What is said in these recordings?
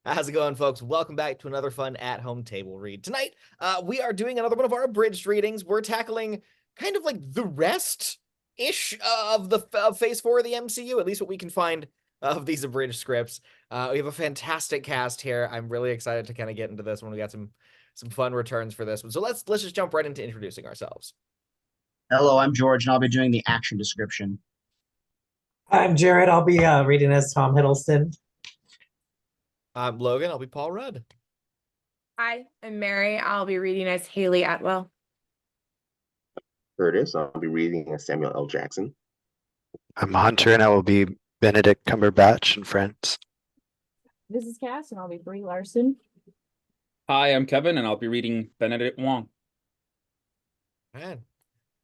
How's it going, folks? Welcome back to another fun at-home table read. Tonight, we are doing another one of our abridged readings. We're tackling kind of like the rest-ish of the Phase 4 of the MCU, at least what we can find of these abridged scripts. We have a fantastic cast here. I'm really excited to kind of get into this one. We got some fun returns for this one. So let's just jump right into introducing ourselves. Hello, I'm George, and I'll be doing the action description. I'm Jared. I'll be reading as Tom Hiddleston. I'm Logan. I'll be Paul Rudd. Hi, I'm Mary. I'll be reading as Haley Atwell. Curtis. I'll be reading as Samuel L. Jackson. I'm Hunter, and I will be Benedict Cumberbatch and friends. This is Cass, and I'll be Brie Larson. Hi, I'm Kevin, and I'll be reading Benedict Wong. Man,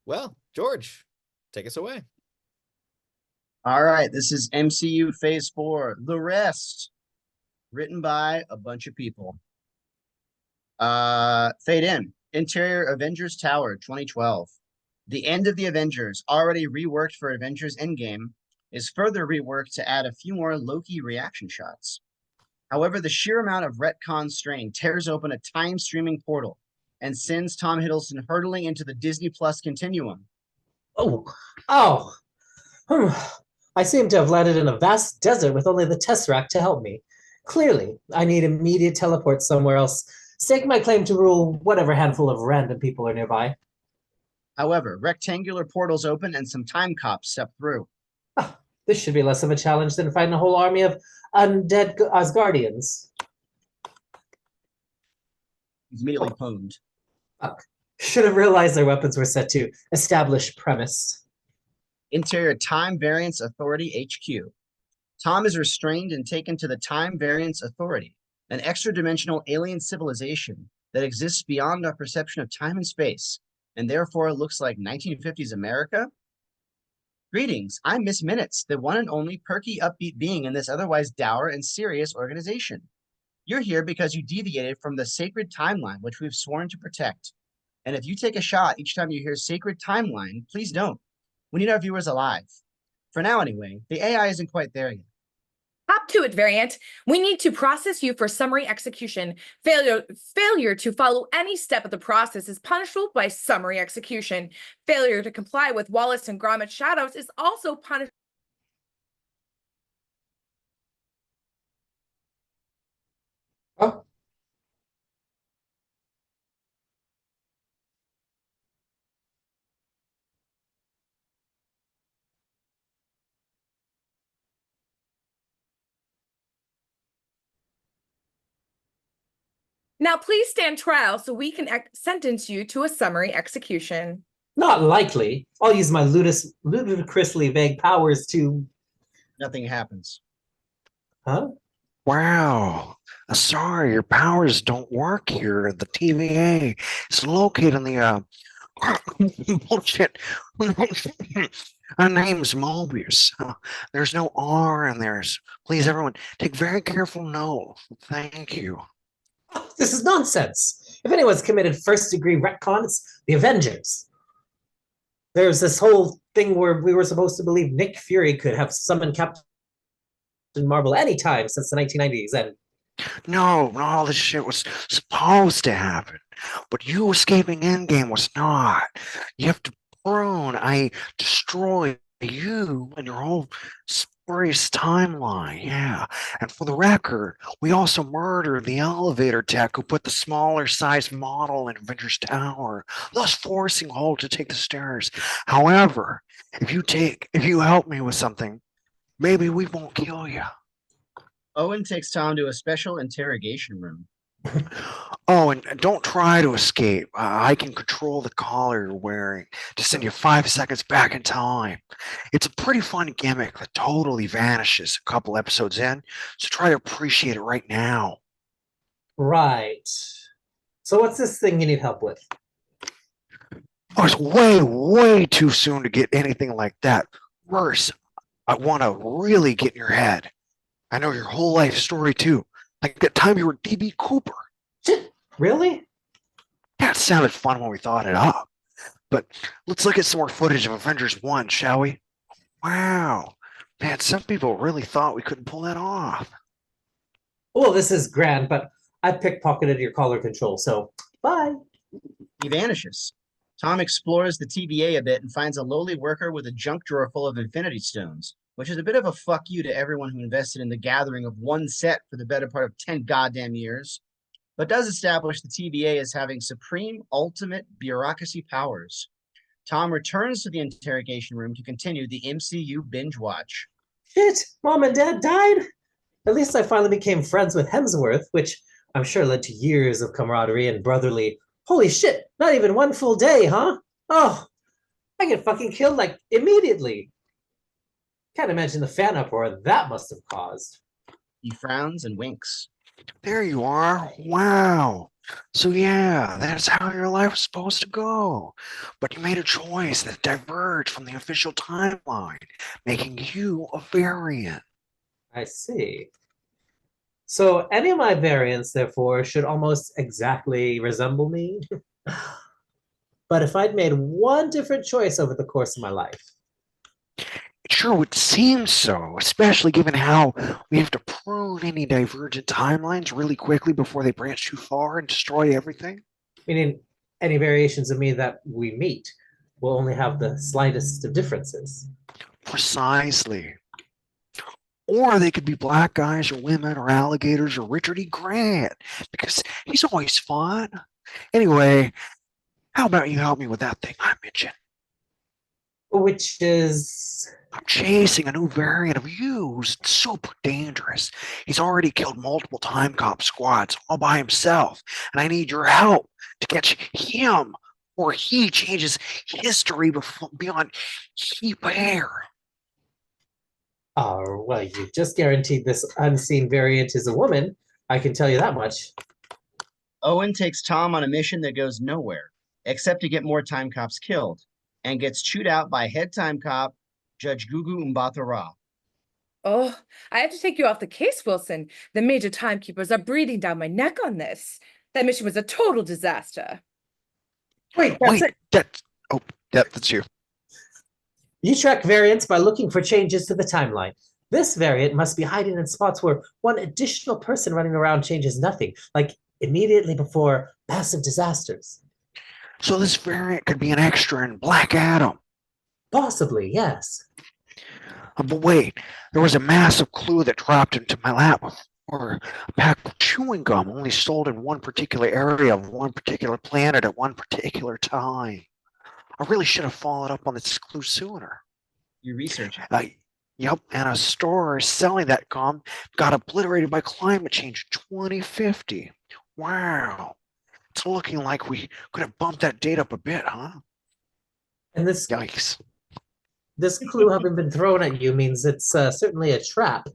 well, George, take us away. All right, this is MCU Phase 4, The Rest, written by a bunch of people. Fade in. Interior Avengers Tower, 2012. The end of the Avengers, already reworked for Avengers Endgame, is further reworked to add a few more Loki reaction shots. However, the sheer amount of retcon strain tears open a time-streaming portal and sends Tom Hiddleston hurtling into the Disney Plus continuum. I seem to have landed in a vast desert with only the Tesseract to help me. Clearly, I need immediate teleport somewhere else. Stake my claim to rule whatever handful of random people are nearby. However, rectangular portals open and some time cops step through. This should be less of a challenge than fighting a whole army of undead Asgardians. He's immediately pwned. Should have realized their weapons were set to establish premise. Interior Time Variance Authority HQ. Tom is restrained and taken to the Time Variance Authority, an extra-dimensional alien civilization that exists beyond our perception of time and space, and therefore looks like 1950s America. Greetings, I'm Miss Minutes, the one and only perky, upbeat being in this otherwise dour and serious organization. You're here because you deviated from the sacred timeline, which we've sworn to protect. And if you take a shot each time you hear sacred timeline, please don't. We need our viewers alive. For now, anyway, the AI isn't quite there yet. Hop to it, Variant. We need to process you for summary execution. Failure to follow any step of the process is punishable by summary execution. Failure to comply with Wallace and Gromit's shadows is also punishable. Oh. Now, please stand trial so we can sentence you to a summary execution. Not likely. I'll use my ludicrously vague powers to... Nothing happens. Huh? Wow. Sorry, your powers don't work here. The TVA is located in the bullshit. Our name's Mobius. There's no R in there. Please, everyone, take very careful note. Thank you. This is nonsense. If anyone's committed first-degree retcon, it's the Avengers. There's this whole thing where we were supposed to believe Nick Fury could have summoned Captain Marvel anytime since the 1990s, and... No, all this shit was supposed to happen. But you escaping Endgame was not. You have to prune. I destroy you and your whole spurious timeline, yeah. And for the record, we also murdered the elevator tech who put the smaller size model in Avengers Tower, thus forcing Hulk to take the stairs. However, if you help me with something, maybe we won't kill you. Owen takes Tom to a special interrogation room. Oh, and don't try to escape. I can control the collar you're wearing to send you 5 seconds back in time. It's a pretty fun gimmick that totally vanishes a couple episodes in, so try to appreciate it right now. Right. So what's this thing you need help with? Oh, it's way too soon to get anything like that. Worse, I want to really get in your head. I know your whole life story, too. Like that time you were D.B. Cooper. Really? Yeah, it sounded fun when we thought it up. But let's look at some more footage of Avengers 1, shall we? Wow. Man, some people really thought we couldn't pull that off. Well, this is grand, but I pickpocketed your collar control, so bye. He vanishes. Tom explores the TVA a bit and finds a lowly worker with a junk drawer full of infinity stones, which is a bit of a fuck you to everyone who invested in the gathering of one set for the better part of 10 goddamn years, but does establish the TVA as having supreme, ultimate bureaucracy powers. Tom returns to the interrogation room to continue the MCU binge watch. Shit, Mom and Dad died? At least I finally became friends with Hemsworth, which I'm sure led to years of camaraderie and brotherly. Holy shit, not even one full day, huh? Oh, I get fucking killed like immediately. Can't imagine the fan uproar that must have caused. He frowns and winks. There you are. Wow. So yeah, that's how your life was supposed to go. But you made a choice that diverged from the official timeline, making you a variant. I see. So any of my variants, therefore, should almost exactly resemble me. But if I'd made one different choice over the course of my life. It sure would seem so, especially given how we have to prune any divergent timelines really quickly before they branch too far and destroy everything. Meaning any variations of me that we meet will only have the slightest of differences. Precisely. Or they could be black guys or women or alligators or Richard E. Grant, because he's always fun. Anyway, how about you help me with that thing I mentioned? Which is... I'm chasing a new variant of you who's super dangerous. He's already killed multiple Time Cop squads all by himself, and I need your help to catch him, or he changes history beyond keep hair. Oh, well, you just guaranteed this unseen variant is a woman. I can tell you that much. Owen takes Tom on a mission that goes nowhere, except to get more Time Cops killed, and gets chewed out by head Time Cop, Judge Gugu Mbatha-Raw. Oh, I have to take you off the case, Wilson. The major timekeepers are breathing down my neck on this. That mission was a total disaster. Wait, that's you. You track variants by looking for changes to the timeline. This variant must be hiding in spots where one additional person running around changes nothing, like immediately before massive disasters. So this variant could be an extra in Black Adam. Possibly, yes. But wait, there was a massive clue that dropped into my lap before. A pack of chewing gum only sold in one particular area of one particular planet at one particular time. I really should have followed up on this clue sooner. You research it. Yep, and a store selling that gum got obliterated by climate change 2050. Wow. It's looking like we could have bumped that date up a bit, huh? And this Yikes. This clue having been thrown at you means it's certainly a trap.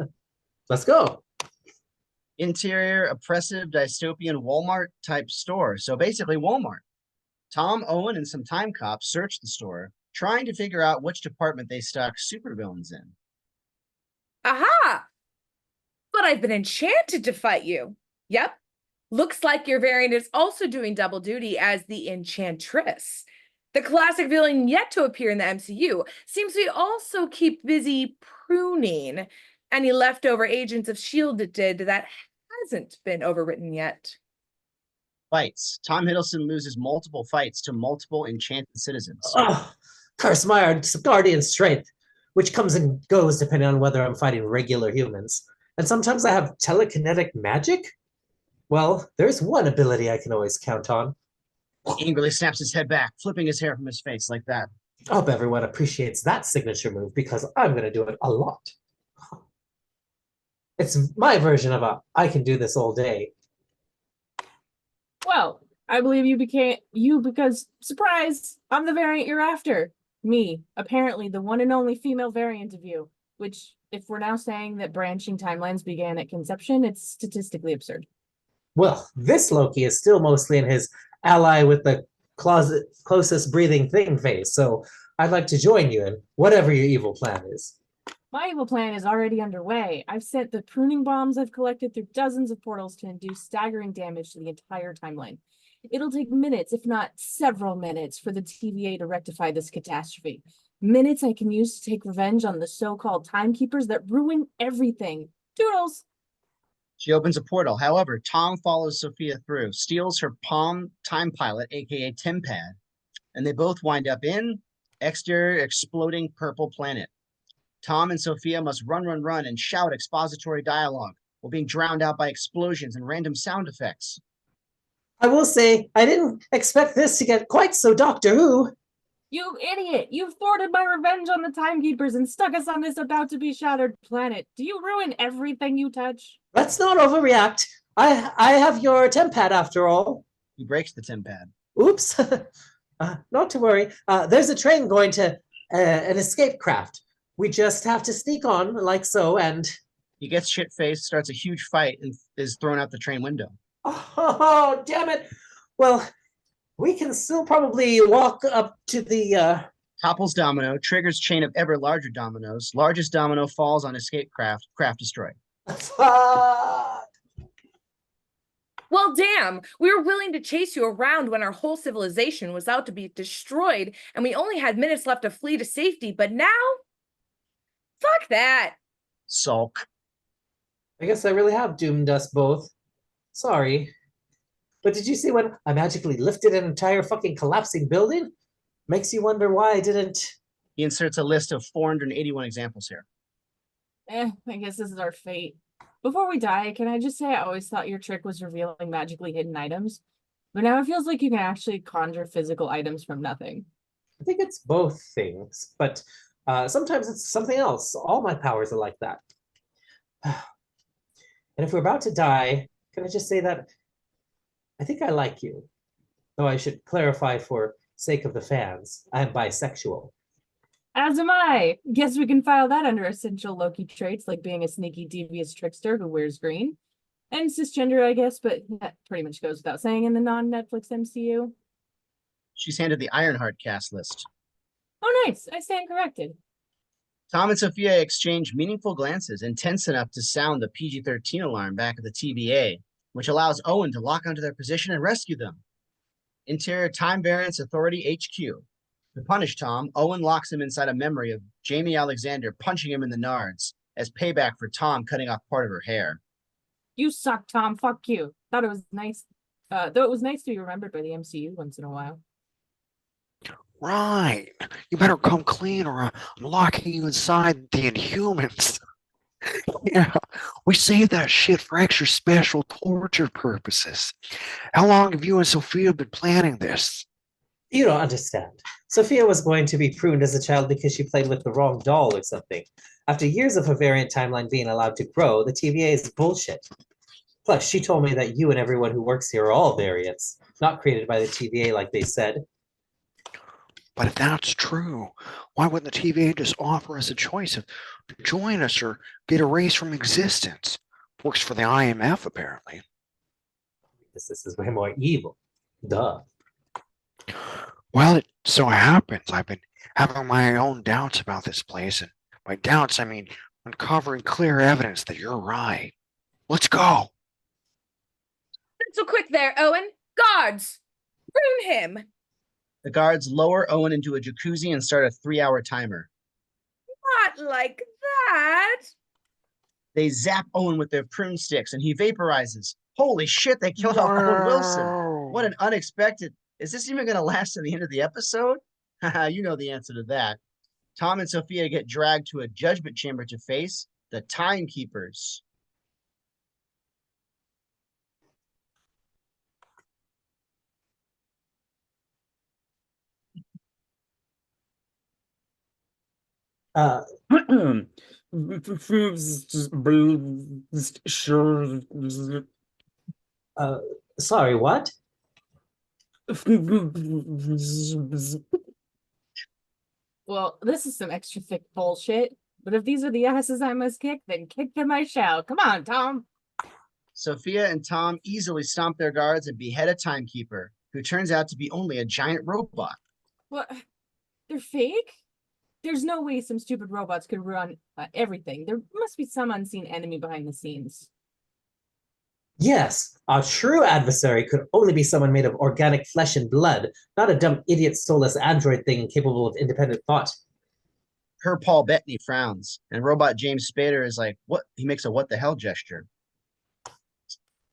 Let's go. Interior, oppressive, dystopian Walmart-type store. So basically Walmart. Tom, Owen, and some Time Cops search the store, trying to figure out which department they stock supervillains in. Aha! But I've been enchanted to fight you. Yep. Looks like your variant is also doing double duty as the Enchantress. The classic villain yet to appear in the MCU seems to also keep busy pruning any leftover agents of S.H.I.E.L.D. that hasn't been overwritten yet. Fights. Tom Hiddleston loses multiple fights to multiple enchanted citizens. Oh, curse my guardian strength, which comes and goes depending on whether I'm fighting regular humans. And sometimes I have telekinetic magic? Well, there's one ability I can always count on. He angrily snaps his head back, flipping his hair from his face like that. I hope everyone appreciates that signature move because I'm going to do it a lot. It's my version of a I can do this all day. Well, I believe you because, surprise, I'm the variant you're after. Me, apparently the one and only female variant of you, which, if we're now saying that branching timelines began at conception, it's statistically absurd. Well, this Loki is still mostly in his ally with the closest breathing thing phase, so I'd like to join you in whatever your evil plan is. My evil plan is already underway. I've sent the pruning bombs I've collected through dozens of portals to induce staggering damage to the entire timeline. It'll take minutes, if not several minutes, for the TVA to rectify this catastrophe. Minutes I can use to take revenge on the so-called timekeepers that ruin everything. Doodles! She opens a portal. However, Tom follows Sophia through, steals her Palm Time Pilot, aka Timpad, and they both wind up in exterior exploding purple planet. Tom and Sophia must run, and shout expository dialogue while being drowned out by explosions and random sound effects. I will say, I didn't expect this to get quite so Doctor Who. You idiot! You've thwarted my revenge on the Timekeepers and stuck us on this about-to-be-shattered planet. Do you ruin everything you touch? Let's not overreact. I have your Tempad after all. He breaks the Timpad. Oops. Not to worry. There's a train going to an escape craft. We just have to sneak on like so, and... He gets shit-faced, starts a huge fight, and is thrown out the train window. Oh, damn it. Well, we can still probably walk up to the... Topples domino, triggers chain of ever larger dominoes. Largest domino falls on escape craft destroyed. Well, damn, we were willing to chase you around when our whole civilization was out to be destroyed, and we only had minutes left to flee to safety, but now? Fuck that. Sulk. I guess I really have doomed us both. Sorry. But did you see when I magically lifted an entire fucking collapsing building? Makes you wonder why I didn't... He inserts a list of 481 examples here. I guess this is our fate. Before we die, can I just say I always thought your trick was revealing magically hidden items, but now it feels like you can actually conjure physical items from nothing. I think it's both things, but sometimes it's something else. All my powers are like that. And if we're about to die, can I just say that I think I like you. Though I should clarify for sake of the fans, I'm bisexual. As am I. Guess we can file that under essential Loki traits, like being a sneaky, devious trickster who wears green. And cisgender, I guess, but that pretty much goes without saying in the non-Netflix MCU. She's handed the Ironheart cast list. Oh, nice. I stand corrected. Tom and Sophia exchange meaningful glances, intense enough to sound the PG-13 alarm back at the TVA, which allows Owen to lock onto their position and rescue them. Interior Time Variance Authority HQ. To punish Tom, Owen locks him inside a memory of Jamie Alexander punching him in the nards as payback for Tom cutting off part of her hair. You suck, Tom. Fuck you. Thought it was nice. Though it was nice to be remembered by the MCU once in a while. Right. You better come clean or I'm locking you inside the Inhumans. Yeah, we saved that shit for extra special torture purposes. How long have you and Sophia been planning this? You don't understand. Sophia was going to be pruned as a child because she played with the wrong doll or something. After years of her variant timeline being allowed to grow, the TVA is bullshit. Plus, she told me that you and everyone who works here are all variants, not created by the TVA like they said. But if that's true, why wouldn't the TVA just offer us a choice of join us or get erased from existence? Works for the IMF, apparently. This is way more evil. Duh. Well, it so happens I've been having my own doubts about this place, and by doubts I mean uncovering clear evidence that you're right. Let's go. Not so quick there, Owen. Guards! Prune him! The guards lower Owen into a jacuzzi and start a 3-hour timer. Not like that. They zap Owen with their prune sticks and he vaporizes. Holy shit, they killed off Owen Wilson. What an unexpected... Is this even going to last to the end of the episode? Haha, you know the answer to that. Tom and Sophia get dragged to a judgment chamber to face the Timekeepers. Sorry, what? Well, this is some extra thick bullshit. But if these are the asses I must kick, then kick them I shall. Come on, Tom. Sophia and Tom easily stomp their guards and behead a Timekeeper, who turns out to be only a giant robot. What? They're fake? There's no way some stupid robots could run everything. There must be some unseen enemy behind the scenes. Yes, a true adversary could only be someone made of organic flesh and blood, not a dumb idiot soulless android thing capable of independent thought. Her Paul Bettany frowns, and robot James Spader is like, what? He makes a what the hell gesture.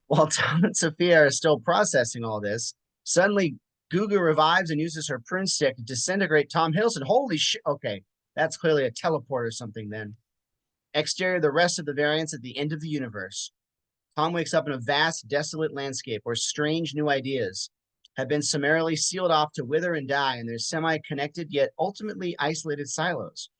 While Tom and Sophia are still processing all this, suddenly Gugu revives and uses her prune stick to disintegrate Tom Hiddleston. Holy shit. Okay, that's clearly a teleport or something then. Exterior, the rest of the variants at the end of the universe. Tom wakes up in a vast, desolate landscape where strange new ideas have been summarily sealed off to wither and die in their semi-connected yet ultimately isolated silos.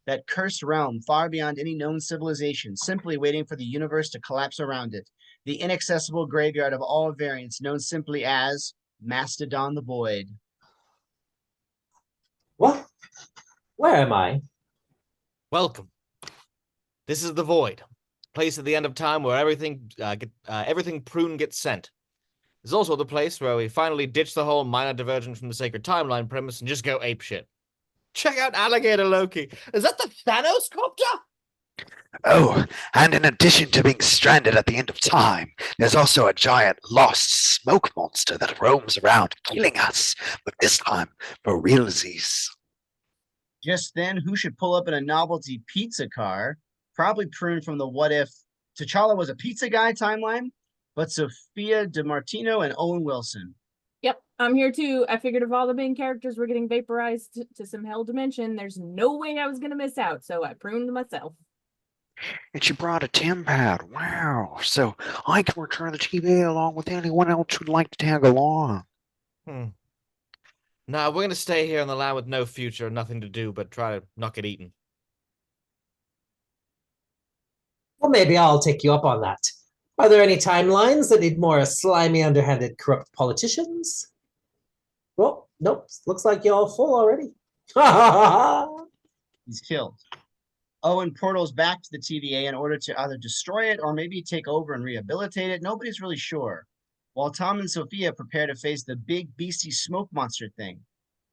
That cursed realm far beyond any known civilization, simply waiting for the universe to collapse around it. The inaccessible graveyard of all variants, known simply as Mastodon the Void. What? Where am I? Welcome. This is the Void, place at the end of time where everything prune gets sent. It's also the place where we finally ditch the whole minor diversion from the sacred timeline premise and just go apeshit. Check out Alligator Loki. Is that the Thanos copter? Oh, and in addition to being stranded at the end of time, there's also a giant lost smoke monster that roams around killing us, but this time for realsies. Just then, who should pull up in a novelty pizza car? Probably pruned from the what if T'Challa was a pizza guy timeline, but Sophia DiMartino and Owen Wilson. Yep, I'm here too. I figured if all the main characters were getting vaporized to some hell dimension, there's no way I was going to miss out, so I pruned myself. And she brought a TemPad. Wow. So I can return the TV along with anyone else who'd like to tag along. Nah, we're going to stay here on the land with no future, nothing to do but try to not get eaten. Well, maybe I'll take you up on that. Are there any timelines that need more slimy, underhanded, corrupt politicians? Well, nope. Looks like you're all full already. He's killed. Owen portals back to the TVA in order to either destroy it or maybe take over and rehabilitate it. Nobody's really sure. While Tom and Sophia prepare to face the big beastie smoke monster thing.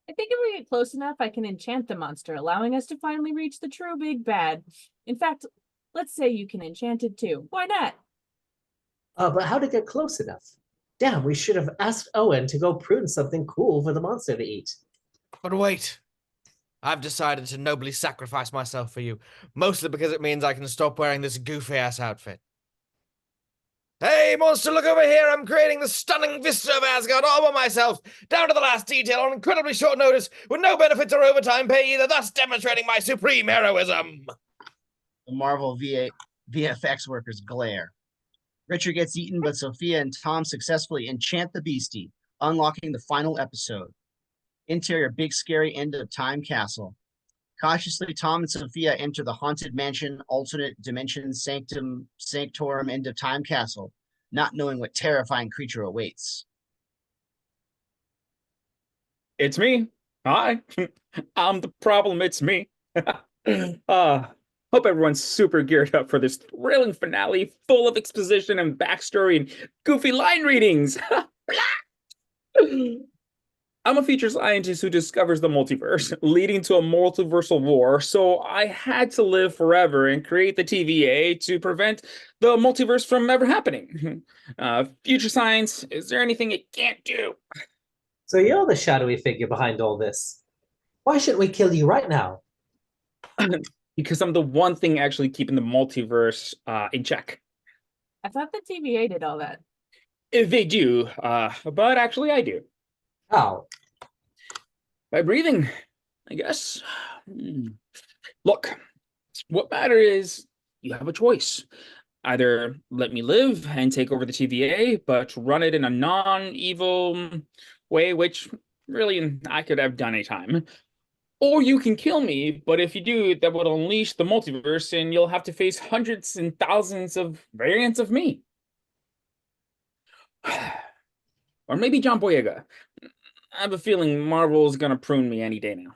I think if we get close enough, I can enchant the monster, allowing us to finally reach the true big bad. In fact, let's say you can enchant it too. Why not? But how to get close enough? Damn, we should have asked Owen to go prune something cool for the monster to eat. But wait. I've decided to nobly sacrifice myself for you, mostly because it means I can stop wearing this goofy-ass outfit. Hey, monster, look over here! I'm creating the stunning vista of Asgard all by myself, down to the last detail on incredibly short notice, with no benefits or overtime pay either, thus demonstrating my supreme heroism! The Marvel VFX workers glare. Richard gets eaten, but Sophia and Tom successfully enchant the beastie, unlocking the final episode. Interior, big scary end of time castle. Cautiously, Tom and Sophia enter the haunted mansion, alternate dimension, sanctorum, end of time castle, not knowing what terrifying creature awaits. It's me. Hi. I'm the problem. It's me. Hope everyone's super geared up for this thrilling finale full of exposition and backstory and goofy line readings. I'm a future scientist who discovers the multiverse, leading to a multiversal war, so I had to live forever and create the TVA to prevent the multiverse from ever happening. Future science, is there anything it can't do? So you're the shadowy figure behind all this. Why shouldn't we kill you right now? Because I'm the one thing actually keeping the multiverse in check. I thought the TVA did all that. They do, but actually I do. How? By breathing, I guess. Look, what matters is you have a choice. Either let me live and take over the TVA, but run it in a non-evil way, which really I could have done anytime. Or you can kill me, but if you do, that would unleash the multiverse and you'll have to face hundreds and thousands of variants of me. Or maybe John Boyega. I have a feeling Marvel's gonna prune me any day now.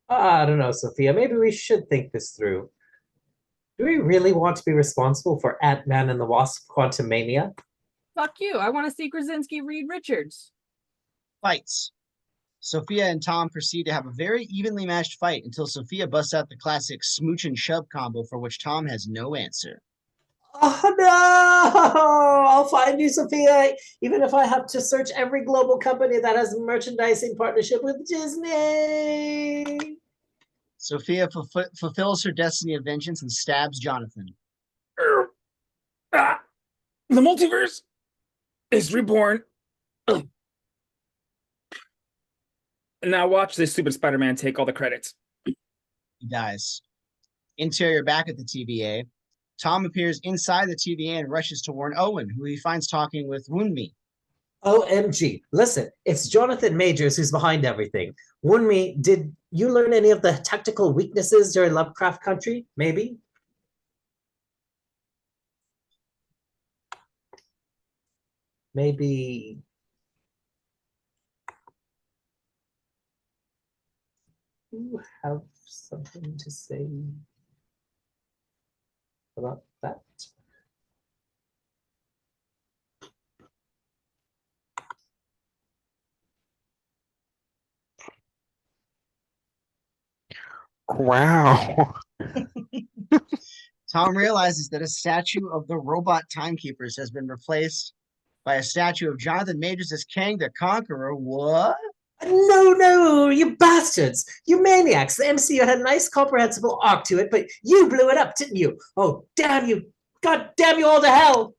I don't know, Sophia. Maybe we should think this through. Do we really want to be responsible for Ant-Man and the Wasp Quantumania? Fuck you. I want to see Krasinski read Richards. Fights. Sophia and Tom proceed to have a very evenly matched fight until Sophia busts out the classic smooch and shove combo for which Tom has no answer. Oh no! I'll find you, Sophia, even if I have to search every global company that has a merchandising partnership with Disney. Sophia fulfills her destiny of vengeance and stabs Jonathan. The multiverse is reborn. And now watch this stupid Spider-Man take all the credits. He dies. Interior back at the TVA. Tom appears inside the TVA and rushes to warn Owen, who he finds talking with Wunmi. OMG. Listen, it's Jonathan Majors who's behind everything. Wunmi, did you learn any of the tactical weaknesses during Lovecraft Country? Maybe? Maybe... You have something to say about that? Wow. Tom realizes that a statue of the robot timekeepers has been replaced by a statue of Jonathan Majors as Kang the Conqueror. What? No, you bastards! You maniacs! The MCU had a nice comprehensible arc to it, but you blew it up, didn't you? Oh, damn you! God damn you all to hell!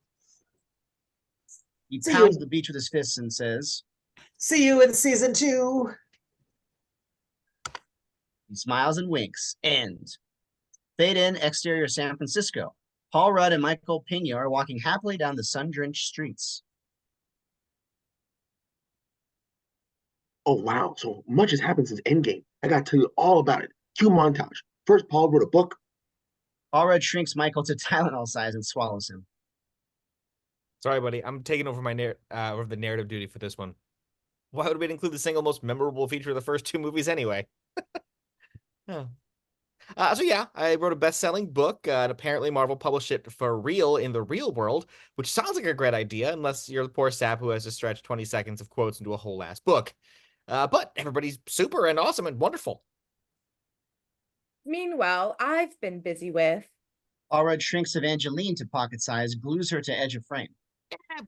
He See pounds you. the beach with his fists and says, See you in season 2. he smiles and winks. End. Fade in, exterior San Francisco. Paul Rudd and Michael Pena are walking happily down the sun-drenched streets. Oh, wow. So much has happened since Endgame. I got to tell you all about it. Cue montage. First, Paul wrote a book. Paul Rudd shrinks Michael to Tylenol size and swallows him. Sorry, buddy. I'm taking over over the narrative duty for this one. Why would we include the single most memorable feature of the first 2 movies anyway? Oh. So yeah, I wrote a best-selling book, and apparently Marvel published it for real in the real world, which sounds like a great idea, unless you're the poor sap who has to stretch 20 seconds of quotes into a whole ass book. But everybody's super and awesome and wonderful. Meanwhile, I've been busy with... Paul Rudd shrinks Evangeline to pocket size, glues her to edge of frame.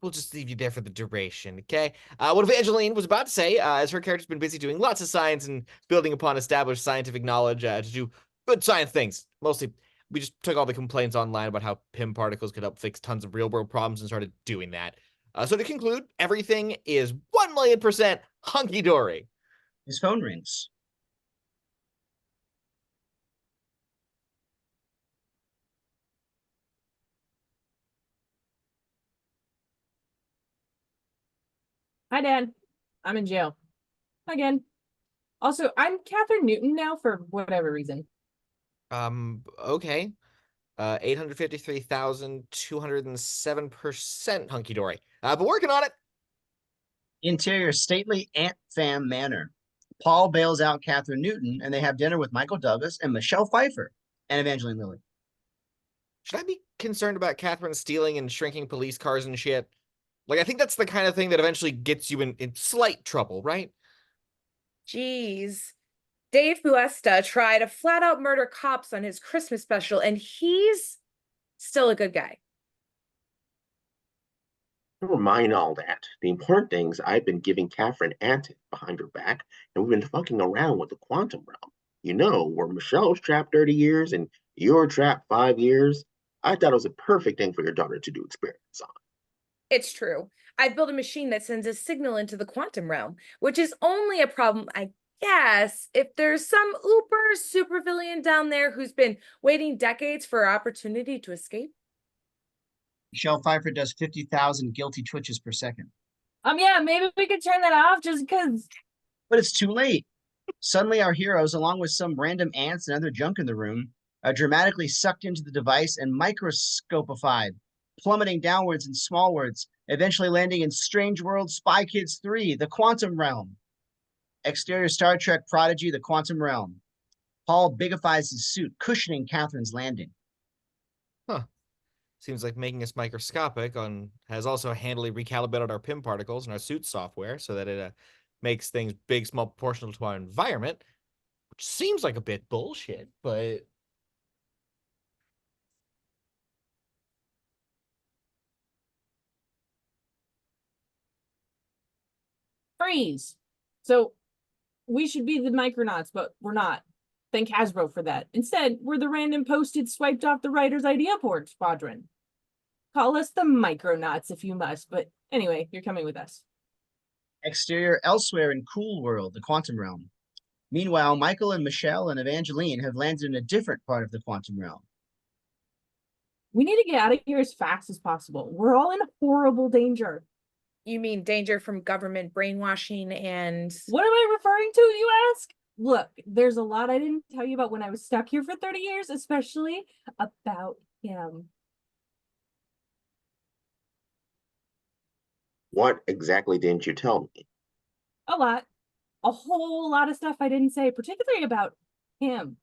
We'll just leave you there for the duration, okay? What Evangeline was about to say, as her character's been busy doing lots of science and building upon established scientific knowledge to do good science things. Mostly, we just took all the complaints online about how PIM particles could help fix tons of real-world problems and started doing that. So to conclude, everything is 1,000,000% hunky-dory. His phone rings. Hi, Dad. I'm in jail. Again. Also, I'm Catherine Newton now for whatever reason. Okay. 853,207% hunky-dory. But working on it. Interior stately Ant-Fam Manor. Paul bails out Catherine Newton, and they have dinner with Michael Douglas and Michelle Pfeiffer and Evangeline Lilly. Should I be concerned about Catherine stealing and shrinking police cars and shit? Like, I think that's the kind of thing that eventually gets you in slight trouble, right? Jeez. Dave Buesta tried to flat out murder cops on his Christmas special, and he's still a good guy. Never mind all that. The important thing is I've been giving Catherine antics behind her back, and we've been fucking around with the quantum realm. You know, where Michelle's trapped 30 years and you're trapped 5 years. I thought it was a perfect thing for your daughter to do experiments on. It's true. I've built a machine that sends a signal into the quantum realm, which is only a problem, I guess, if there's some uber supervillain down there who's been waiting decades for an opportunity to escape. Michelle Pfeiffer does 50,000 guilty twitches per second. Yeah, maybe we could turn that off just because. But it's too late. Suddenly, our heroes, along with some random ants and other junk in the room, are dramatically sucked into the device and microscopified, plummeting downwards and smallwards, eventually landing in Strange World Spy Kids 3, The Quantum Realm. Exterior Star Trek prodigy, The Quantum Realm. Paul bigifies his suit, cushioning Catherine's landing. Huh. Seems like making us microscopic has also handily recalibrated our PIM particles and our suit software so that it makes things big, small, proportional to our environment, which seems like a bit bullshit, but... Freeze. So we should be the Micronauts, but we're not. Thank Hasbro for that. Instead, we're the random posted swiped off the writer's idea board squadron. Call us the Micronauts if you must, but anyway, you're coming with us. Exterior elsewhere in Cool World, the quantum realm. Meanwhile, Michael and Michelle and Evangeline have landed in a different part of the quantum realm. We need to get out of here as fast as possible. We're all in horrible danger. You mean danger from government brainwashing and... What am I referring to, you ask? Look, there's a lot I didn't tell you about when I was stuck here for 30 years, especially about him. What exactly didn't you tell me? A lot. A whole lot of stuff I didn't say, particularly about him.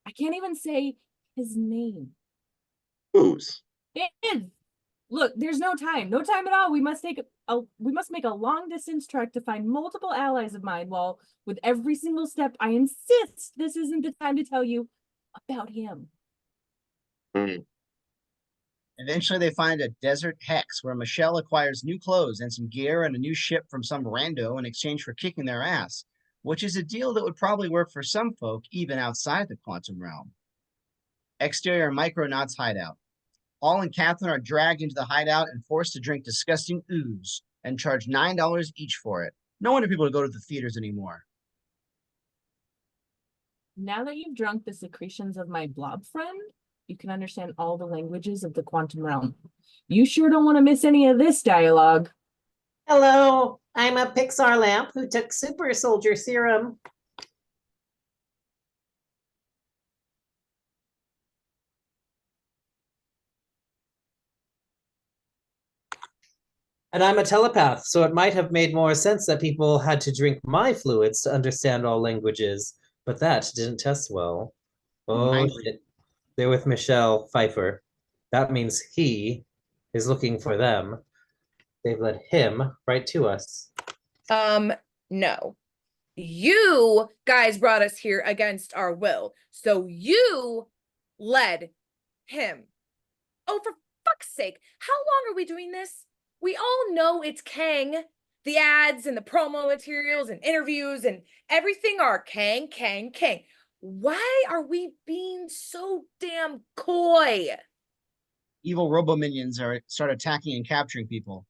I can't even say his name. Whose? His. Look, there's no time. No time at all. We must make a long distance trek to find multiple allies of mine, while with every single step I insist this isn't the time to tell you about him. Eventually, they find a desert hex where Michelle acquires new clothes and some gear and a new ship from some rando in exchange for kicking their ass, which is a deal that would probably work for some folk even outside the quantum realm. Exterior Micronauts hideout. All and Catherine are dragged into the hideout and forced to drink disgusting ooze and charge $9 each for it. No wonder people go to the theaters anymore. Now that you've drunk the secretions of my blob friend, you can understand all the languages of the quantum realm. You sure don't want to miss any of this dialogue. Hello, I'm a Pixar lamp who took super soldier serum. And I'm a telepath, so it might have made more sense that people had to drink my fluids to understand all languages, but that didn't test well. Oh, shit. They're with Michelle Pfeiffer. That means he is looking for them. They've led him right to us. No. You guys brought us here against our will, so you led him. Oh, for fuck's sake, how long are we doing this? We all know it's Kang. The ads and the promo materials and interviews and everything are Kang, Kang, Kang. Why are we being so damn coy? Evil robo-minions start attacking and capturing people.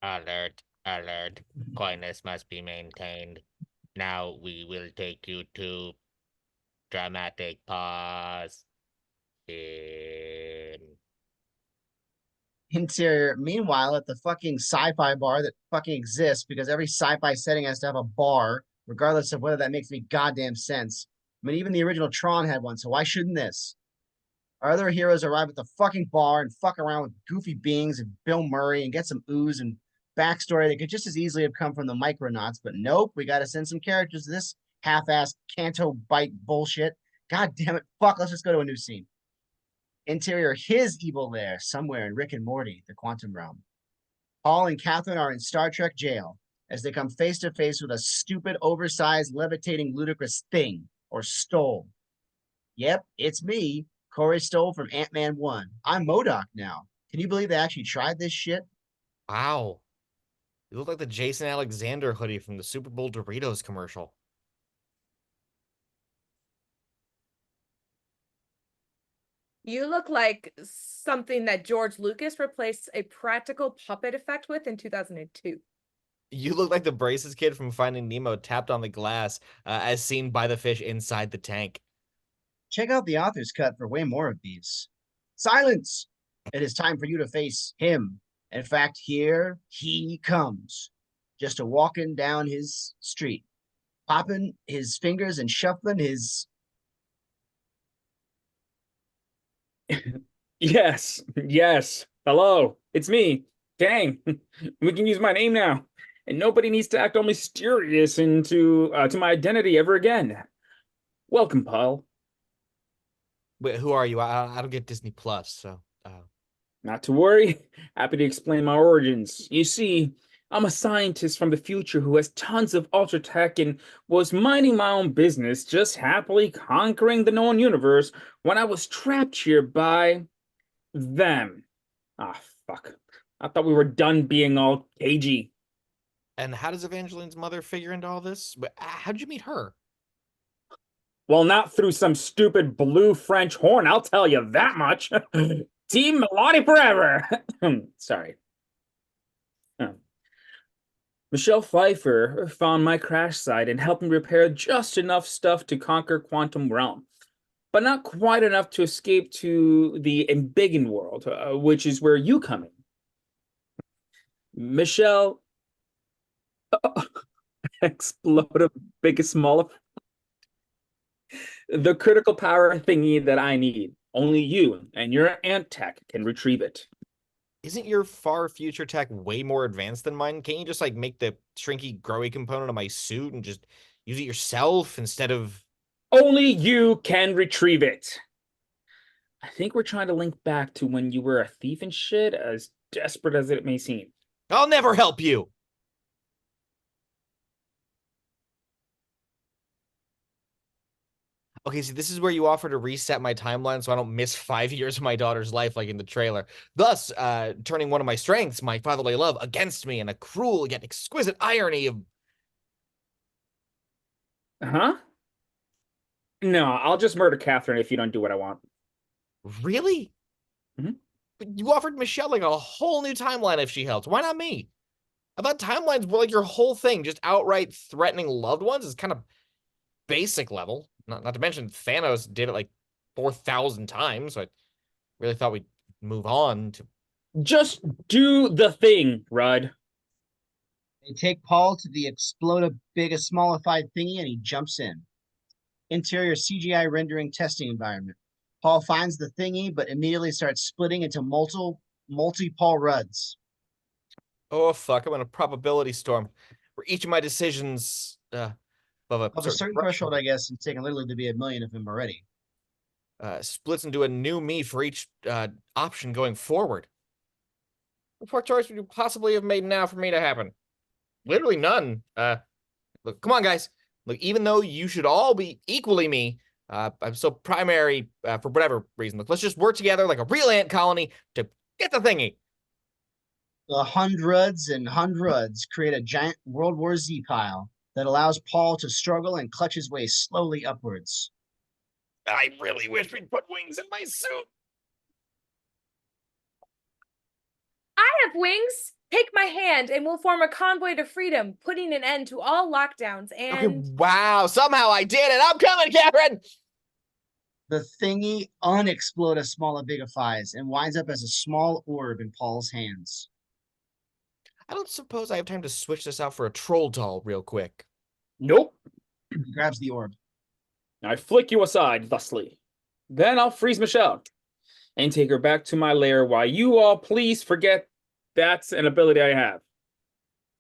Alert, alert. Quietness must be maintained. Now we will take you to dramatic pause. Interior, meanwhile, at the fucking sci-fi bar that fucking exists because every sci-fi setting has to have a bar, regardless of whether that makes any goddamn sense. I mean, even the original Tron had one, so why shouldn't this? Our other heroes arrive at the fucking bar and fuck around with goofy beings and Bill Murray and get some ooze and backstory that could just as easily have come from the Micronauts, but nope, we gotta send some characters to this half-assed Canto bite bullshit. God damn it, fuck, let's just go to a new scene. Interior, his evil lair, somewhere in Rick and Morty, the quantum realm. Paul and Catherine are in Star Trek jail as they come face to face with a stupid, oversized, levitating, ludicrous thing, or S.T.O.L.L. Yep, it's me, Corey Stoll from Ant-Man 1. I'm MODOK now. Can you believe they actually tried this shit? Wow. You look like the Jason Alexander hoodie from the Super Bowl Doritos commercial. You look like something that George Lucas replaced a practical puppet effect with in 2002. You look like the Braces kid from Finding Nemo tapped on the glass as seen by the fish inside the tank. Check out the author's cut for way more of these. Silence! It is time for you to face him. In fact, here he comes. Just a walking down his street, popping his fingers and shuffling his... Yes, yes. Hello, it's me, Kang. We can use my name now, and nobody needs to act all mysterious into to my identity ever again. Welcome, Paul. Wait, who are you? I don't get Disney Plus, so... Not to worry. Happy to explain my origins. You see, I'm a scientist from the future who has tons of ultra tech and was minding my own business, just happily conquering the known universe when I was trapped here by them. Ah, fuck. I thought we were done being all cagey. And how does Evangeline's mother figure into all this? How'd you meet her? Well, not through some stupid blue French horn, I'll tell you that much. Team Melody forever. Sorry. Michelle Pfeiffer found my crash site and helped me repair just enough stuff to conquer Quantum Realm, but not quite enough to escape to the Embiggen world, which is where you come in. Michelle explode a big smaller. The critical power thingy that I need. Only you and your ant tech can retrieve it. Isn't your far future tech way more advanced than mine? Can't you just like make the shrinky growy component of my suit and just use it yourself instead of... Only you can retrieve it. I think we're trying to link back to when you were a thief and shit, as desperate as it may seem. I'll never help you. Okay, see, this is where you offer to reset my timeline so I don't miss 5 years of my daughter's life like in the trailer. Thus, turning one of my strengths, my fatherly love, against me in a cruel yet exquisite irony of... Huh? No, I'll just murder Catherine if you don't do what I want. Really? Mhm. You offered Michelle like a whole new timeline if she helped. Why not me? I thought timelines were like your whole thing. Just outright threatening loved ones is kind of basic level. Not to mention Thanos did it like 4,000 times. So I really thought we'd move on to... Just do the thing, Rudd. They take Paul to the explode big smallified thingy and he jumps in. Interior CGI rendering testing environment. Paul finds the thingy, but immediately starts splitting into multi-Paul Rudds. Oh, fuck. I'm in a probability storm where each of my decisions Of a certain threshold, I guess, it's taken literally to be a million of them already. Splits into a new me for each option going forward. What choice would you possibly have made now for me to happen? Literally none. Look, come on, guys. Look, even though you should all be equally me, I'm so primary for whatever reason. Look, let's just work together like a real ant colony to get the thingy. The hundreds and hundreds create a giant World War Z pile that allows Paul to struggle and clutch his way slowly upwards. I really wish we'd put wings in my suit. I have wings. Take my hand and we'll form a convoy to freedom, putting an end to all lockdowns and... Okay, wow, somehow I did it. I'm coming, Catherine. The thingy unexplodifies and winds up as a small orb in Paul's hands. I don't suppose I have time to switch this out for a troll doll real quick. Nope. He grabs the orb. I flick you aside thusly. Then I'll freeze Michelle and take her back to my lair while you all please forget that's an ability I have.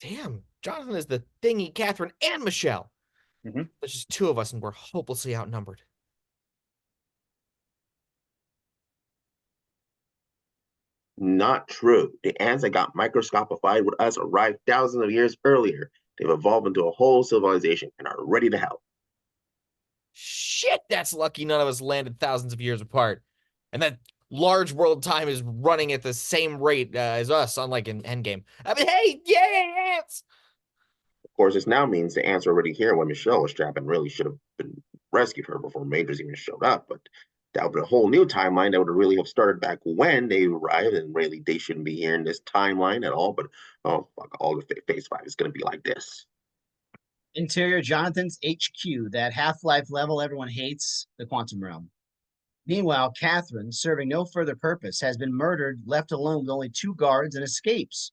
Damn, Jonathan is the thingy, Catherine, and Michelle. Mm-hmm. There's just two of us and we're hopelessly outnumbered. Not true. The ants that got microscopified with us arrived thousands of years earlier. They've evolved into a whole civilization and are ready to help. Shit, that's lucky none of us landed thousands of years apart. And that large world time is running at the same rate as us, unlike in Endgame. I mean, hey, yay, ants! Of course, this now means the ants are already here when Michelle was trapped and really should have been rescued her before Majors even showed up. But that would be a whole new timeline that would really have started back when they arrived, and really they shouldn't be here in this timeline at all. But oh fuck, all the phase 5 is going to be like this. Interior Jonathan's HQ, that Half-Life level everyone hates, the Quantum Realm. Meanwhile, Catherine, serving no further purpose, has been murdered, left alone with only 2 guards, and escapes.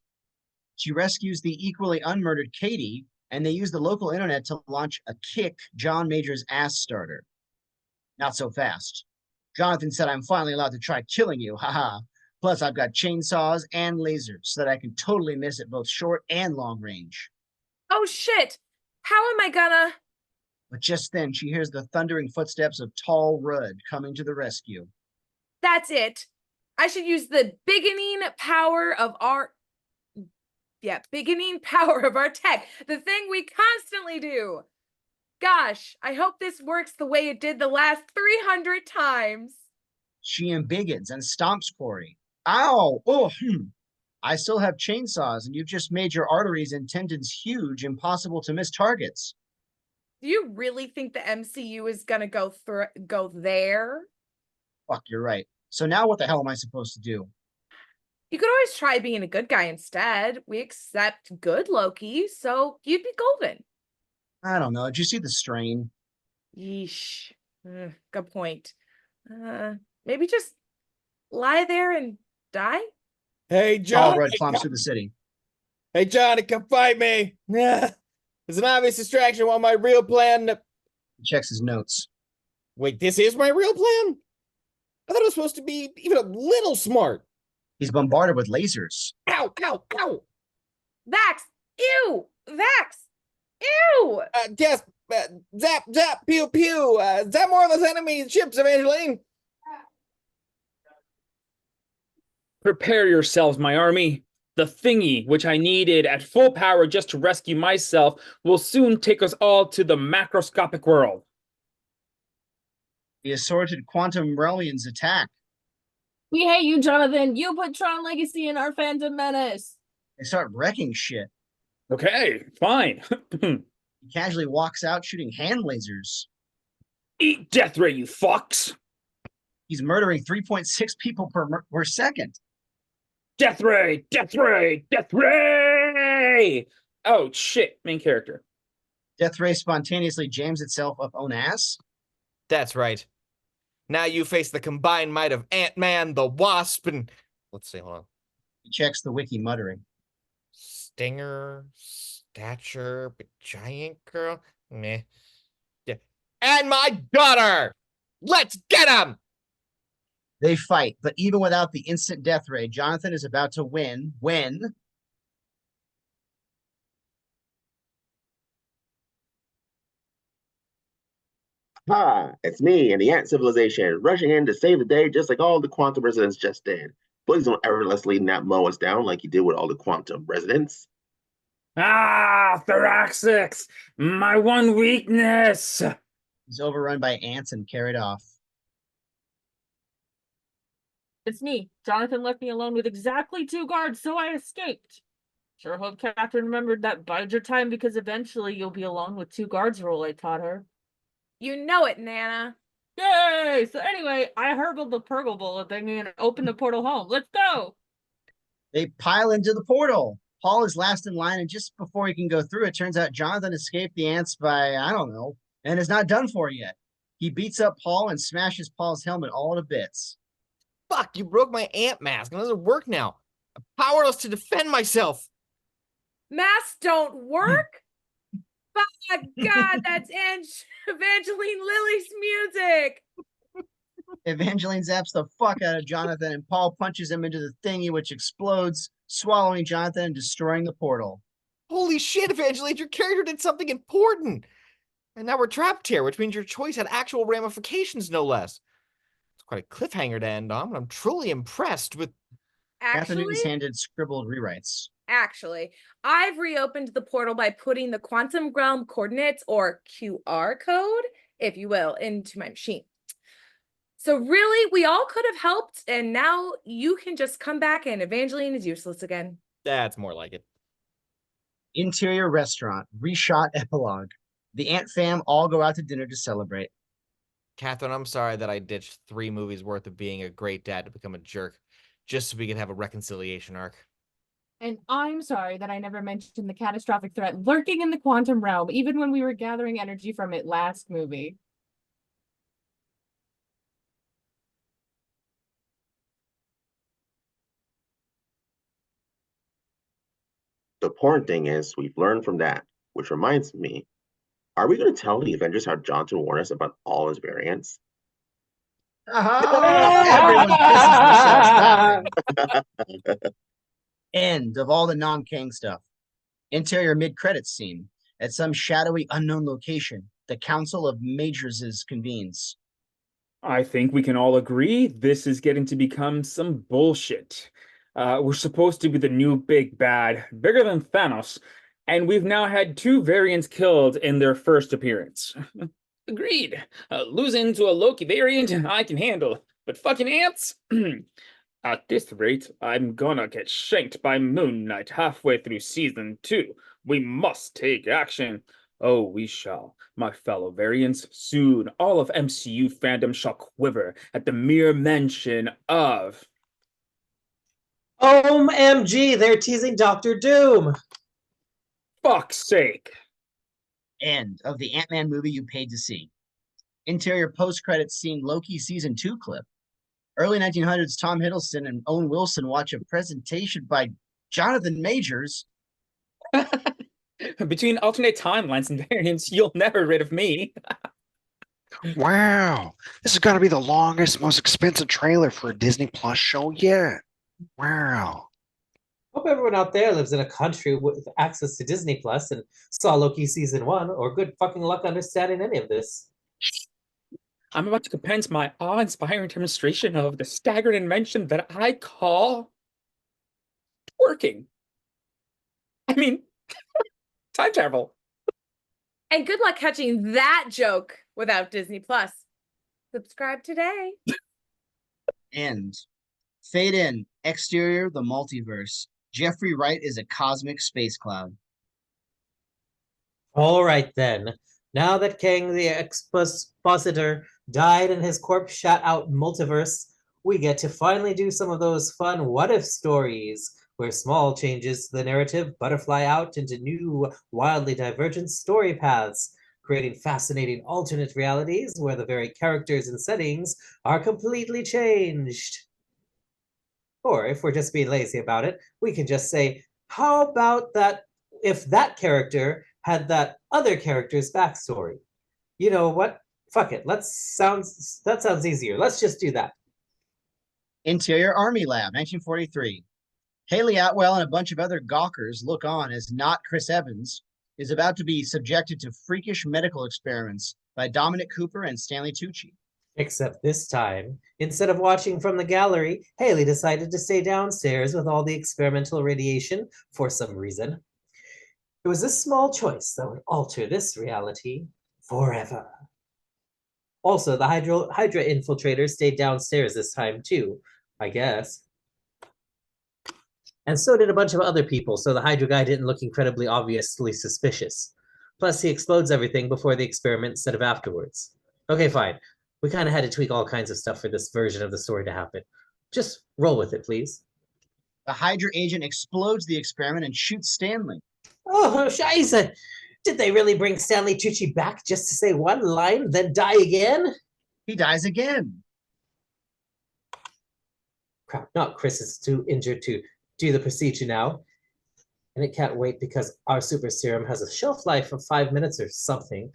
She rescues the equally unmurdered Katie, and they use the local internet to launch a kick John Major's ass starter. Not so fast. Jonathan said, I'm finally allowed to try killing you, haha. Plus, I've got chainsaws and lasers so that I can totally miss at both short and long range. Oh shit! How am I gonna... But just then, she hears the thundering footsteps of Tall Rudd coming to the rescue. That's it. I should use the beginning power of our... beginning power of our tech, the thing we constantly do. Gosh, I hope this works the way it did the last 300 times. She embiggens and stomps Corey. Ow! Oh, I still have chainsaws, and you've just made your arteries and tendons huge, impossible to miss targets. Do you really think the MCU is gonna go there? Fuck, you're right. So now what the hell am I supposed to do? You could always try being a good guy instead. We accept good Loki, so you'd be golden. I don't know. Did you see the strain? Yeesh. Good point. Maybe just lie there and die? Hey, All John. road clumps through the city. Hey, Johnny, come fight me. Yeah. There's an obvious distraction while my real plan. He checks his notes. Wait, this is my real plan? I thought it was supposed to be even a little smart. He's bombarded with lasers. Ow, ow, ow. Vax! Ew! Vax! Ew! Yes, zap, zap, pew, pew. Zap more of those enemy ships, Evangeline. Prepare yourselves, my army. The thingy, which I needed at full power just to rescue myself, will soon take us all to the macroscopic world. The assorted quantum realmians attack. We hate you, Jonathan. You put Tron Legacy in our Phantom Menace. They start wrecking shit. Okay, fine. He casually walks out shooting hand lasers. Eat death ray, you fucks! He's murdering 3.6 people per second. Death ray! Death ray! Death ray! Oh, shit. Main character. Death Ray spontaneously jams itself up own ass. That's right. Now you face the combined might of Ant-Man, the Wasp, and... Let's see, hold on. He checks the wiki, muttering. Stinger, Stature, but Giant Girl? Meh. Yeah. And my daughter! Let's get him! They fight, but even without the instant death ray, Jonathan is about to win when... Ha! It's me and the ant civilization rushing in to save the day just like all the quantum residents just did. Please don't ever let us lead that mow us down like you did with all the quantum residents. Ah, thoracics! My one weakness! He's overrun by ants and carried off. It's me. Jonathan left me alone with exactly 2 guards, so I escaped. Sure hope Catherine remembered that bide your time, because eventually you'll be alone with 2 guards rule I taught her. You know it, Nana. Yay! So anyway, I hurgled the Purgle bullet thing and opened the portal home. Let's go! They pile into the portal. Paul is last in line, and just before he can go through, it turns out Jonathan escaped the ants by, I don't know, and is not done for yet. He beats up Paul and smashes Paul's helmet all to bits. Fuck, you broke my ant mask. It doesn't work now. I'm powerless to defend myself. Masks don't work? Oh, God, that's Evangeline Lilly's music. Evangeline zaps the fuck out of Jonathan, and Paul punches him into the thingy, which explodes, swallowing Jonathan and destroying the portal. Holy shit, Evangeline, your character did something important. And now we're trapped here, which means your choice had actual ramifications, no less. It's quite a cliffhanger to end on, but I'm truly impressed with... Catherine Newton's handed scribbled rewrites. Actually, I've reopened the portal by putting the quantum realm coordinates, or QR code, if you will, into my machine. So really, we all could have helped, and now you can just come back and Evangeline is useless again. That's more like it. Interior restaurant, reshot epilogue. The Ant fam all go out to dinner to celebrate. Catherine, I'm sorry that I ditched 3 movies worth of being a great dad to become a jerk, just so we could have a reconciliation arc. And I'm sorry that I never mentioned the catastrophic threat lurking in the quantum realm, even when we were gathering energy from it last movie. The important thing is we've learned from that, which reminds me, are we going to tell the Avengers how Jonathan warned us about all his variants? Everyone pisses themselves laughing. End of all the non-Kang stuff. Interior mid-credits scene. At some shadowy, unknown location, the Council of Majorses convenes. I think we can all agree this is getting to become some bullshit. We're supposed to be the new big bad, bigger than Thanos, and we've now had 2 variants killed in their first appearance. Agreed. Losing to a Loki variant, I can handle, but fucking ants? At this rate, I'm gonna get shanked by Moon Knight halfway through season 2. We must take action. Oh, we shall, my fellow variants. Soon, all of MCU fandom shall quiver at the mere mention of... OMG, they're teasing Doctor Doom. Fuck's sake. End of the Ant-Man movie you paid to see. Interior post-credits scene Loki season 2 clip. Early 1900s Tom Hiddleston and Owen Wilson watch a presentation by Jonathan Majors. Between alternate timelines and variants, you'll never rid of me. Wow, this has got to be the longest, most expensive trailer for a Disney Plus show yet. Wow. Hope everyone out there lives in a country with access to Disney Plus and saw Loki season 1, or good fucking luck understanding any of this. I'm about to commence my awe-inspiring demonstration of the staggering invention that I call working. I mean, time travel. And good luck catching that joke without Disney Plus. Subscribe today. End. Fade in. Exterior, the multiverse. Jeffrey Wright is a cosmic space cloud. All right then. Now that Kang the Expositor died and his corpse shot out multiverse, we get to finally do some of those fun what-if stories, where small changes to the narrative butterfly out into new, wildly divergent story paths, creating fascinating alternate realities where the very characters and settings are completely changed. Or if we're just being lazy about it, we can just say, how about that if that character had that other character's backstory? You know what? Fuck it. That sounds easier. Let's just do that. Interior Army Lab, 1943. Haley Atwell and a bunch of other gawkers look on as not Chris Evans is about to be subjected to freakish medical experiments by Dominic Cooper and Stanley Tucci. Except this time, instead of watching from the gallery, Haley decided to stay downstairs with all the experimental radiation for some reason. It was this small choice that would alter this reality forever. Also, the Hydra infiltrators stayed downstairs this time too, I guess. And so did a bunch of other people, so the Hydra guy didn't look incredibly obviously suspicious. Plus, he explodes everything before the experiment instead of afterwards. Okay, fine. We kind of had to tweak all kinds of stuff for this version of the story to happen. Just roll with it, please. The Hydra agent explodes the experiment and shoots Stanley. Oh, scheiße! Did they really bring Stanley Tucci back just to say one line, then die again? He dies again. Crap, not Chris is too injured to do the procedure now. And it can't wait because our super serum has a shelf life of 5 minutes or something.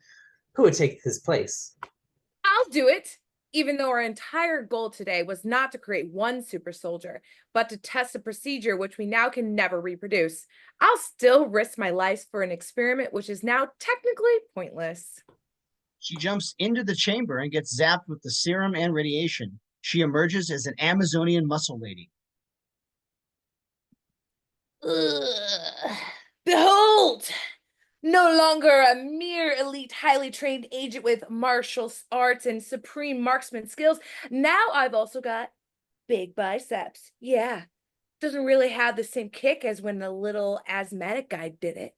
Who would take his place? I'll do it. Even though our entire goal today was not to create one super soldier, but to test a procedure which we now can never reproduce, I'll still risk my life for an experiment which is now technically pointless. She jumps into the chamber and gets zapped with the serum and radiation. She emerges as an Amazonian muscle lady. Ugh. Behold! No longer a mere elite, highly trained agent with martial arts and supreme marksman skills. Now I've also got big biceps. Yeah, doesn't really have the same kick as when the little asthmatic guy did it.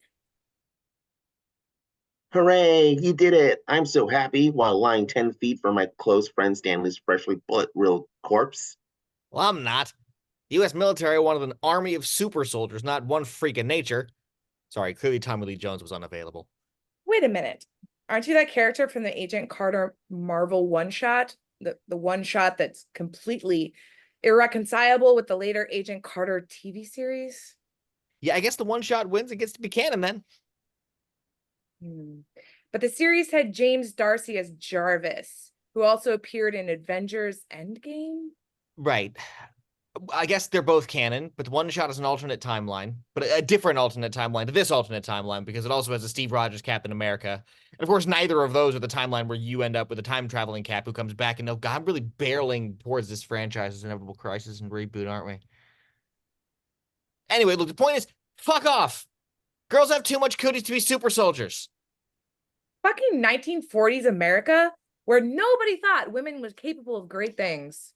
Hooray, you did it. I'm so happy while lying 10 feet from my close friend Stanley's freshly bullet-riddled corpse. Well, I'm not. The U.S. military wanted an army of super soldiers, not one freak of nature. Sorry, clearly Tommy Lee Jones was unavailable. Wait a minute. Aren't you that character from the Agent Carter Marvel one-shot? The one-shot that's completely irreconcilable with the later Agent Carter TV series? Yeah, I guess the one-shot wins and gets to be canon then. But the series had James Darcy as Jarvis, who also appeared in Avengers Endgame? Right. I guess they're both canon, but the one shot is an alternate timeline, but a different alternate timeline to this alternate timeline because it also has a Steve Rogers Captain America. And of course, neither of those are the timeline where you end up with a time traveling Cap who comes back and, oh God, I'm really barreling towards this franchise's inevitable crisis and reboot, aren't we? Anyway, look, the point is, fuck off. Girls have too much cooties to be super soldiers. Fucking 1940s America, where nobody thought women was capable of great things.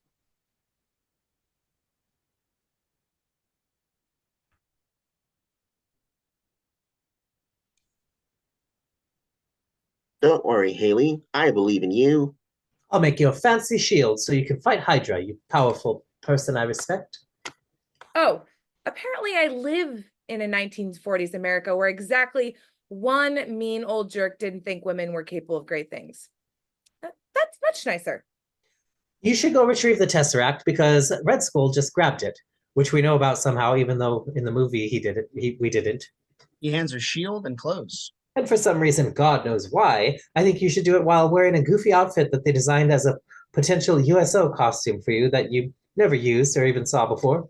Don't worry, Haley. I believe in you. I'll make you a fancy shield so you can fight Hydra, you powerful person I respect. Oh, apparently I live in a 1940s America where exactly one mean old jerk didn't think women were capable of great things. That's much nicer. You should go retrieve the Tesseract because Red Skull just grabbed it, which we know about somehow, even though in the movie he did it. We didn't. He hands her shield and clothes. And for some reason, God knows why, I think you should do it while wearing a goofy outfit that they designed as a potential USO costume for you that you never used or even saw before.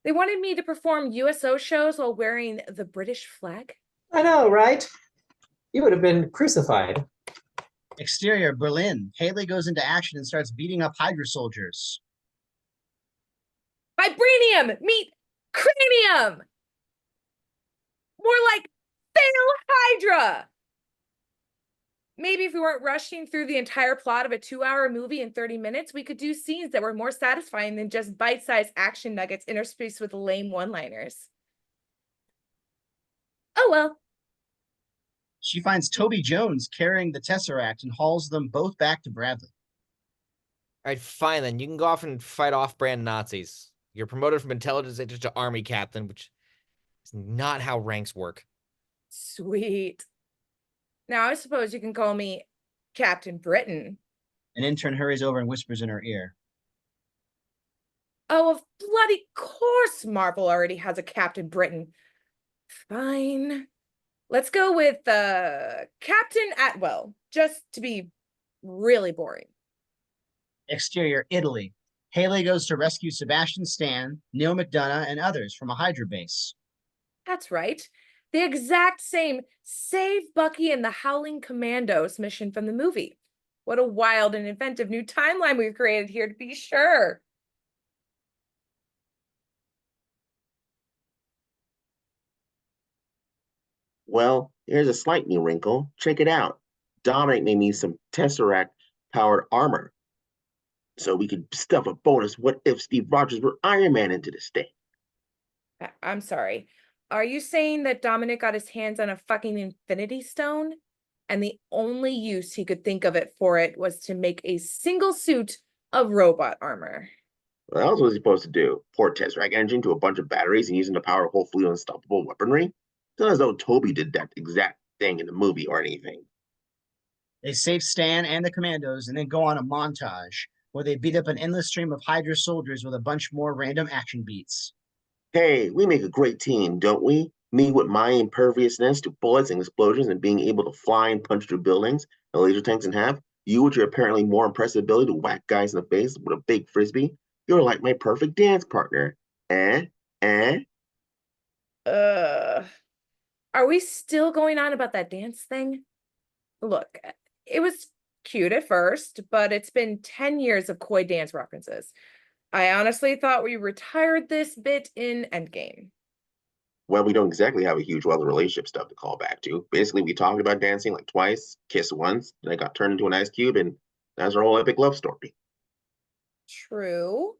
They wanted me to perform USO shows while wearing the British flag. I know, right? You would have been crucified. Exterior, Berlin. Haley goes into action and starts beating up Hydra soldiers. Vibranium! Meet cranium! More like fail Hydra! Maybe if we weren't rushing through the entire plot of a 2-hour movie in 30 minutes, we could do scenes that were more satisfying than just bite-sized action nuggets interspaced with lame one-liners. Oh well. She finds Toby Jones carrying the Tesseract and hauls them both back to Bradley. All right, fine then. You can go off and fight off-brand Nazis. You're promoted from intelligence agent to army captain, which is not how ranks work. Sweet. Now I suppose you can call me Captain Britain. An intern hurries over and whispers in her ear. Oh, of bloody course Marvel already has a Captain Britain. Fine. Let's go with Captain Atwell, just to be really boring. Exterior, Italy. Haley goes to rescue Sebastian Stan, Neil McDonough, and others from a Hydra base. That's right. The exact same Save Bucky and the Howling Commandos mission from the movie. What a wild and inventive new timeline we've created here, to be sure. Well, here's a slight new wrinkle. Check it out. Dominic made me some Tesseract-powered armor, so we could stuff a bonus what if Steve Rogers were Iron Man into this thing. I'm sorry. Are you saying that Dominic got his hands on a fucking Infinity Stone? And the only use he could think of it for it was to make a single suit of robot armor. What else was he supposed to do? Pour Tesseract energy into a bunch of batteries and using the power of whole fleet of unstoppable weaponry? It's not as though Toby did that exact thing in the movie or anything. They save Stan and the commandos and then go on a montage where they beat up an endless stream of Hydra soldiers with a bunch more random action beats. Hey, we make a great team, don't we? Me with my imperviousness to bullets and explosions and being able to fly and punch through buildings and laser tanks in half. You with your apparently more impressive ability to whack guys in the face with a big frisbee. You're like my perfect dance partner. Are we still going on about that dance thing? Look, it was cute at first, but it's been 10 years of coy dance references. I honestly thought we retired this bit in Endgame. Well, we don't exactly have a huge wealth of relationship stuff to call back to. Basically, we talked about dancing like twice, kissed once, then I got turned into an ice cube, and that's our whole epic love story. True.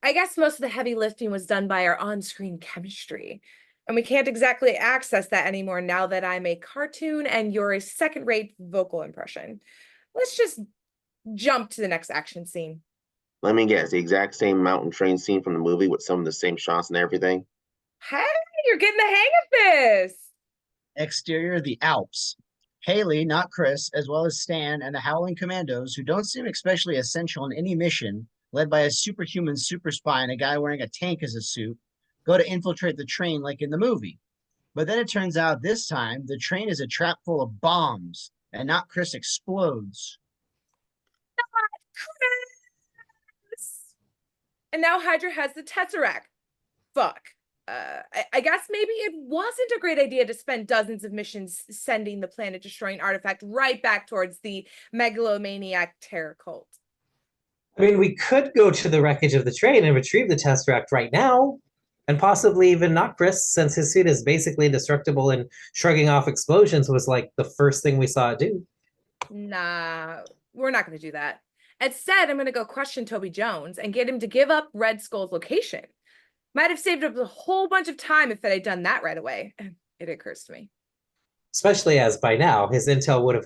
I guess most of the heavy lifting was done by our on-screen chemistry. And we can't exactly access that anymore now that I'm a cartoon and you're a second-rate vocal impression. Let's just jump to the next action scene. Let me guess, the exact same mountain train scene from the movie with some of the same shots and everything? Hey, you're getting the hang of this! Exterior, the Alps. Haley, not Chris, as well as Stan and the Howling Commandos, who don't seem especially essential in any mission, led by a superhuman super spy and a guy wearing a tank as a suit, go to infiltrate the train like in the movie. But then it turns out this time, the train is a trap full of bombs, and not Chris explodes. And now Hydra has the Tesseract. Fuck. I guess maybe it wasn't a great idea to spend dozens of missions sending the planet-destroying artifact right back towards the megalomaniac terror cult. I mean, we could go to the wreckage of the train and retrieve the Tesseract right now, and possibly even not Chris, since his suit is basically indestructible and shrugging off explosions was like the first thing we saw it do. Nah, we're not going to do that. Instead, I'm going to go question Toby Jones and get him to give up Red Skull's location. Might have saved up a whole bunch of time if I'd done that right away. It occurs to me. Especially as by now, his intel would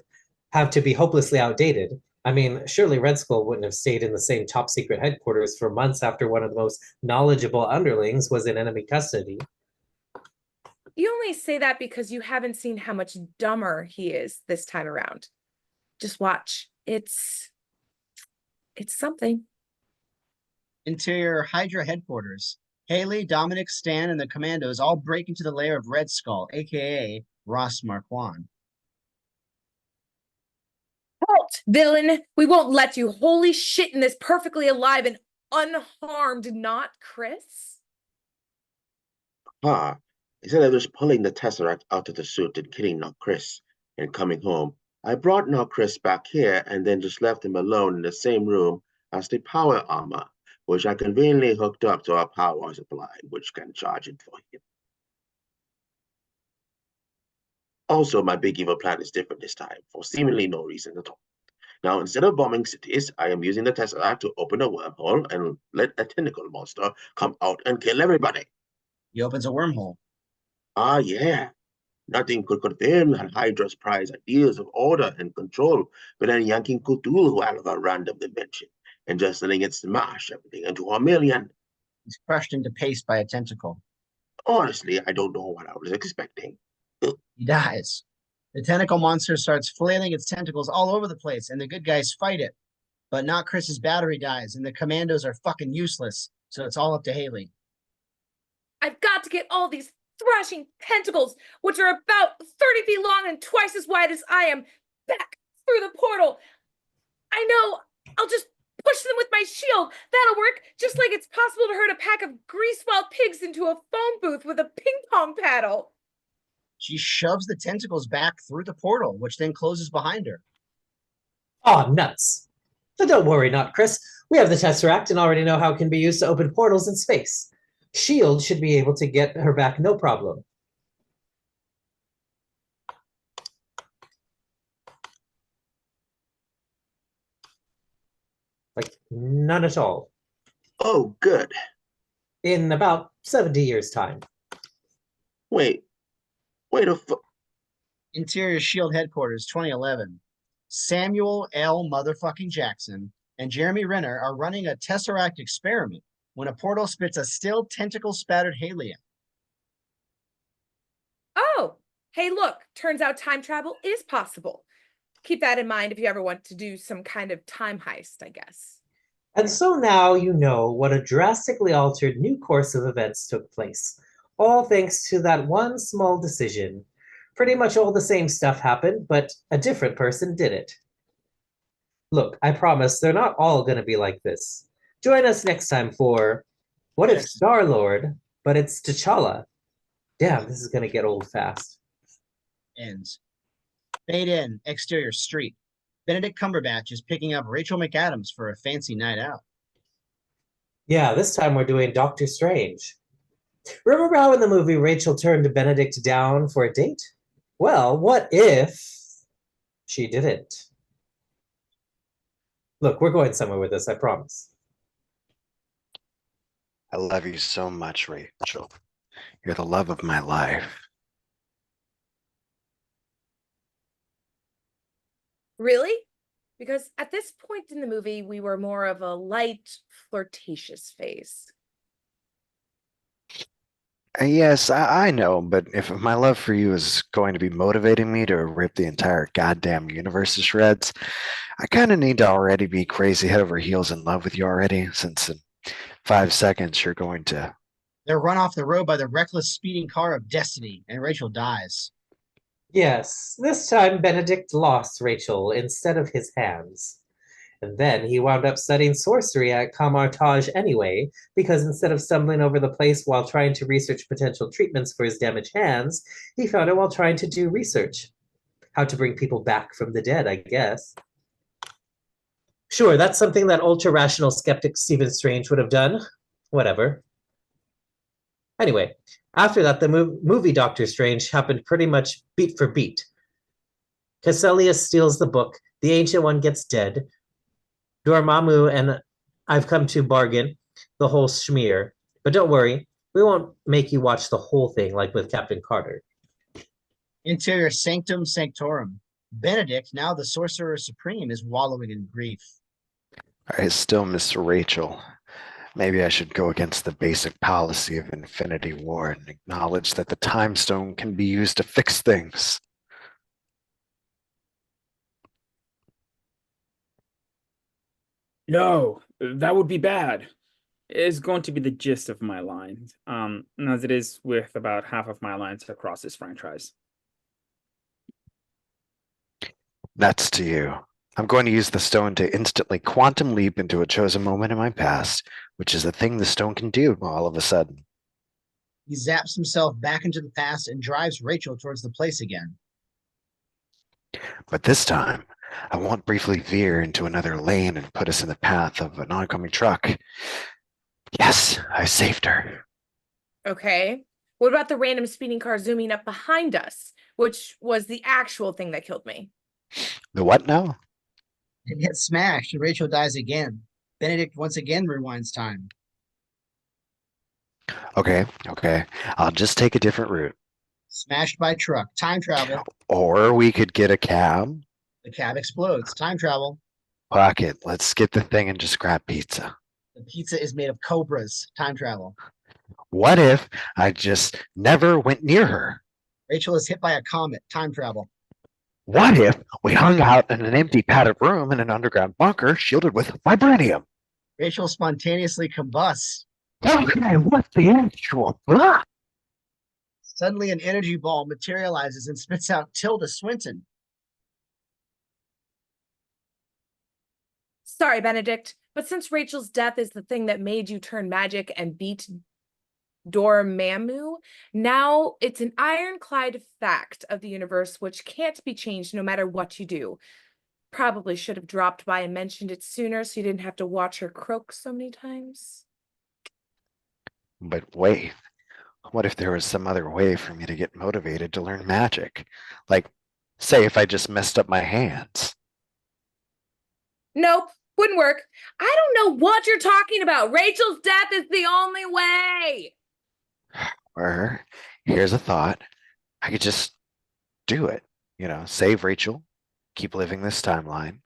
have to be hopelessly outdated. I mean, surely Red Skull wouldn't have stayed in the same top secret headquarters for months after one of the most knowledgeable underlings was in enemy custody. You only say that because you haven't seen how much dumber he is this time around. Just watch. It's something. Interior Hydra headquarters. Haley, Dominic, Stan, and the commandos all break into the lair of Red Skull, aka Ross Marquand. Halt, villain! We won't let you. Holy shit in this perfectly alive and unharmed, not Chris? Instead of just pulling the Tesseract out of the suit and killing Not Chris and coming home, I brought Not Chris back here and then just left him alone in the same room as the power armor, which I conveniently hooked up to our power supply, which can charge it for him. Also, my big evil plan is different this time, for seemingly no reason at all. Now, instead of bombing cities, I am using the Tesseract to open a wormhole and let a tentacle monster come out and kill everybody. He opens a wormhole. Ah, yeah. Nothing could confirm that Hydra's prized ideas of order and control but then yanking Cthulhu out of a random dimension and just letting it smash everything into a million. He's crushed into paste by a tentacle. Honestly, I don't know what I was expecting. He dies. The tentacle monster starts flailing its tentacles all over the place, and the good guys fight it. But not Chris's battery dies, and the commandos are fucking useless, so it's all up to Haley. I've got to get all these thrashing tentacles, which are about 30 feet long and twice as wide as I am, back through the portal. I know, I'll just push them with my shield. That'll work, just like it's possible to herd a pack of grease-wild pigs into a phone booth with a ping-pong paddle. She shoves the tentacles back through the portal, which then closes behind her. Aw, nuts. But don't worry, not Chris. We have the Tesseract and already know how it can be used to open portals in space. S.H.I.E.L.D. should be able to get her back no problem. Like, none at all. Oh, good. In about 70 years' time. Wait a Interior S.H.I.E.L.D. headquarters, 2011. Samuel L. motherfucking Jackson and Jeremy Renner are running a Tesseract experiment when a portal spits a still tentacle-spattered Haley out. Oh, hey, look, turns out time travel is possible. Keep that in mind if you ever want to do some kind of time heist, I guess. And so now you know what a drastically altered new course of events took place. All thanks to that one small decision. Pretty much all the same stuff happened, but a different person did it. Look, I promise they're not all going to be like this. Join us next time for What If Star-Lord, but it's T'Challa? Damn, this is going to get old fast. Ends. Fade in, exterior street. Benedict Cumberbatch is picking up Rachel McAdams for a fancy night out. Yeah, this time we're doing Doctor Strange. Remember how in the movie Rachel turned Benedict down for a date? Well, what if she didn't? Look, we're going somewhere with this, I promise. I love you so much, Rachel. You're the love of my life. Really? Because at this point in the movie, we were more of a light, flirtatious phase. Yes, I know, but if my love for you is going to be motivating me to rip the entire goddamn universe to shreds, I kind of need to already be crazy head over heels in love with you already, since in 5 seconds you're going to... They're run off the road by the reckless speeding car of destiny, and Rachel dies. Yes, this time Benedict lost Rachel instead of his hands. And then he wound up studying sorcery at Camartage anyway, because instead of stumbling over the place while trying to research potential treatments for his damaged hands, he found it while trying to do research. How to bring people back from the dead, I guess. Sure, that's something that ultra-rational skeptic Stephen Strange would have done. Whatever. Anyway, after that, the movie Doctor Strange happened pretty much beat for beat. Casselius steals the book, the Ancient One gets dead, Dormammu and I've come to bargain the whole schmear. But don't worry, we won't make you watch the whole thing like with Captain Carter. Interior Sanctum Sanctorum. Benedict, now the Sorcerer Supreme, is wallowing in grief. I still miss Rachel. Maybe I should go against the basic policy of Infinity War and acknowledge that the Time Stone can be used to fix things. No, that would be bad. Is going to be the gist of my lines, as it is with about half of my lines across this franchise. That's to you. I'm going to use the stone to instantly quantum leap into a chosen moment in my past, which is a thing the stone can do all of a sudden. He zaps himself back into the past and drives Rachel towards the place again. But this time, I won't briefly veer into another lane and put us in the path of an oncoming truck. Yes, I saved her. Okay. What about the random speeding car zooming up behind us, which was the actual thing that killed me? The what now? It gets smashed and Rachel dies again. Benedict once again rewinds time. Okay. I'll just take a different route. Smashed by truck. Time travel. Or we could get a cab. The cab explodes. Time travel. Fuck it. Let's skip the thing and just grab pizza. The pizza is made of cobras. Time travel. What if I just never went near her? Rachel is hit by a comet. Time travel. What if we hung out in an empty padded room in an underground bunker shielded with vibranium? Rachel spontaneously combusts. Okay, what's the actual fuck? Suddenly an energy ball materializes and spits out Tilda Swinton. Sorry, Benedict, but since Rachel's death is the thing that made you turn magic and beat Dormammu, now it's an ironclad fact of the universe which can't be changed no matter what you do. Probably should have dropped by and mentioned it sooner so you didn't have to watch her croak so many times. But wait, what if there was some other way for me to get motivated to learn magic? Like, say if I just messed up my hands. Nope, wouldn't work. I don't know what you're talking about. Rachel's death is the only way. Or here's a thought. I could just do it, save Rachel, keep living this timeline.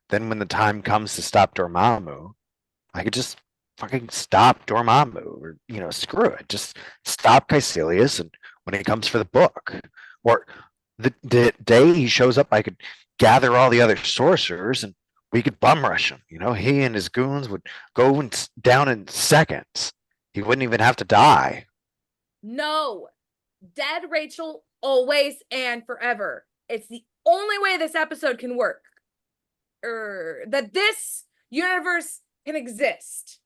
Then when the time comes to stop Dormammu, I could just fucking stop Dormammu, or screw it. Just stop Caecilius, and when he comes for the book, or the day he shows up, I could gather all the other sorcerers and we could bum rush him. He and his goons would go down in seconds. He wouldn't even have to die. No, dead Rachel always and forever. It's the only way this episode can work. That this universe can exist.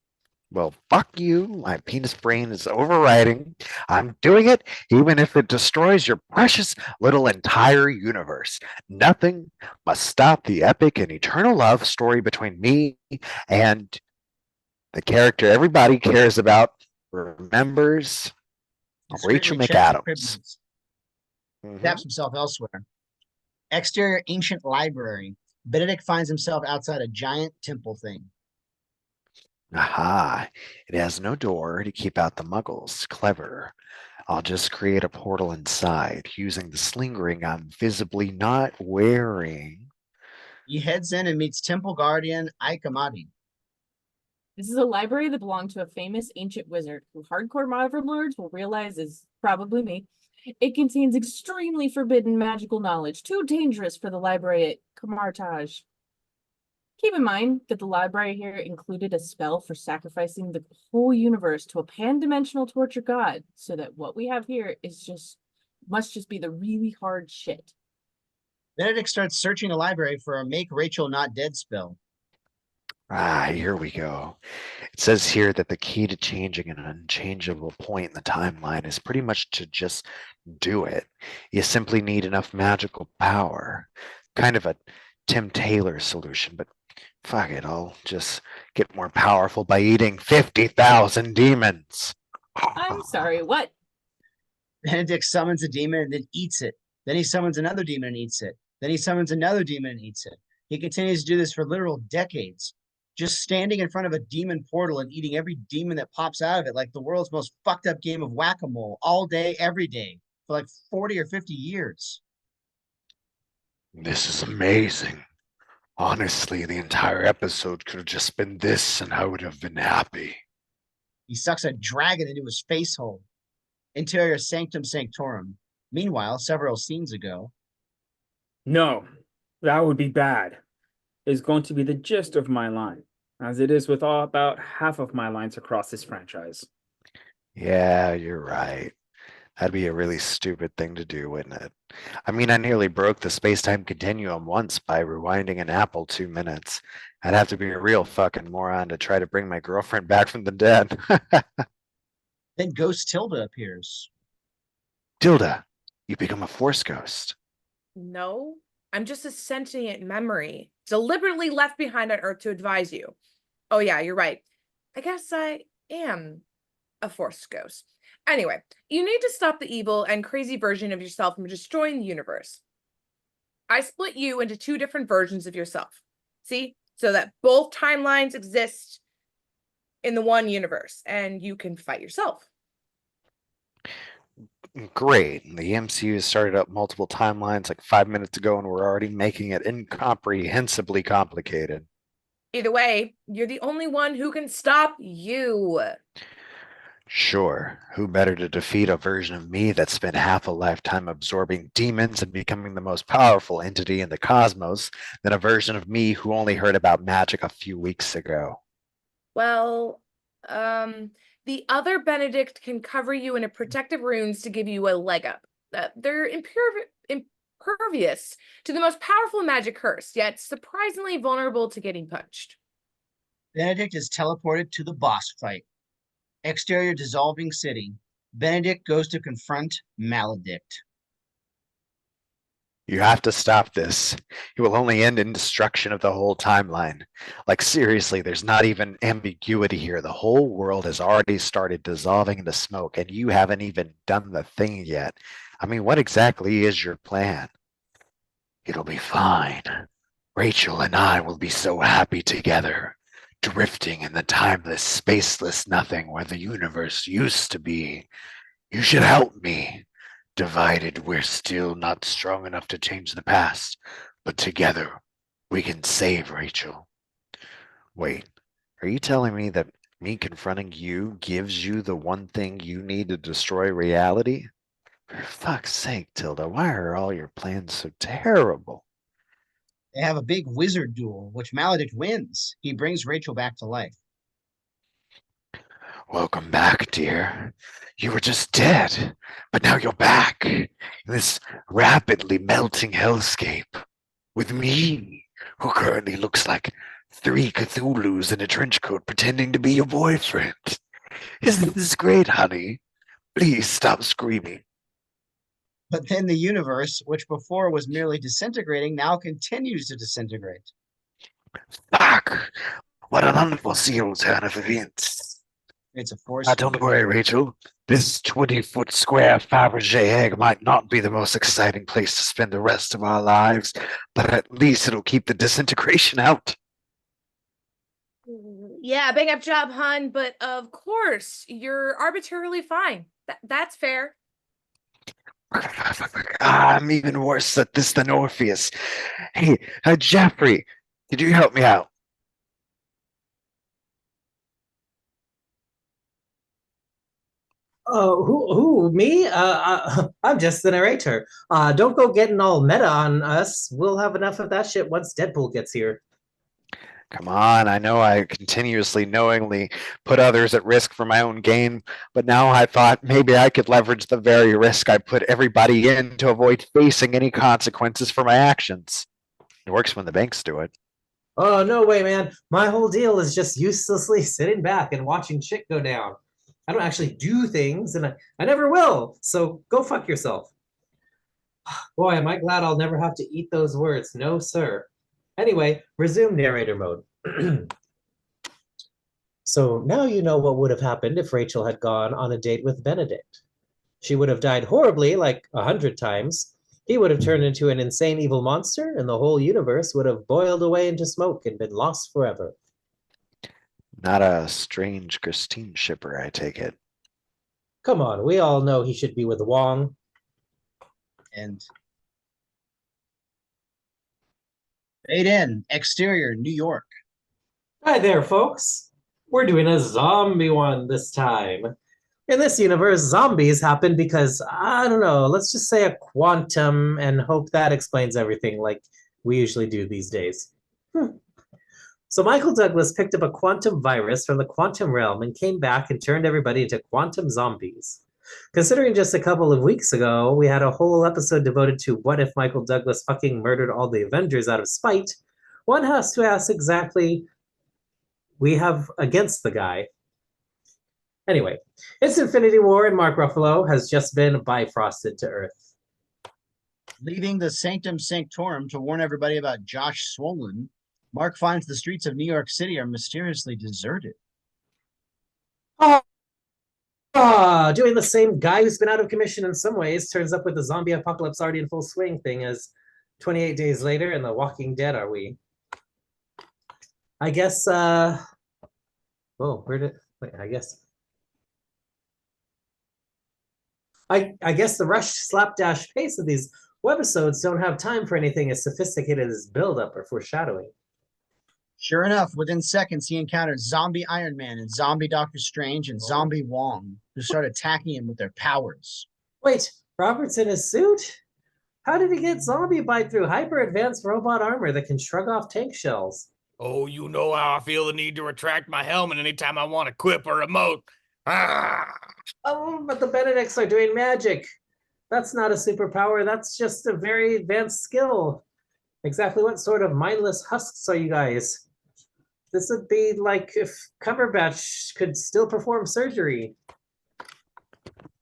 Well, fuck you. My penis brain is overriding. I'm doing it even if it destroys your precious little entire universe. Nothing must stop the epic and eternal love story between me and the character everybody cares about, remembers, Rachel McAdams. Taps himself elsewhere. Exterior ancient library. Benedict finds himself outside a giant temple thing. Aha, it has no door to keep out the muggles. Clever. I'll just create a portal inside using the sling ring I'm visibly not wearing. He heads in and meets temple guardian Ikamati. This is a library that belonged to a famous ancient wizard who hardcore Overlords will realize is probably me. It contains extremely forbidden magical knowledge, too dangerous for the library at Kamartaj. Keep in mind that the library here included a spell for sacrificing the whole universe to a pan-dimensional torture god, so that what we have here must just be the really hard shit. Benedict starts searching the library for a Make Rachel Not Dead spell. Here we go. It says here that the key to changing an unchangeable point in the timeline is pretty much to just do it. You simply need enough magical power. Kind of a Tim Taylor solution, but Fuck it, I'll just get more powerful by eating 50,000 demons. I'm sorry, what? Benedict summons a demon and then eats it. Then he summons another demon and eats it. Then he summons another demon and eats it. He continues to do this for literal decades, just standing in front of a demon portal and eating every demon that pops out of it like the world's most fucked up game of whack-a-mole all day, every day, for like 40 or 50 years. This is amazing. Honestly, the entire episode could have just been this and I would have been happy. He sucks a dragon into his face hole. Interior sanctum sanctorum. Meanwhile, several scenes ago, No, that would be bad. Is going to be the gist of my line, as it is with about half of my lines across this franchise. Yeah, you're right. That'd be a really stupid thing to do, wouldn't it? I mean, I nearly broke the space-time continuum once by rewinding an apple 2 minutes. I'd have to be a real fucking moron to try to bring my girlfriend back from the dead. then Ghost Tilda appears. Tilda, you become a force ghost. No, I'm just a sentient memory, deliberately left behind on Earth to advise you. Oh yeah, you're right. I guess I am a force ghost. Anyway, you need to stop the evil and crazy version of yourself from destroying the universe. I split you into 2 different versions of yourself. See? So that both timelines exist in the one universe, and you can fight yourself. Great. The MCU started up multiple timelines like 5 minutes ago, and we're already making it incomprehensibly complicated. Either way, you're the only one who can stop you. Sure, who better to defeat a version of me that spent half a lifetime absorbing demons and becoming the most powerful entity in the cosmos than a version of me who only heard about magic a few weeks ago? Well, the other Benedict can cover you in a protective runes to give you a leg up. They're impervious to the most powerful magic curse, yet surprisingly vulnerable to getting punched. Benedict is teleported to the boss fight. Exterior dissolving city. Benedict goes to confront Maledict. You have to stop this. It will only end in destruction of the whole timeline. Like, seriously, there's not even ambiguity here. The whole world has already started dissolving into smoke, and you haven't even done the thing yet. I mean, what exactly is your plan? It'll be fine. Rachel and I will be so happy together, drifting in the timeless, spaceless nothing where the universe used to be. You should help me. Divided, we're still not strong enough to change the past, but together, we can save Rachel. Wait, are you telling me that me confronting you gives you the one thing you need to destroy reality? For fuck's sake, Tilda, why are all your plans so terrible? They have a big wizard duel, which Maledict wins. He brings Rachel back to life. Welcome back, dear. You were just dead, but now you're back in this rapidly melting hellscape with me, who currently looks like 3 Cthulhus in a trench coat pretending to be your boyfriend. Isn't this great, honey? Please stop screaming. But then the universe, which before was merely disintegrating, now continues to disintegrate. Fuck! What an unforeseen turn of events. It's a force. Don't worry, Rachel. This 20-foot square Fabergé egg might not be the most exciting place to spend the rest of our lives, but at least it'll keep the disintegration out. Yeah, bang up job, hun, but of course, you're arbitrarily fine. That's fair. I'm even worse at this than Orpheus. Hey, Jeffrey, could you help me out? Oh, who, me? I'm just the narrator. Don't go getting all meta on us. We'll have enough of that shit once Deadpool gets here. Come on, I know I continuously, knowingly put others at risk for my own gain, but now I thought maybe I could leverage the very risk I put everybody in to avoid facing any consequences for my actions. It works when the banks do it. Oh, no way, man. My whole deal is just uselessly sitting back and watching shit go down. I don't actually do things, and I never will, so go fuck yourself. Boy, am I glad I'll never have to eat those words. No, sir. Anyway, resume narrator mode. So now you know what would have happened if Rachel had gone on a date with Benedict. She would have died horribly, like 100 times. He would have turned into an insane evil monster, and the whole universe would have boiled away into smoke and been lost forever. Not a strange Christine shipper, I take it. Come on, we all know he should be with Wong. And fade in, exterior, New York. Hi there, folks. We're doing a zombie one this time. In this universe, zombies happen because, I don't know, let's just say a quantum and hope that explains everything like we usually do these days. So Michael Douglas picked up a quantum virus from the quantum realm and came back and turned everybody into quantum zombies. Considering just a couple of weeks ago, we had a whole episode devoted to what if Michael Douglas fucking murdered all the Avengers out of spite, one has to ask exactly we have against the guy. Anyway, it's Infinity War and Mark Ruffalo has just been bifrosted to Earth. Leaving the Sanctum Sanctorum to warn everybody about Josh Swollen, Mark finds the streets of New York City are mysteriously deserted. Doing the same guy who's been out of commission in some ways turns up with the zombie apocalypse already in full swing thing as 28 days later in The Walking Dead are we? I guess, I guess the rushed slapdash pace of these webisodes don't have time for anything as sophisticated as build-up or foreshadowing. Sure enough, within seconds, he encountered zombie Iron Man and zombie Doctor Strange and zombie Wong, who start attacking him with their powers. Wait, Robert's in his suit? How did he get zombie bite through hyper-advanced robot armor that can shrug off tank shells? Oh, you know how I feel the need to retract my helmet anytime I want to quip a remote. Ah! Oh, but the Benedicts are doing magic. That's not a superpower, that's just a very advanced skill. Exactly what sort of mindless husks are you guys? This would be like if Cumberbatch could still perform surgery.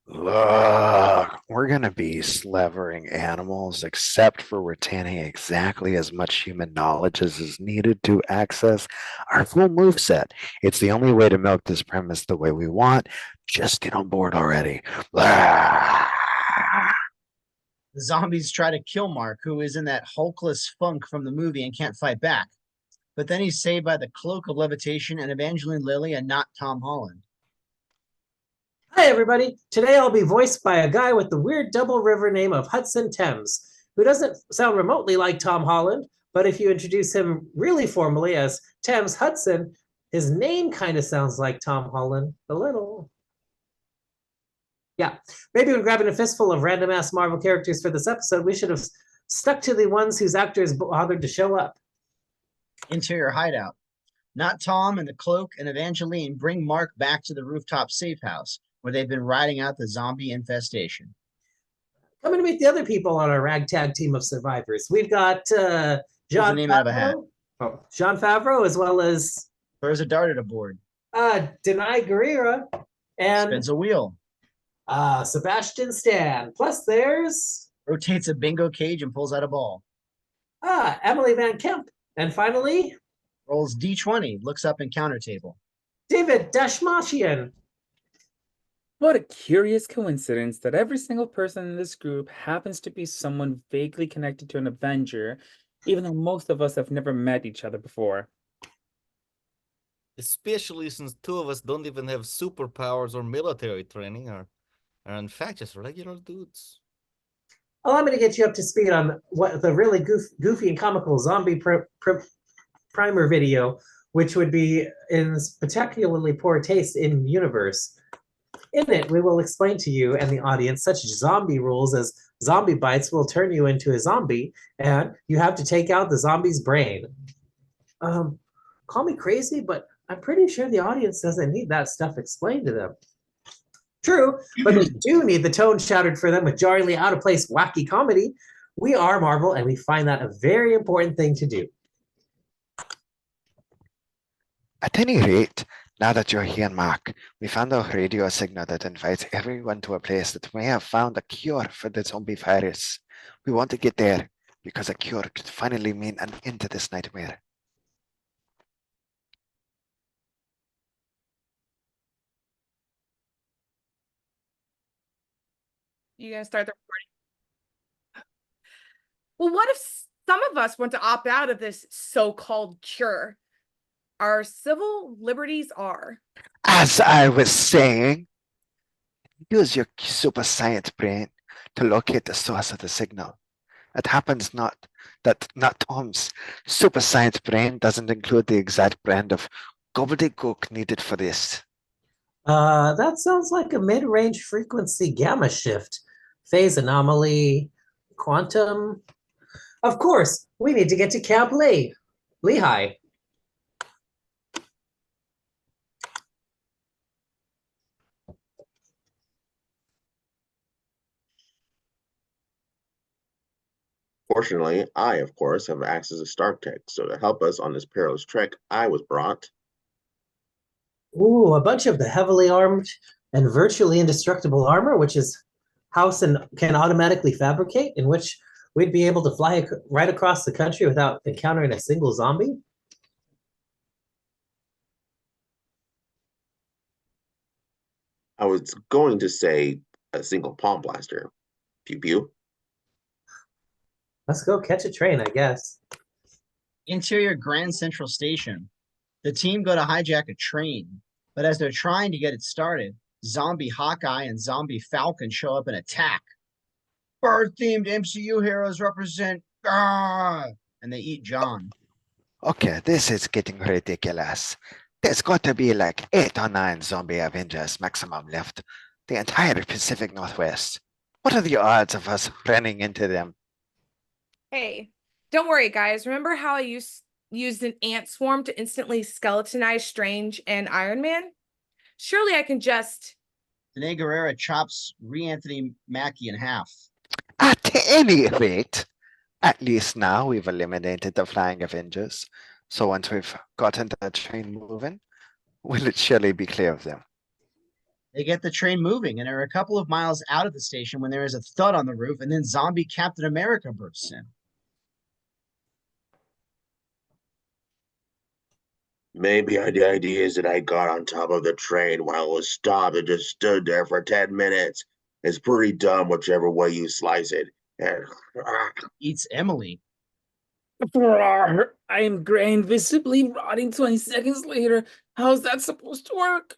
Look, we're going to be slavering animals except for retaining exactly as much human knowledge as is needed to access our full moveset. It's the only way to milk this premise the way we want. Just get on board already. The zombies try to kill Mark, who is in that hulkless funk from the movie and can't fight back. But then he's saved by the cloak of levitation and Evangeline Lilly and not Tom Holland. Hi, everybody. Today I'll be voiced by a guy with the weird double river name of Hudson Thames, who doesn't sound remotely like Tom Holland, but if you introduce him really formally as Thames Hudson, his name kind of sounds like Tom Holland, a little. Yeah, maybe when grabbing a fistful of random-ass Marvel characters for this episode, we should have stuck to the ones whose actors bothered to show up. Interior hideout. Not Tom and the cloak and Evangeline bring Mark back to the rooftop safe house, where they've been riding out the zombie infestation. Coming to meet the other people on our ragtag team of survivors. We've got John Favreau, as well as throws a dart at a board. Denai Guerrera and spins a wheel. Sebastian Stan. Plus there's rotates a bingo cage and pulls out a ball. Emily Vancamp. And finally rolls D20, looks up and counter table. David Dastmalchian. What a curious coincidence that every single person in this group happens to be someone vaguely connected to an Avenger, even though most of us have never met each other before. Especially since two of us don't even have superpowers or military training, are in fact just regular dudes. Allow me to get you up to speed on what the really goofy and comical zombie primer video, which would be in particularly poor taste in universe. In it, we will explain to you and the audience such zombie rules as zombie bites will turn you into a zombie, and you have to take out the zombie's brain. Call me crazy, but I'm pretty sure the audience doesn't need that stuff explained to them. True, but they do need the tone shouted for them with jarringly out-of-place wacky comedy. We are Marvel, and we find that a very important thing to do. At any rate, now that you're here, Mark, we found a radio signal that invites everyone to a place that may have found a cure for the zombie virus. We want to get there because a cure could finally mean an end to this nightmare. You gonna start the recording? Well, what if some of us want to opt out of this so-called cure? Our civil liberties are. As I was saying, use your super science brain to locate the source of the signal. It happens not Tom's super science brain doesn't include the exact brand of gobbledygook needed for this. That sounds like a mid-range frequency gamma shift, phase anomaly, quantum. Of course, we need to get to Camp Lehigh. Fortunately, I, of course, have access to Stark Tech, so to help us on this perilous trek, I was brought. Ooh, a bunch of the heavily armed and virtually indestructible armor, which is House and can automatically fabricate, in which we'd be able to fly right across the country without encountering a single zombie. I was going to say a single palm blaster. Pew pew. Let's go catch a train, I guess. Interior Grand Central Station. The team go to hijack a train, but as they're trying to get it started, Zombie Hawkeye and Zombie Falcon show up and attack. Bird-themed MCU heroes represent, and they eat John. Okay, this is getting ridiculous. There's got to be like 8 or 9 zombie Avengers maximum left. The entire Pacific Northwest. What are the odds of us running into them? Hey, don't worry, guys. Remember how I used an ant swarm to instantly skeletonize Strange and Iron Man? Surely I can just... Danae Guerrera chops Anthony Mackie in half. At any rate, at least now we've eliminated the Flying Avengers. So once we've gotten the train moving, will it surely be clear of them? They get the train moving and are a couple of miles out of the station when there is a thud on the roof and then zombie Captain America bursts in. Maybe the idea is that I got on top of the train while it was stopped and just stood there for 10 minutes. It's pretty dumb whichever way you slice it. And Eats Emily. I am grain visibly rotting 20 seconds later. How's that supposed to work?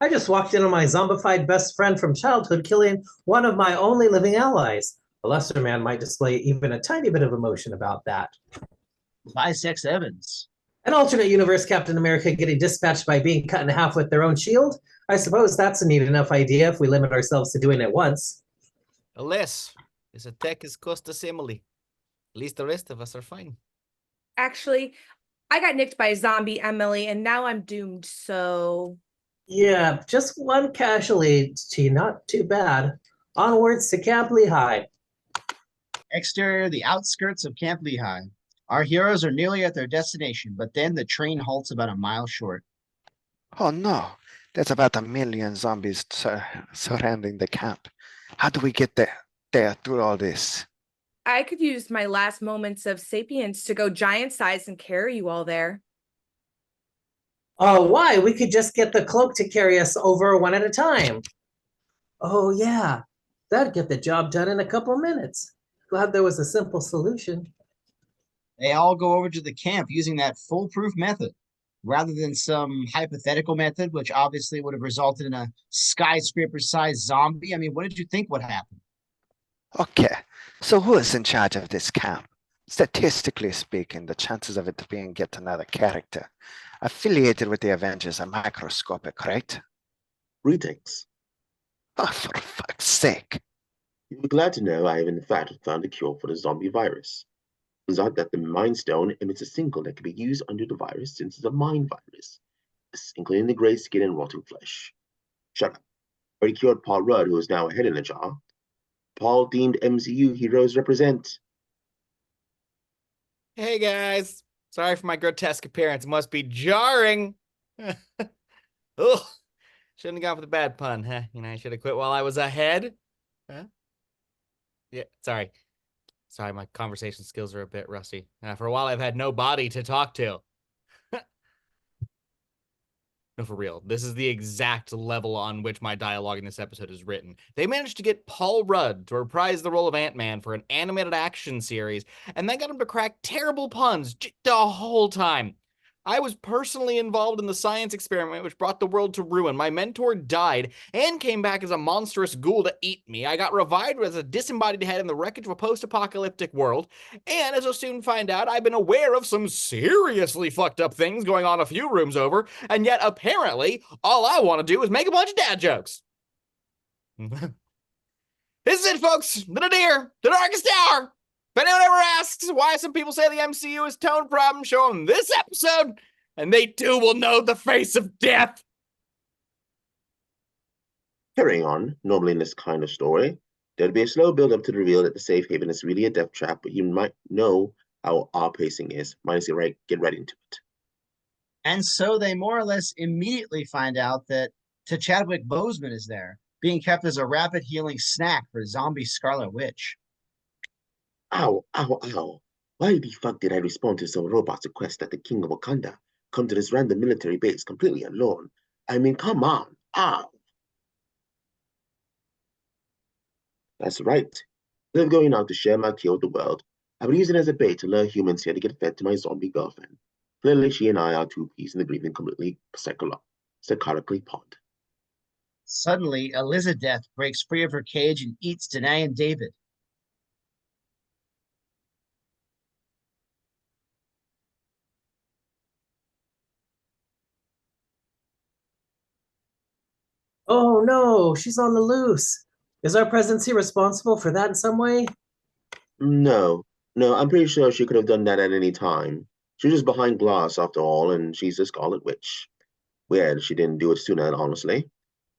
I just walked in on my zombified best friend from childhood killing one of my only living allies. A lesser man might display even a tiny bit of emotion about that. Bisex Evans. An alternate universe Captain America getting dispatched by being cut in half with their own shield? I suppose that's a neat enough idea if we limit ourselves to doing it once. Alas, this attack is cost us Emily. At least the rest of us are fine. Actually, I got nicked by zombie Emily, and now I'm doomed, so... Yeah, just one casualty, not too bad. Onwards to Camp Lehigh. Exterior, the outskirts of Camp Lehigh. Our heroes are nearly at their destination, but then the train halts about a mile short. Oh no, there's about 1 million zombies surrounding the camp. How do we get there through all this? I could use my last moments of sapience to go giant size and carry you all there. Oh, why? We could just get the cloak to carry us over one at a time. Oh, yeah. That'd get the job done in a couple minutes. Glad there was a simple solution. They all go over to the camp using that foolproof method, rather than some hypothetical method, which obviously would have resulted in a skyscraper-sized zombie. I mean, what did you think would happen? Okay, so who is in charge of this camp? Statistically speaking, the chances of it being yet another character affiliated with the Avengers are microscopic, right? greetings. Oh, for fuck's sake. You'll be glad to know I have in fact found a cure for the zombie virus. Turns out that the Mind Stone emits a signal that can be used under the virus since it's a mind virus, including the gray skin and rotten flesh. Shut up. Already cured Paul Rudd, who is now a head in a jar. Paul deemed MCU heroes represent. Hey guys, sorry for my grotesque appearance. It must be jarring. Oh, shouldn't have gone for the bad pun, huh? You know, I should have quit while I was ahead. Huh? Yeah, sorry. Sorry, my conversation skills are a bit rusty. For a while, I've had no body to talk to. No, for real. This is the exact level on which my dialogue in this episode is written. They managed to get Paul Rudd to reprise the role of Ant-Man for an animated action series, and then got him to crack terrible puns the whole time. I was personally involved in the science experiment which brought the world to ruin. My mentor died and came back as a monstrous ghoul to eat me. I got revived as a disembodied head in the wreckage of a post-apocalyptic world. And as you'll soon find out, I've been aware of some seriously fucked up things going on a few rooms over. And yet, apparently, all I want to do is make a bunch of dad jokes. This is it, folks. The nadir, the darkest hour. If anyone ever asks why some people say the MCU is tone problem, show them this episode, and they too will know the face of death. Carrying on, normally in this kind of story, there'd be a slow build-up to the reveal that the safe haven is really a death trap, but you might know how our pacing is. Might get right into it. And so they more or less immediately find out that Chadwick Boseman is there, being kept as a rapid healing snack for zombie Scarlet Witch. Ow, ow, ow. Why the fuck did I respond to some robot's request that the King of Wakanda come to this random military base completely alone? I mean, come on. Ow. That's right. Instead of going out to share my cure with the world, I've been using it as a bait to lure humans here to get fed to my zombie girlfriend. Clearly, she and I are two peas in the breathing completely psychotically pond. Suddenly, Elizabeth breaks free of her cage and eats Danae and David. Oh no, she's on the loose. Is our presence here responsible for that in some way? No, I'm pretty sure she could have done that at any time. She was just behind glass after all, and she's a Scarlet Witch. Weird she didn't do it sooner, honestly.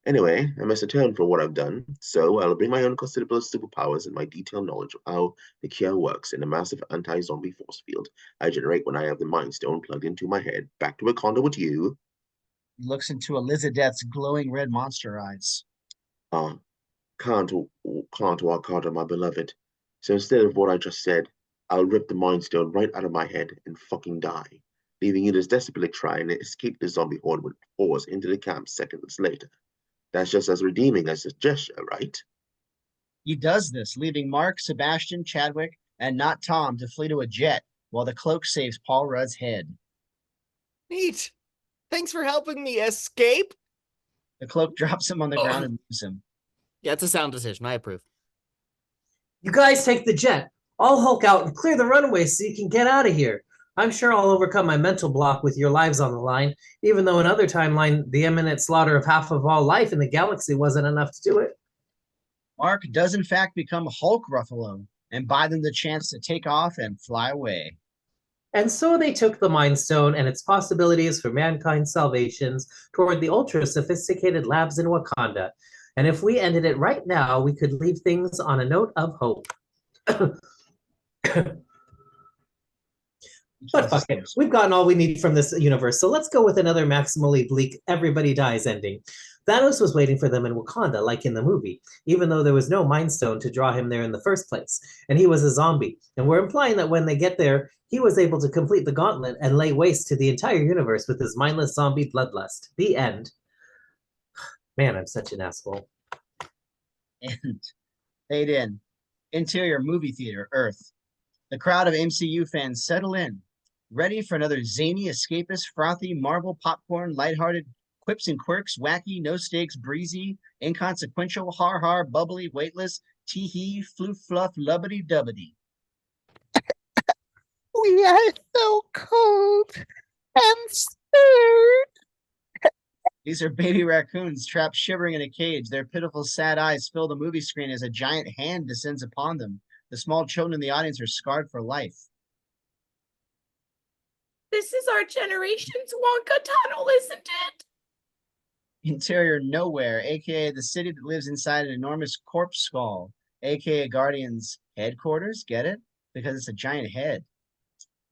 Anyway, I must atone for what I've done, so I'll bring my own considerable superpowers and my detailed knowledge of how the cure works in the massive anti-zombie force field I generate when I have the Mind Stone plugged into my head. Back to Wakanda with you. He looks into Elizabeth's glowing red monster eyes. Can't walk out on my beloved. So instead of what I just said, I'll rip the Mind Stone right out of my head and fucking die, leaving you to desperately trying to escape the zombie horde with force into the camp seconds later. That's just as redeeming as a gesture, right? He does this, leaving Mark, Sebastian, Chadwick, and not Tom to flee to a jet, while the cloak saves Paul Rudd's head. Neat. Thanks for helping me escape. The cloak drops him on the ground and leaves him. Yeah, it's a sound decision. I approve. You guys take the jet. I'll Hulk out and clear the runway so you can get out of here. I'm sure I'll overcome my mental block with your lives on the line, even though in other timeline, the imminent slaughter of half of all life in the galaxy wasn't enough to do it. Mark does in fact become Hulk Ruffalo and buy them the chance to take off and fly away. And so they took the Mind Stone and its possibilities for mankind's salvations toward the ultra-sophisticated labs in Wakanda. And if we ended it right now, we could leave things on a note of hope. But fuck it, we've gotten all we need from this universe, so let's go with another maximally bleak everybody dies ending. Thanos was waiting for them in Wakanda, like in the movie, even though there was no Mind Stone to draw him there in the first place, and he was a zombie, and we're implying that when they get there, he was able to complete the gauntlet and lay waste to the entire universe with his mindless zombie bloodlust. The end. Man, I'm such an asshole. And fade in. Interior movie theater, Earth. The crowd of MCU fans settle in, ready for another zany, escapist, frothy, Marvel popcorn, lighthearted quips and quirks, wacky, no stakes, breezy, inconsequential, har, bubbly, weightless, tee-hee, floof, fluff, lubbity-dubbity. We are so cold and scared. These are baby raccoons trapped shivering in a cage. Their pitiful, sad eyes fill the movie screen as a giant hand descends upon them. The small children in the audience are scarred for life. This is our generation's Wonka tunnel, isn't it? Interior Nowhere, aka the city that lives inside an enormous corpse skull, aka Guardian's headquarters. Get it? Because it's a giant head.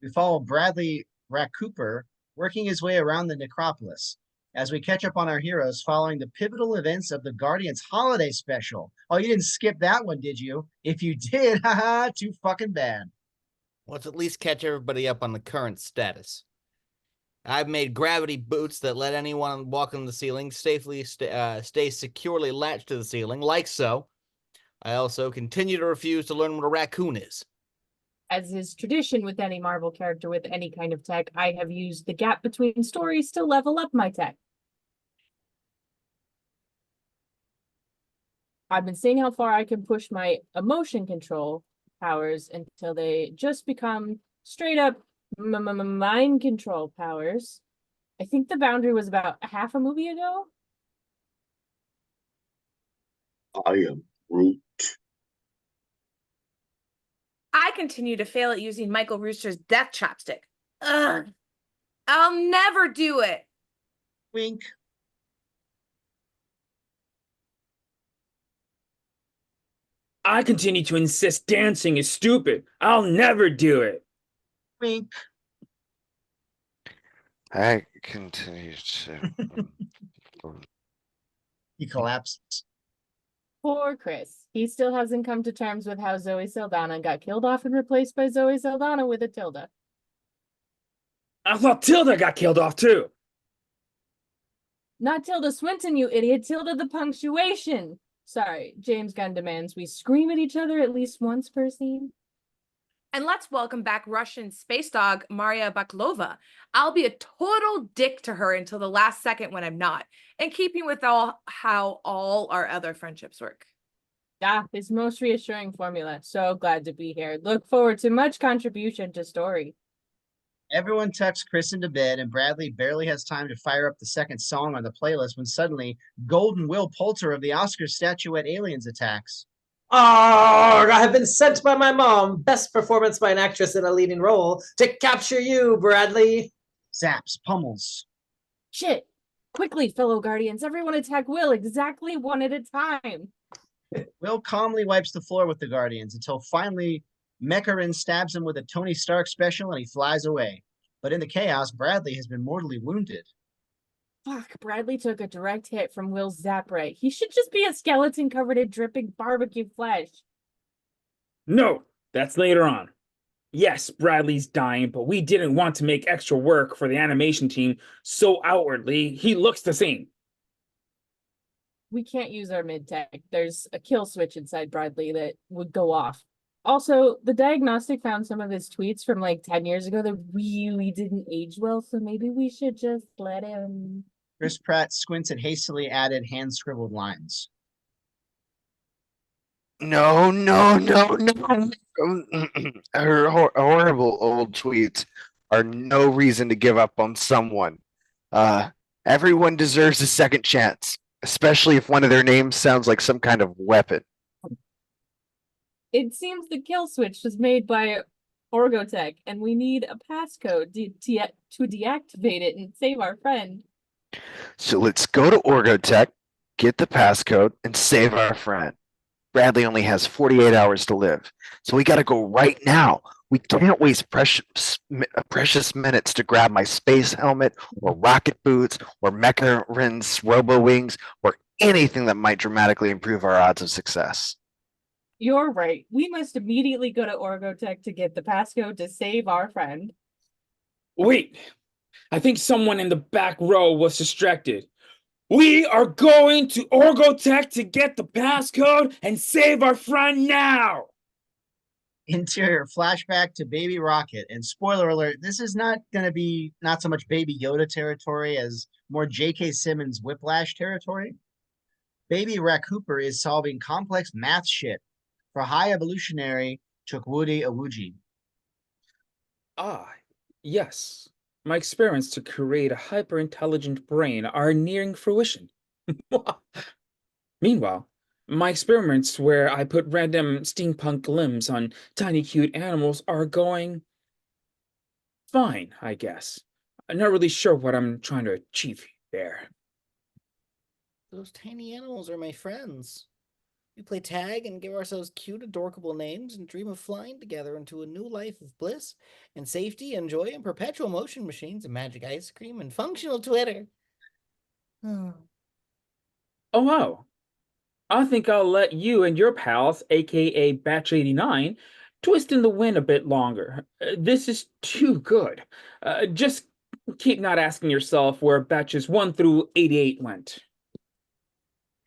We follow Bradley Racooper working his way around the necropolis as we catch up on our heroes following the pivotal events of the Guardians holiday special. Oh, you didn't skip that one, did you? If you did, haha, too fucking bad. Let's at least catch everybody up on the current status. I've made gravity boots that let anyone walk on the ceiling safely stay securely latched to the ceiling, like so. I also continue to refuse to learn what a raccoon is. As is tradition with any Marvel character with any kind of tech, I have used the gap between stories to level up my tech. I've been seeing how far I can push my emotion control powers until they just become straight up mind control powers. I think the boundary was about half a movie ago. I am Groot. I continue to fail at using Michael Rooster's death chopstick. Ugh. I'll never do it. Wink. I continue to insist dancing is stupid. I'll never do it. Wink. I continue to. He collapses. Poor Chris. He still hasn't come to terms with how Zoe Saldana got killed off and replaced by Zoe Saldana with a tilde. I thought Tilda got killed off too. Not Tilda Swinton, you idiot. Tilda the punctuation. Sorry, James Gunn demands we scream at each other at least once per scene. And let's welcome back Russian space dog Maria Baklova. I'll be a total dick to her until the last second when I'm not, in keeping with how all our other friendships work. Ah, his most reassuring formula. So glad to be here. Look forward to much contribution to story. Everyone tucks Chris into bed, and Bradley barely has time to fire up the second song on the playlist when suddenly Golden Will Poulter of the Oscar statuette Aliens attacks. Oh, I have been sent by my mom. Best performance by an actress in a leading role to capture you, Bradley. Zaps, pummels. Shit. Quickly, fellow Guardians, everyone attack Will exactly one at a time. Will calmly wipes the floor with the Guardians until finally Mekarin stabs him with a Tony Stark special and he flies away. But in the chaos, Bradley has been mortally wounded. Fuck, Bradley took a direct hit from Will's zap ray. He should just be a skeleton covered in dripping barbecue flesh. No, that's later on. Yes, Bradley's dying, but we didn't want to make extra work for the animation team, so outwardly, he looks the same. We can't use our mid-tech. There's a kill switch inside Bradley that would go off. Also, the diagnostic found some of his tweets from like 10 years ago that really didn't age well, so maybe we should just let him. Chris Pratt squints at hastily added hand-scribbled lines. No. Her horrible old tweets are no reason to give up on someone. Everyone deserves a second chance, especially if one of their names sounds like some kind of weapon. It seems the kill switch was made by Orgotech, and we need a passcode to deactivate it and save our friend. So let's go to Orgotech, get the passcode, and save our friend. Bradley only has 48 hours to live, so we gotta go right now. We can't waste precious minutes to grab my space helmet, or rocket boots, or Mekarin's robo-wings, or anything that might dramatically improve our odds of success. You're right. We must immediately go to Orgotech to get the passcode to save our friend. Wait, I think someone in the back row was distracted. We are going to Orgotech to get the passcode and save our friend now! Interior flashback to Baby Rocket, and spoiler alert, this is not going to be not so much Baby Yoda territory as more J.K. Simmons Whiplash territory. Baby Rack Hooper is solving complex math shit for high evolutionary Chukwudi Iwuji. Ah, yes. My experiments to create a hyper-intelligent brain are nearing fruition. Meanwhile, my experiments where I put random steampunk limbs on tiny cute animals are going fine, I guess. I'm not really sure what I'm trying to achieve there. Those tiny animals are my friends. We play tag and give ourselves cute, adorable names and dream of flying together into a new life of bliss and safety and joy and perpetual motion machines and magic ice cream and functional Twitter. Oh, wow. I think I'll let you and your pals, aka Batch 89, twist in the wind a bit longer. This is too good. Just Keep not asking yourself where batches 1 through 88 went.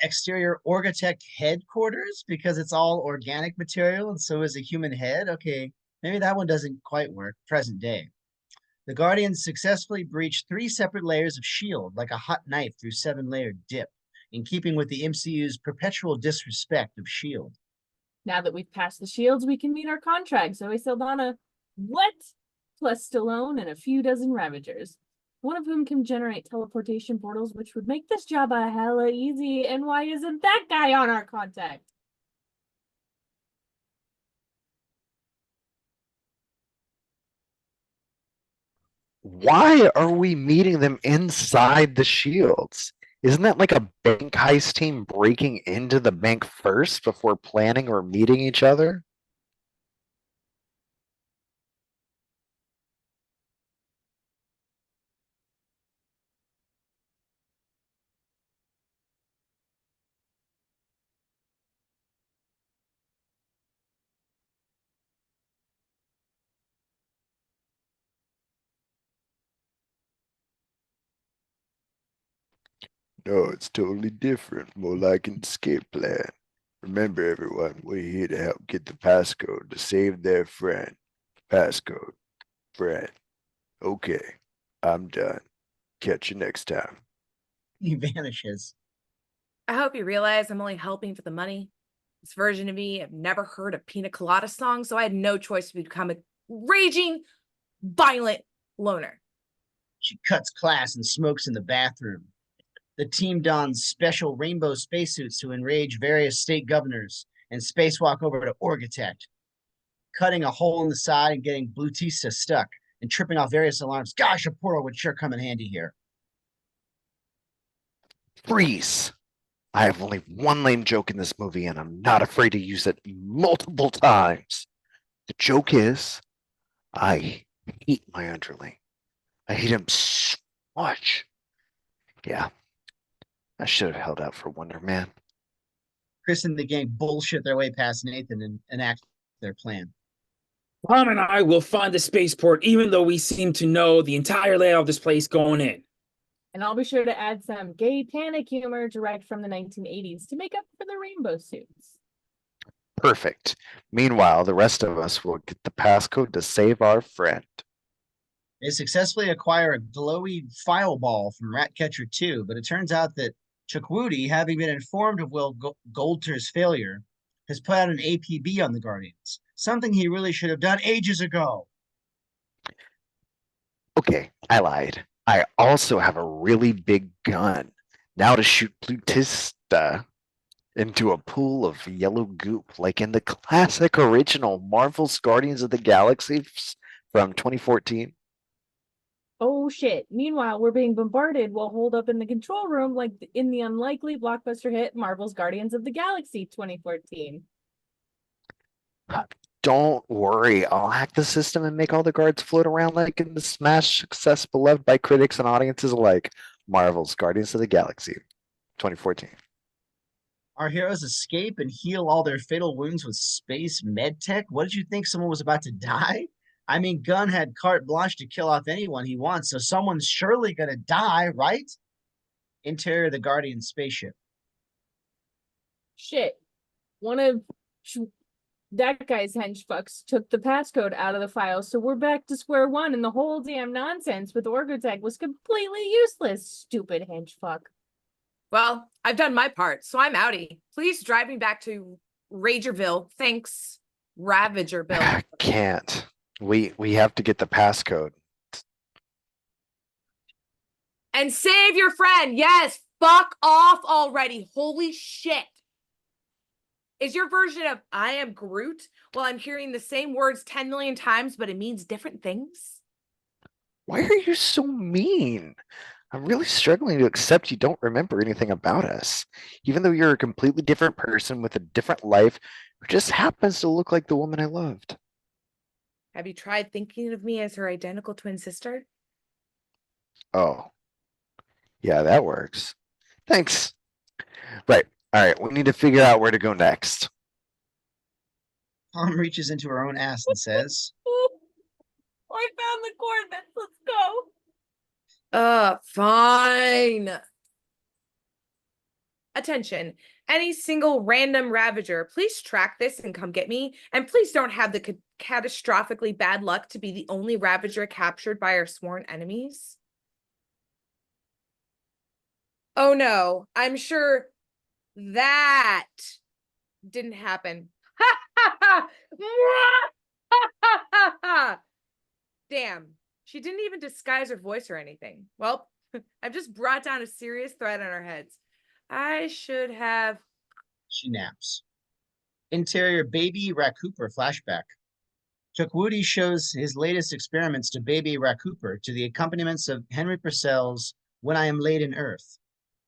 Exterior Orgatech headquarters, because it's all organic material and so is a human head. Okay, maybe that one doesn't quite work. Present day. The Guardians successfully breached 3 separate layers of S.H.I.E.L.D. like a hot knife through 7-layered dip, in keeping with the MCU's perpetual disrespect of S.H.I.E.L.D. Now that we've passed the shields, we can meet our contract. Zoe Saldana, what? Plus Stallone and a few dozen Ravagers. One of whom can generate teleportation portals, which would make this job a hella easy. And why isn't that guy on our contact? Why are we meeting them inside the shields? Isn't that like a bank heist team breaking into the bank first before planning or meeting each other? No, it's totally different. More like an escape plan. Remember, everyone, we're here to help get the passcode to save their friend. Passcode, friend. Okay, I'm done. Catch you next time. He vanishes. I hope you realize I'm only helping for the money. This version of me, I've never heard a pina colada song, so I had no choice to become a raging, violent loner. She cuts class and smokes in the bathroom. The team dons special rainbow spacesuits to enrage various state governors and spacewalk over to Orgatech, cutting a hole in the side and getting Bluetista stuck and tripping off various alarms. Gosh, a portal would sure come in handy here. Freeze! I have only one lame joke in this movie, and I'm not afraid to use it multiple times. The joke is, I hate my underling. I hate him so much. Yeah, I should have held out for Wonder Man. Chris and the gang bullshit their way past Nathan and enact their plan. Tom and I will find the spaceport, even though we seem to know the entire layout of this place going in. And I'll be sure to add some gay panic humor derived from the 1980s to make up for the rainbow suits. Perfect. Meanwhile, the rest of us will get the passcode to save our friend. They successfully acquire a glowy file ball from Ratcatcher 2, but it turns out that Chukwudi, having been informed of Will Goldter's failure, has put out an APB on the Guardians, something he really should have done ages ago. Okay, I lied. I also have a really big gun. Now to shoot Bluetista into a pool of yellow goop, like in the classic original Marvel's Guardians of the Galaxy from 2014. Oh shit. Meanwhile, we're being bombarded while holed up in the control room like in the unlikely blockbuster hit Marvel's Guardians of the Galaxy 2014. Don't worry, I'll hack the system and make all the guards float around like in the smash success beloved by critics and audiences alike, Marvel's Guardians of the Galaxy 2014. Our heroes escape and heal all their fatal wounds with space medtech. What did you think? Someone was about to die? I mean, Gunn had carte blanche to kill off anyone he wants, so someone's surely gonna die, right? Interior of the Guardian spaceship. Shit. One of that guy's hench fucks took the passcode out of the file, so we're back to square one, and the whole damn nonsense with Orgatech was completely useless, stupid hench fuck. Well, I've done my part, so I'm outie. Please drive me back to Ragerville. Thanks, Ravagerville. I can't. We have to get the passcode. And save your friend. Yes, fuck off already. Holy shit. Is your version of I am Groot? Well, I'm hearing the same words 10 million times, but it means different things. Why are you so mean? I'm really struggling to accept you don't remember anything about us. Even though you're a completely different person with a different life who just happens to look like the woman I loved. Have you tried thinking of me as her identical twin sister? Oh, yeah, that works. Thanks. Right. All right. We need to figure out where to go next. Tom reaches into her own ass and says, I found the coordinates. Let's go. Fine. Attention. Any single random Ravager, please track this and come get me. And please don't have the catastrophically bad luck to be the only Ravager captured by our sworn enemies. Oh no, I'm sure that didn't happen. Damn, she didn't even disguise her voice or anything. Well, I've just brought down a serious threat on our heads. I should have. She naps. Interior Baby Racooper flashback. Chukwudi shows his latest experiments to Baby Racooper to the accompaniments of Henry Purcell's When I Am Laid in Earth,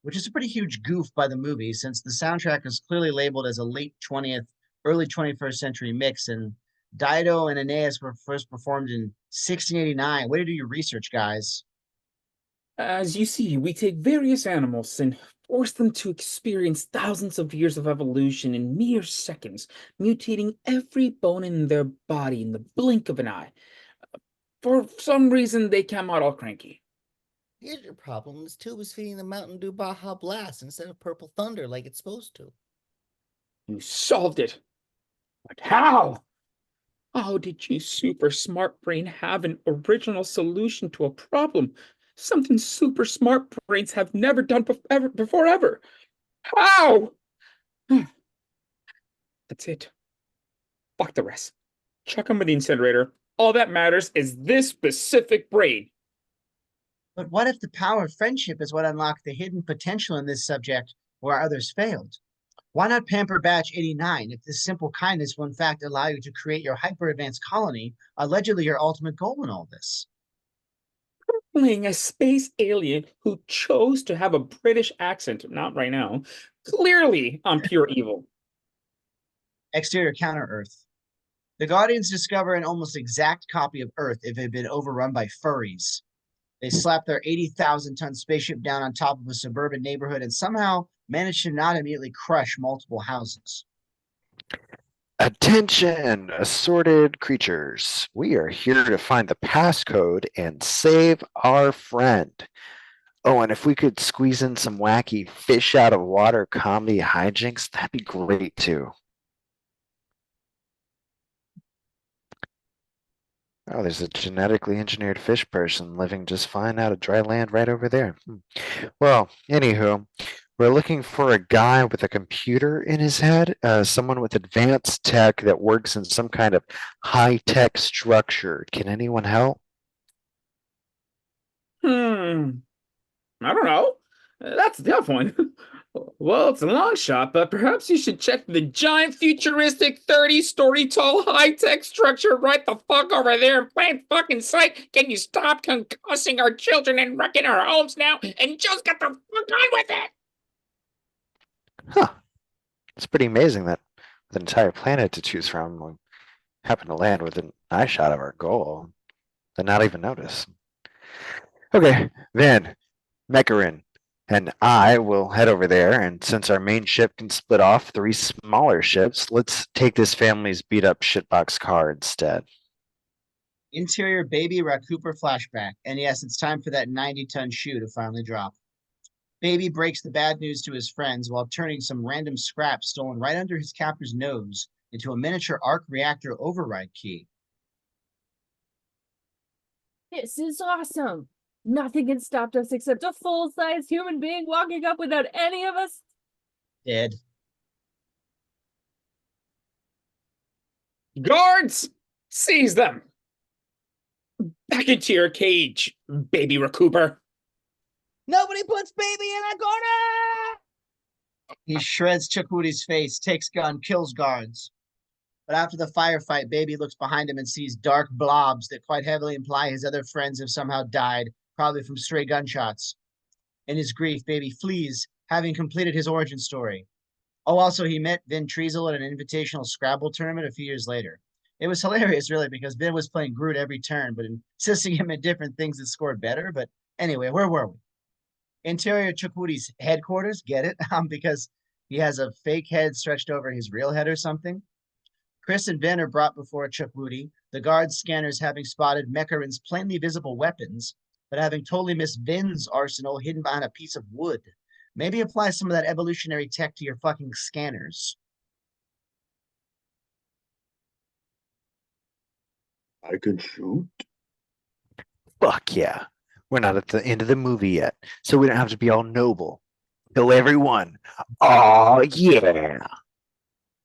which is a pretty huge goof by the movie since the soundtrack is clearly labeled as a late 20th, early 21st century mix, and Dido and Aeneas were first performed in 1689. Way to do your research, guys. As you see, we take various animals and force them to experience thousands of years of evolution in mere seconds, mutating every bone in their body in the blink of an eye. For some reason, they come out all cranky. Here's your problem. This tube is feeding the Mountain Dew Baja Blast instead of Purple Thunder like it's supposed to. You solved it. But how? How did you super smart brain have an original solution to a problem? Something super smart brains have never done before ever. How? That's it. Fuck the rest. Chuck them in the incinerator. All that matters is this specific brain. But what if the power of friendship is what unlocked the hidden potential in this subject where others failed? Why not pamper Batch 89 if this simple kindness will in fact allow you to create your hyper-advanced colony, allegedly your ultimate goal in all this? Playing a space alien who chose to have a British accent, not right now, clearly on pure evil. Exterior Counter-Earth. The Guardians discover an almost exact copy of Earth if it had been overrun by furries. They slap their 80,000-ton spaceship down on top of a suburban neighborhood and somehow manage to not immediately crush multiple houses. Attention, assorted creatures. We are here to find the passcode and save our friend. Oh, and if we could squeeze in some wacky fish out of water comedy hijinks, that'd be great too. Oh, there's a genetically engineered fish person living just fine out of dry land right over there. Well, anywho, we're looking for a guy with a computer in his head, someone with advanced tech that works in some kind of high-tech structure. Can anyone help? I don't know. That's a tough one. Well, it's a long shot, but perhaps you should check the giant futuristic 30-story tall high-tech structure right the fuck over there in plain fucking sight. Can you stop concussing our children and wrecking our homes now and just get the fuck on with it? Huh. It's pretty amazing that with an entire planet to choose from, we happen to land within an eye shot of our goal and not even notice. Okay, then, Mekarin and I will head over there, and since our main ship can split off 3 smaller ships, let's take this family's beat-up shitbox car instead. Interior Baby Racooper flashback. And yes, it's time for that 90-ton shoe to finally drop. Baby breaks the bad news to his friends while turning some random scrap stolen right under his captor's nose into a miniature arc reactor override key. This is awesome. Nothing can stop us except a full-size human being walking up without any of us. Dead. Guards, seize them. Back into your cage, Baby Racooper. Nobody puts baby in a corner! He shreds Chukwudi's face, takes gun, kills guards. But after the firefight, Baby looks behind him and sees dark blobs that quite heavily imply his other friends have somehow died, probably from stray gunshots. In his grief, Baby flees, having completed his origin story. Oh, also, he met Vin Treasel at an invitational Scrabble tournament a few years later. It was hilarious, really, because Vin was playing Groot every turn, but insisting him at different things that scored better. But anyway, where were we? Interior Chukwudi's headquarters, get it? Because he has a fake head stretched over his real head or something. Chris and Vin are brought before Chukwudi, the guard scanners having spotted Mekarin's plainly visible weapons, but having totally missed Vin's arsenal hidden behind a piece of wood. Maybe apply some of that evolutionary tech to your fucking scanners. I can shoot. Fuck yeah. We're not at the end of the movie yet, so we don't have to be all noble. Kill everyone. Oh yeah.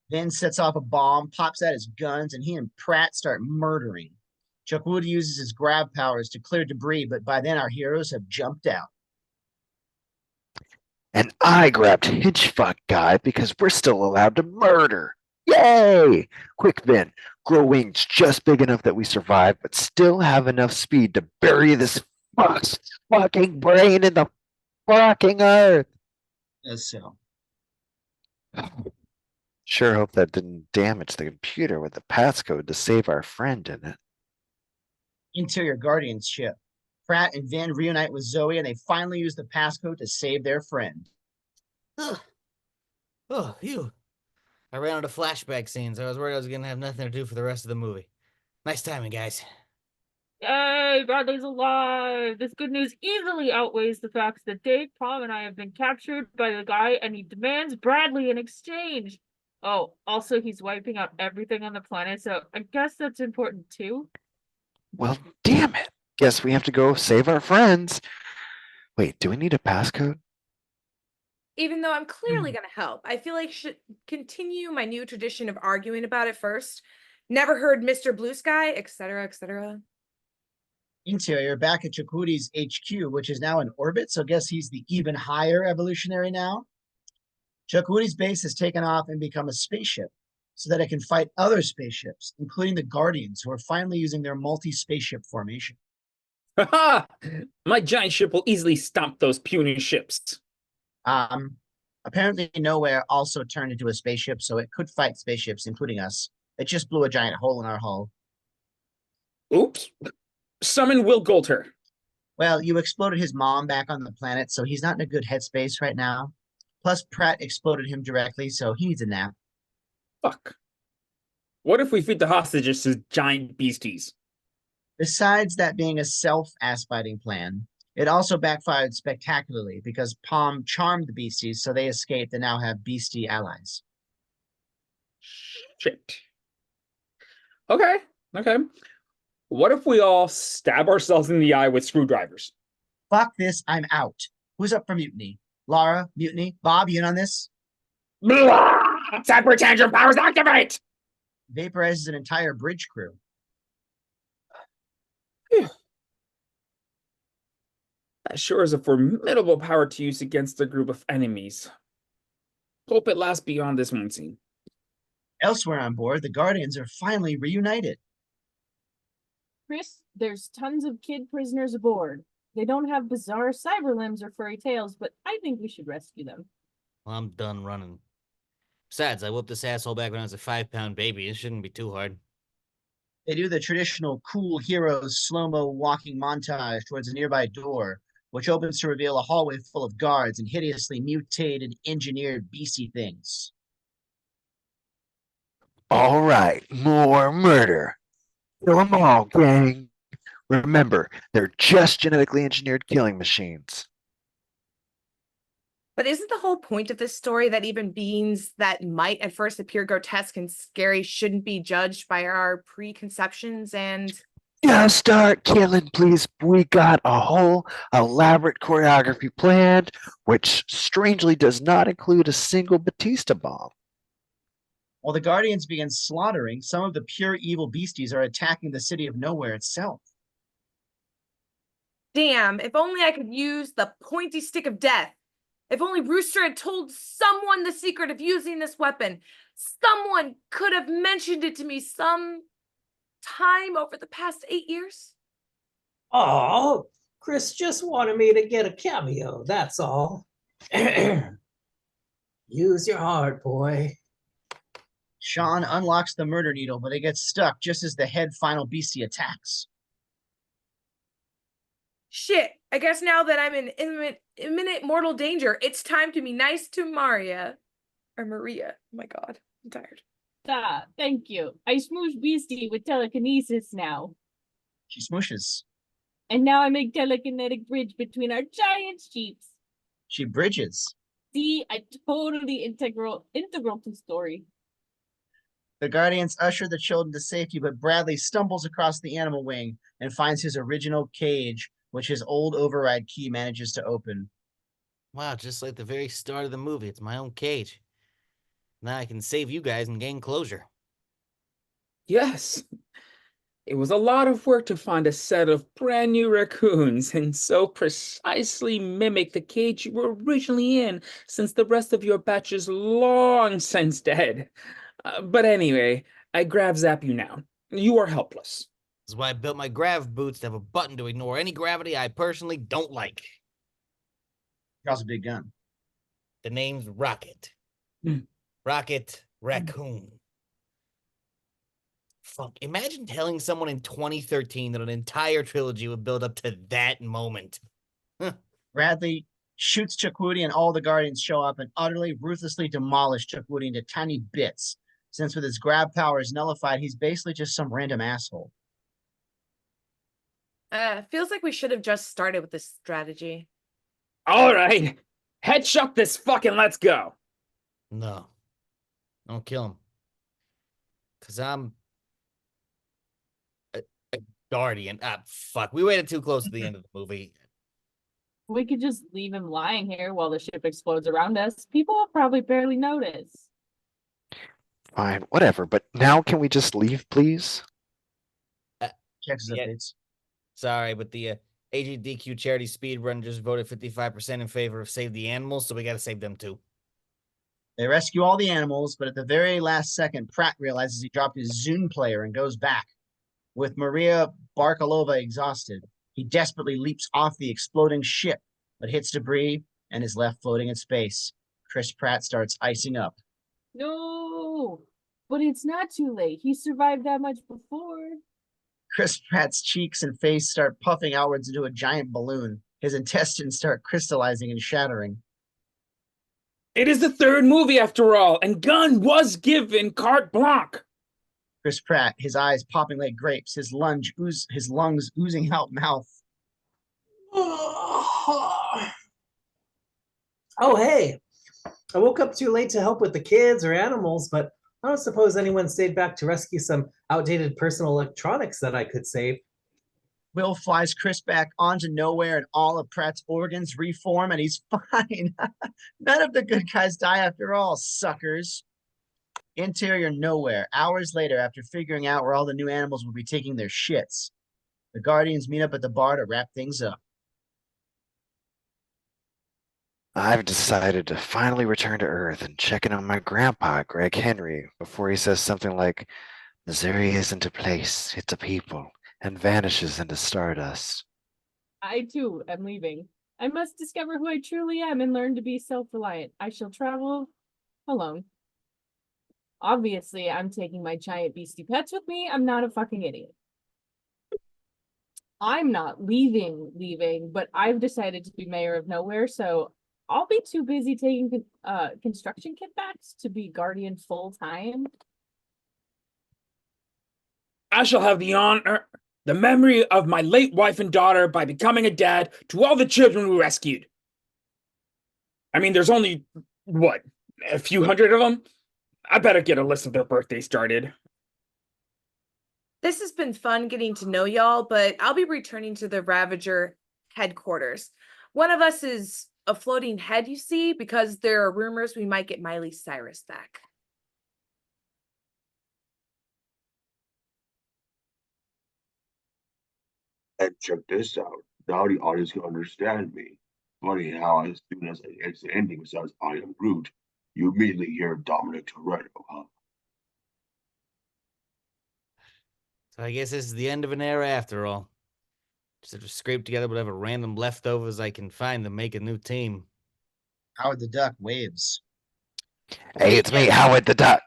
Vin sets off a bomb, pops out his guns, and he and Pratt start murdering. Chukwudi uses his grab powers to clear debris, but by then our heroes have jumped out. And I grabbed Hitchfuck Guy because we're still allowed to murder. Yay! Quick, Vin, grow wings just big enough that we survive, but still have enough speed to bury this fucking brain in the fucking earth. As so. Sure hope that didn't damage the computer with the passcode to save our friend in it. Interior Guardians ship. Pratt and Vin reunite with Zoe, and they finally use the passcode to save their friend. Ugh. Oh, phew. I ran out of flashback scenes. I was worried I was going to have nothing to do for the rest of the movie. Nice timing, guys. Yay, Bradley's alive! This good news easily outweighs the facts that Dave, Tom, and I have been captured by the guy, and he demands Bradley in exchange. Oh, also, he's wiping out everything on the planet, so I guess that's important too. Well, damn it. Guess we have to go save our friends. Wait, do we need a passcode? Even though I'm clearly going to help, I feel like I should continue my new tradition of arguing about it first. Never heard Mr. Blue Sky, etc., etc. Interior, back at Chukwudi's HQ, which is now in orbit, so I guess he's the even higher evolutionary now. Chukwudi's base has taken off and become a spaceship so that it can fight other spaceships, including the Guardians, who are finally using their multi-spaceship formation. Ha! My giant ship will easily stomp those puny ships. Apparently Nowhere also turned into a spaceship, so it could fight spaceships, including us. It just blew a giant hole in our hull. Oops. Summon Will Goldter. Well, you exploded his mom back on the planet, so he's not in a good headspace right now. Plus, Pratt exploded him directly, so he needs a nap. Fuck. What if we feed the hostages to giant beasties? Besides that being a self-ass-biting plan, it also backfired spectacularly because Palm charmed the beasties, so they escaped and now have beastie allies. Shit. Okay. What if we all stab ourselves in the eye with screwdrivers? Fuck this, I'm out. Who's up for mutiny? Lara, mutiny? Bob, you in on this? Blah! Cyber tantrum powers activate! Vaporizes an entire bridge crew. That sure is a formidable power to use against a group of enemies. Hope it lasts beyond this one scene. Elsewhere on board, the Guardians are finally reunited. Chris, there's tons of kid prisoners aboard. They don't have bizarre cyber limbs or furry tails, but I think we should rescue them. Well, I'm done running. Besides, I whooped this asshole back when I was a 5-pound baby. It shouldn't be too hard. They do the traditional cool heroes slow-mo walking montage towards a nearby door, which opens to reveal a hallway full of guards and hideously mutated, engineered beastie things. All right, more murder. Kill them all, gang. Remember, they're just genetically engineered killing machines. But isn't the whole point of this story that even beings that might at first appear grotesque and scary shouldn't be judged by our preconceptions and... Just start killing, please. We got a whole elaborate choreography planned, which strangely does not include a single Bluetista bomb. While the Guardians begin slaughtering, some of the pure evil beasties are attacking the city of Nowhere itself. Damn, if only I could use the pointy stick of death. If only Rooster had told someone the secret of using this weapon. Someone could have mentioned it to me some time over the past 8 years. Oh, Chris just wanted me to get a cameo, that's all. Use your heart, boy. Sean unlocks the murder needle, but it gets stuck just as the head final beastie attacks. Shit, I guess now that I'm in imminent mortal danger, it's time to be nice to Maria. Or Maria. Oh my god, I'm tired. Ah, thank you. I smoosh Beastie with telekinesis now. She smooshes. And now I make telekinetic bridge between our giant sheeps. She bridges. See, I totally integral to story. The Guardians usher the children to safety, but Bradley stumbles across the animal wing and finds his original cage, which his old override key manages to open. Wow, just like the very start of the movie, it's my own cage. Now I can save you guys and gain closure. Yes. It was a lot of work to find a set of brand new raccoons and so precisely mimic the cage you were originally in, since the rest of your batch is long since dead. But anyway, I zap you now. You are helpless. This is why I built my grav boots to have a button to ignore any gravity I personally don't like. Draws a big gun. The name's Rocket. Rocket Raccoon. Fuck, imagine telling someone in 2013 that an entire trilogy would build up to that moment. Bradley shoots Chukwudi and all the Guardians show up and utterly, ruthlessly demolish Chukwudi into tiny bits. Since with his grab powers nullified, he's basically just some random asshole. Feels like we should have just started with this strategy. All right, headshot this fucking let's go. No. Don't kill him. Because I'm a guardian. Fuck. We waited too close to the end of the movie. We could just leave him lying here while the ship explodes around us. People will probably barely notice. Fine, whatever. But now can we just leave, please? Checks his Yeah. updates. Sorry, but the AGDQ charity speedrun just voted 55% in favor of save the animals, so we gotta save them too. They rescue all the animals, but at the very last second, Pratt realizes he dropped his Zune player and goes back. With Maria Barkalova exhausted, he desperately leaps off the exploding ship, but hits debris and is left floating in space. Chris Pratt starts icing up. No, but it's not too late. He survived that much before. Chris Pratt's cheeks and face start puffing outwards into a giant balloon. His intestines start crystallizing and shattering. It is the third movie after all, and Gunn was given carte blanche. Chris Pratt, his eyes popping like grapes, his lungs oozing out mouth. Oh, hey. I woke up too late to help with the kids or animals, but I don't suppose anyone stayed back to rescue some outdated personal electronics that I could save. Will flies Chris back onto nowhere and all of Pratt's organs reform and he's fine. None of the good guys die after all, suckers. Interior nowhere. Hours later, after figuring out where all the new animals will be taking their shits, the Guardians meet up at the bar to wrap things up. I've decided to finally return to Earth and check in on my grandpa, Greg Henry, before he says something like, Missouri isn't a place, it's a people, and vanishes into stardust. I too am leaving. I must discover who I truly am and learn to be self-reliant. I shall travel alone. Obviously, I'm taking my giant beastie pets with me. I'm not a fucking idiot. I'm not leaving, but I've decided to be mayor of nowhere, so I'll be too busy taking construction kickbacks to be guardian full time. I shall have the honor, the memory of my late wife and daughter by becoming a dad to all the children we rescued. I mean, there's only, what, a few hundred of them? I better get a list of their birthdays started. This has been fun getting to know y'all, but I'll be returning to the Ravager headquarters. One of us is a floating head, you see, because there are rumors we might get Miley Cyrus back. And check this out. Now the audience can understand me. Funny how as soon as it's the ending says I am Groot, you immediately hear Dominic Toretto, huh? So I guess this is the end of an era after all. Just have to scrape together whatever random leftovers I can find to make a new team. Howard the Duck waves. Hey, it's me, Howard the Duck.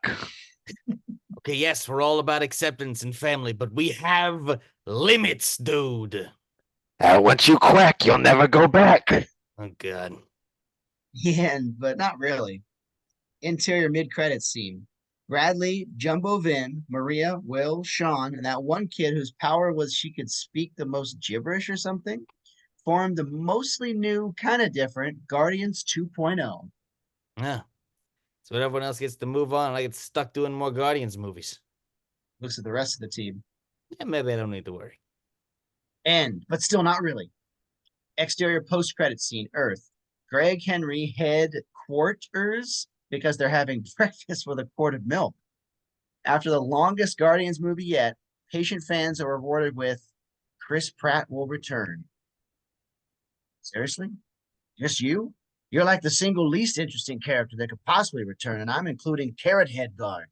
Okay, yes, we're all about acceptance and family, but we have limits, dude. Once you quack, you'll never go back. Oh, God. Yeah, but not really. Interior mid-credits scene. Bradley, Jumbo Vin, Maria, Will, Sean, and that one kid whose power was she could speak the most gibberish or something, formed the mostly new, kind of different Guardians 2.0. Yeah. So everyone else gets to move on, and I get stuck doing more Guardians movies. Looks at the rest of the team. Yeah, maybe I don't need to worry. End, but still not really. Exterior post-credit scene, Earth. Gregg, Henry head quarters because they're having breakfast with a quart of milk. After the longest Guardians movie yet, patient fans are rewarded with Chris Pratt will return. Seriously? Just you? You're like the single least interesting character that could possibly return, and I'm including Carrot Head Guard.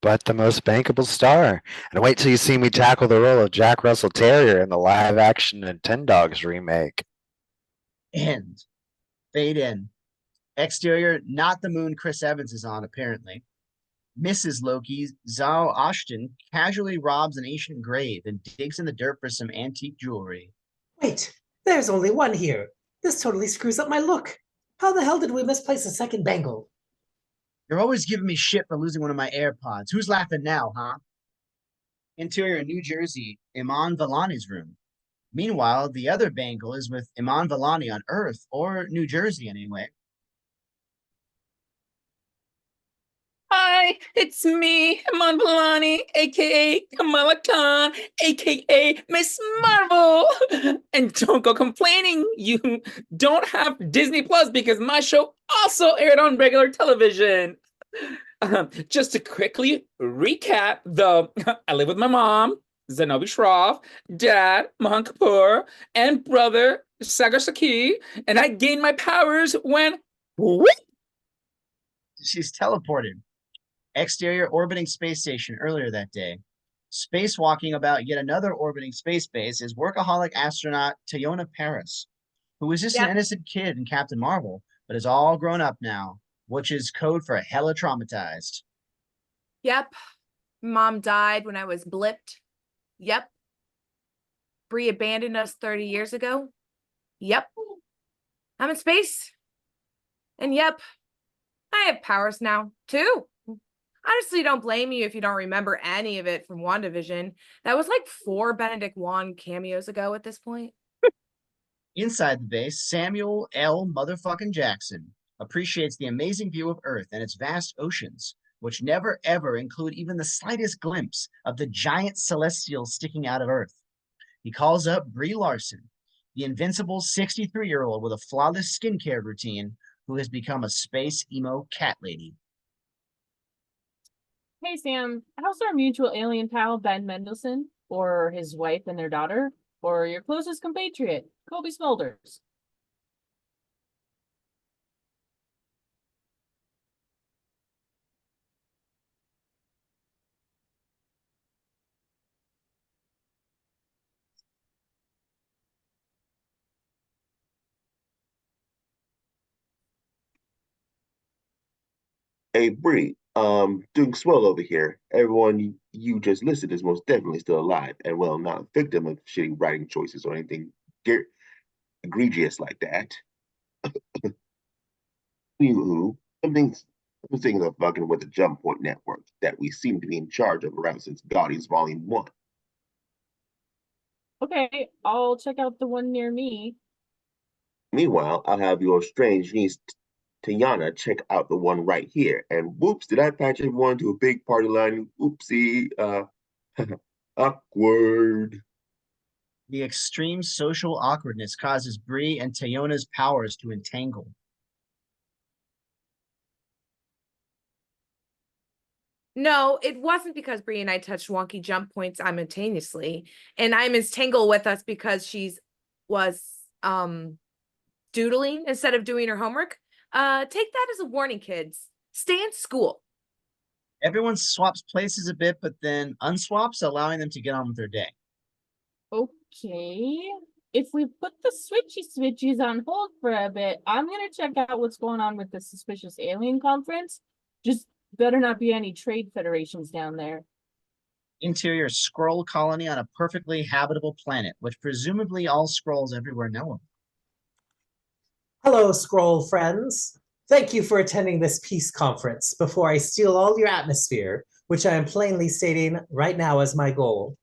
But the most bankable star. And wait till you see me tackle the role of Jack Russell Terrier in the live-action Nintendogs remake. End. Fade in. Exterior, not the moon Chris Evans is on, apparently. Mrs. Loki, Zhao Ashton, casually robs an ancient grave and digs in the dirt for some antique jewelry. Wait, there's only one here. This totally screws up my look. How the hell did we misplace a second bangle? You're always giving me shit for losing one of my AirPods. Who's laughing now, huh? Interior, New Jersey, Iman Vellani's room. Meanwhile, the other bangle is with Iman Vellani on Earth, or New Jersey anyway. Hi, it's me, Iman Vellani, aka Kamala Khan, aka Miss Marvel. And don't go complaining you don't have Disney Plus because my show also aired on regular television. Just to quickly recap, I live with my mom, Zenobi Shroff, dad, Mahan Kapoor, and brother, Sagar Saki, and I gained my powers when whoop. She's teleported. Exterior orbiting space station earlier that day. Spacewalking about yet another orbiting space base is workaholic astronaut Teyonah Paris, who was just an innocent kid in Captain Marvel, but is all grown up now, which is code for hella traumatized. Yep. Mom died when I was blipped. Yep. Bree abandoned us 30 years ago. Yep. I'm in space. And yep, I have powers now, too. Honestly, don't blame you if you don't remember any of it from WandaVision. That was like 4 Benedict Wong cameos ago at this point. Inside the base, Samuel L. motherfucking Jackson appreciates the amazing view of Earth and its vast oceans, which never ever include even the slightest glimpse of the giant celestials sticking out of Earth. He calls up Brie Larson, the invincible 63-year-old with a flawless skincare routine who has become a space emo cat lady. Hey, Sam, how's our mutual alien pal, Ben Mendelsohn, or his wife and their daughter, or your closest compatriot, Kobe Smulders? Hey, Bree, doing swell over here. Everyone you just listed is most definitely still alive and, well, not a victim of shitty writing choices or anything egregious like that. Anywho, I'm thinking of fucking with the Jump Point Network that we seem to be in charge of around since Guardians Volume 1. Okay, I'll check out the one near me. Meanwhile, I'll have your strange niece Tiana check out the one right here. And whoops, did I patch everyone to a big party line? Oopsie, awkward. The extreme social awkwardness causes Bree and Teyonah's powers to entangle. No, it wasn't because Bree and I touched wonky jump points simultaneously. And I'm entangled with us because was doodling instead of doing her homework. Take that as a warning, kids. Stay in school. Everyone swaps places a bit, but then unswaps, allowing them to get on with their day. Okay. If we put the switchies on hold for a bit, I'm gonna check out what's going on with the suspicious alien conference. Just better not be any trade federations down there. Interior Skrull colony on a perfectly habitable planet, which presumably all Skrulls everywhere know of. Hello, Skrull friends. Thank you for attending this peace conference before I steal all your atmosphere, which I am plainly stating right now as my goal.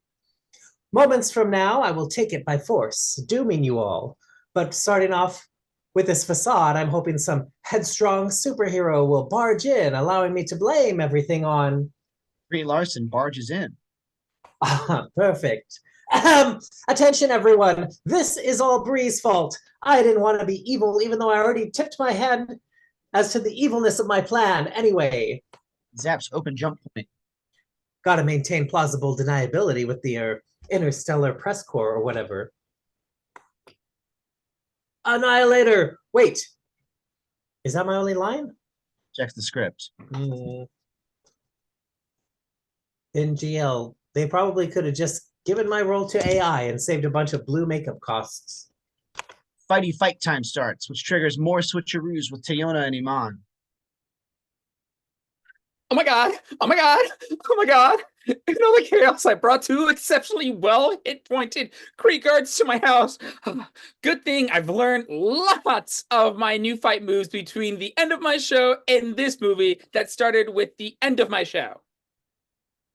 Moments from now, I will take it by force, dooming you all. But starting off with this facade, I'm hoping some headstrong superhero will barge in, allowing me to blame everything on... Brie Larson barges in. Ah, perfect. Attention, everyone. This is all Brie's fault. I didn't want to be evil, even though I already tipped my hand as to the evilness of my plan. Anyway. Zap's open jump point. Gotta maintain plausible deniability with the interstellar press corps or whatever. Annihilator! Wait. Is that my only line? Checks the script. In GL, they probably could have just given my role to AI and saved a bunch of blue makeup costs. Fighty fight time starts, which triggers more switcheroos with Tayona and Iman. Oh my god! Oh my god! Oh my god! In all the chaos, I brought two exceptionally well hit-pointed Kree guards to my house. Good thing I've learned lots of my new fight moves between the end of my show and this movie that started with the end of my show.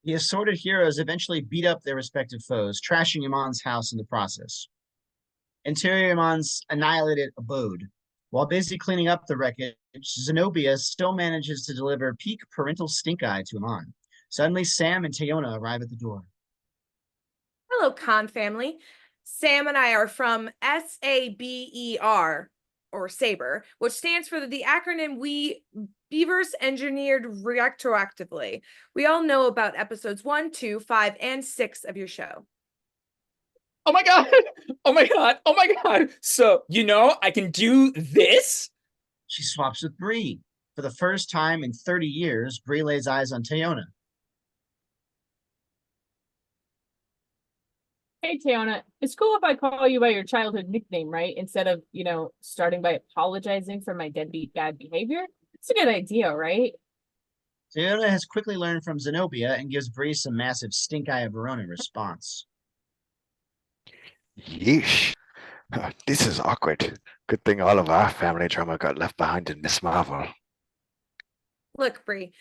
The assorted heroes eventually beat up their respective foes, trashing Iman's house in the process. Interior Iman's annihilated abode. While busy cleaning up the wreckage, Zenobia still manages to deliver peak parental stink eye to Iman. Suddenly, Sam and Tayona arrive at the door. Hello, Khan family. Sam and I are from SABER, or SABER, which stands for the acronym We Beavers Engineered Retroactively. We all know about episodes 1, 2, 5, and 6 of your show. Oh my god! Oh my god! Oh my god! So, you know, I can do this? She swaps with Bree. For the first time in 30 years, Bree lays eyes on Tayona. Hey, Tayona, it's cool if I call you by your childhood nickname, right? Instead of, starting by apologizing for my deadbeat bad behavior. It's a good idea, right? Tayona has quickly learned from Zenobia and gives Bree some massive stink eye of her own in response. Yeesh. This is awkward. Good thing all of our family drama got left behind in Miss Marvel. Look, Bree,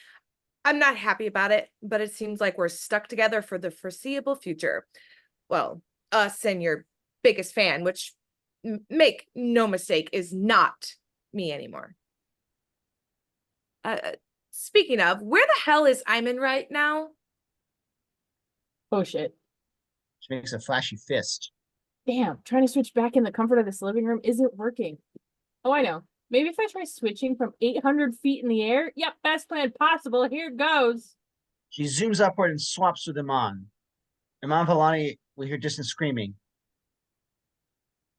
I'm not happy about it, but it seems like we're stuck together for the foreseeable future. Well, us and your biggest fan, which, make no mistake, is not me anymore. Speaking of, where the hell is Iman right now? Oh, shit. She makes a flashy fist. Damn, trying to switch back in the comfort of this living room isn't working. Oh, I know. Maybe if I try switching from 800 feet in the air? Yep, best plan possible. Here goes. She zooms upward and swaps with Iman. Iman Vellani will hear distant screaming.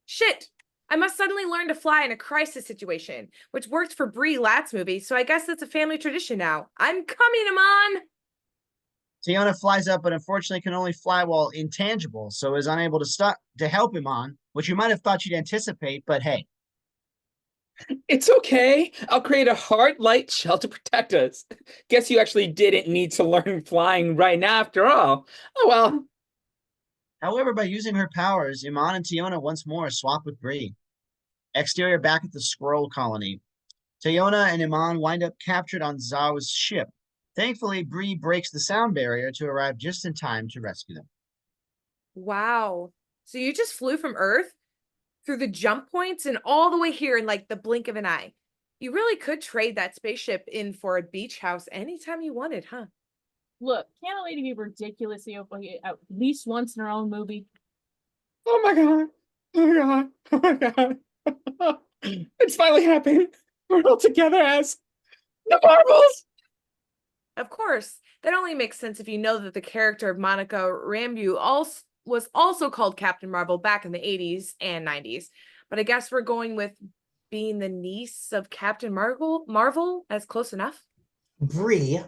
Shit! I must suddenly learn to fly in a crisis situation, which worked for Brie Lat's movie, so I guess that's a family tradition now. I'm coming, Iman! Tayona flies up, but unfortunately can only fly while intangible, so is unable to help Iman, which you might have thought you'd anticipate, but hey. It's okay. I'll create a hard, light shell to protect us. Guess you actually didn't need to learn flying right now after all. Oh well. However, by using her powers, Iman and Tayona once more swap with Bree. Exterior back at the Squirrel Colony. Tayona and Iman wind up captured on Zhao's ship. Thankfully, Bree breaks the sound barrier to arrive just in time to rescue them. Wow. So you just flew from Earth through the jump points and all the way here in like the blink of an eye. You really could trade that spaceship in for a beach house anytime you wanted, huh? Look, can't a lady be ridiculously open at least once in her own movie? Oh my god. Oh my god. Oh my god. It's finally happened. We're all together as the Marvels. Of course, that only makes sense if you know that the character of Monica Rambeau was also called Captain Marvel back in the 80s and 90s. But I guess we're going with being the niece of Captain Marvel as close enough. Bree,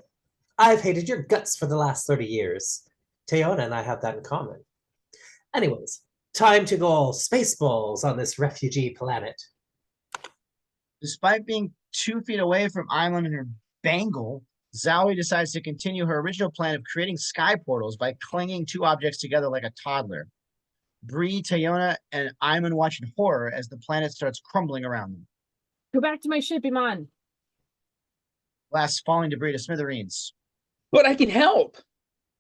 I've hated your guts for the last 30 years. Tayona and I have that in common. Anyways, time to go all spaceballs on this refugee planet. Despite being 2 feet away from Iman and her bangle, Zowie decides to continue her original plan of creating sky portals by clinging 2 objects together like a toddler. Bree, Tayona, and Iman watch in horror as the planet starts crumbling around them. Go back to my ship, Iman. Glass falling debris to smithereens. But I can help.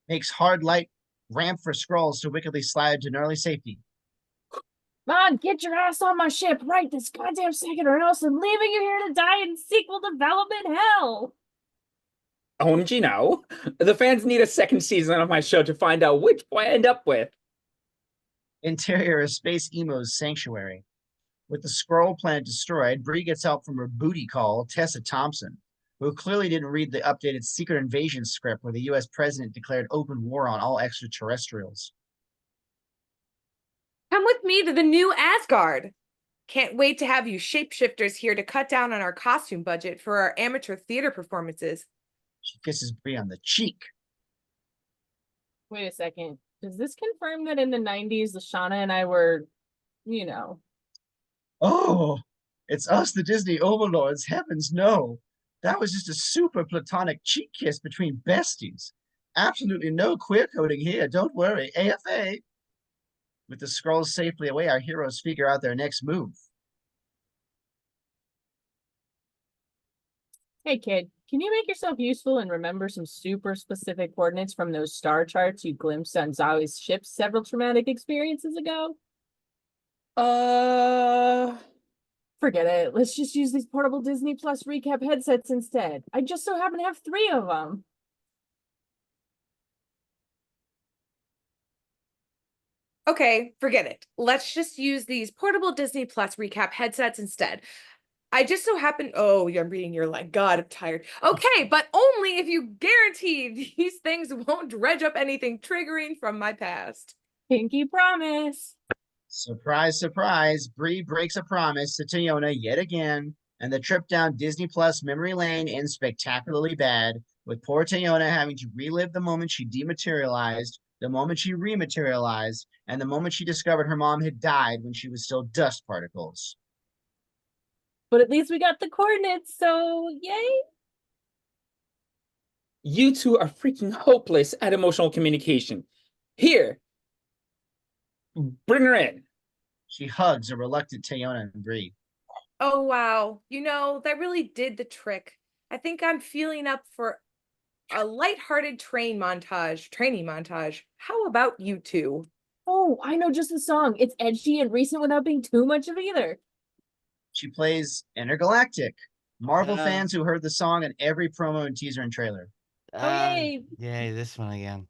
Makes hard light ramp for scrolls to wickedly slide to gnarly safety. Come on, get your ass on my ship right this goddamn second, or else I'm leaving you here to die in sequel development hell. OMG, no. The fans need a second season of my show to find out which boy I end up with. Interior of Space Emo's sanctuary. With the scroll planet destroyed, Bree gets help from her booty call, Tessa Thompson, who clearly didn't read the updated Secret Invasion script where the US president declared open war on all extraterrestrials. Come with me to the new Asgard. Can't wait to have you shapeshifters here to cut down on our costume budget for our amateur theater performances. She kisses Bree on the cheek. Wait a second. Does this confirm that in the 90s, Lashana and I were, Oh, it's us, the Disney Overlords. Heavens, no. That was just a super platonic cheek kiss between besties. Absolutely no queer coding here. Don't worry. AFA. With the scrolls safely away, our heroes figure out their next move. Hey kid, can you make yourself useful and remember some super specific coordinates from those star charts you glimpsed on Zoe's ship several traumatic experiences ago? Forget it. Let's just use these portable Disney Plus recap headsets instead. I just so happen to have 3 of them. Okay, forget it. Let's just use these portable Disney Plus recap headsets instead. I just so happen. Oh, I'm reading your line. God, I'm tired. Okay, but only if you guarantee these things won't dredge up anything triggering from my past. Pinky promise. Surprise, surprise. Bree breaks a promise to Tayona yet again, and the trip down Disney Plus memory lane ends spectacularly bad, with poor Tayona having to relive the moment she dematerialized, the moment she rematerialized, and the moment she discovered her mom had died when she was still dust particles. But at least we got the coordinates, so yay. You two are freaking hopeless at emotional communication. Here, bring her in. She hugs a reluctant Tayona and Bree. Oh, wow. That really did the trick. I think I'm feeling up for a lighthearted training montage. How about you two? Oh, I know just the song. It's edgy and recent without being too much of either. She plays Intergalactic. Marvel fans who heard the song in every promo and teaser and trailer. Yay! Yay, this one again.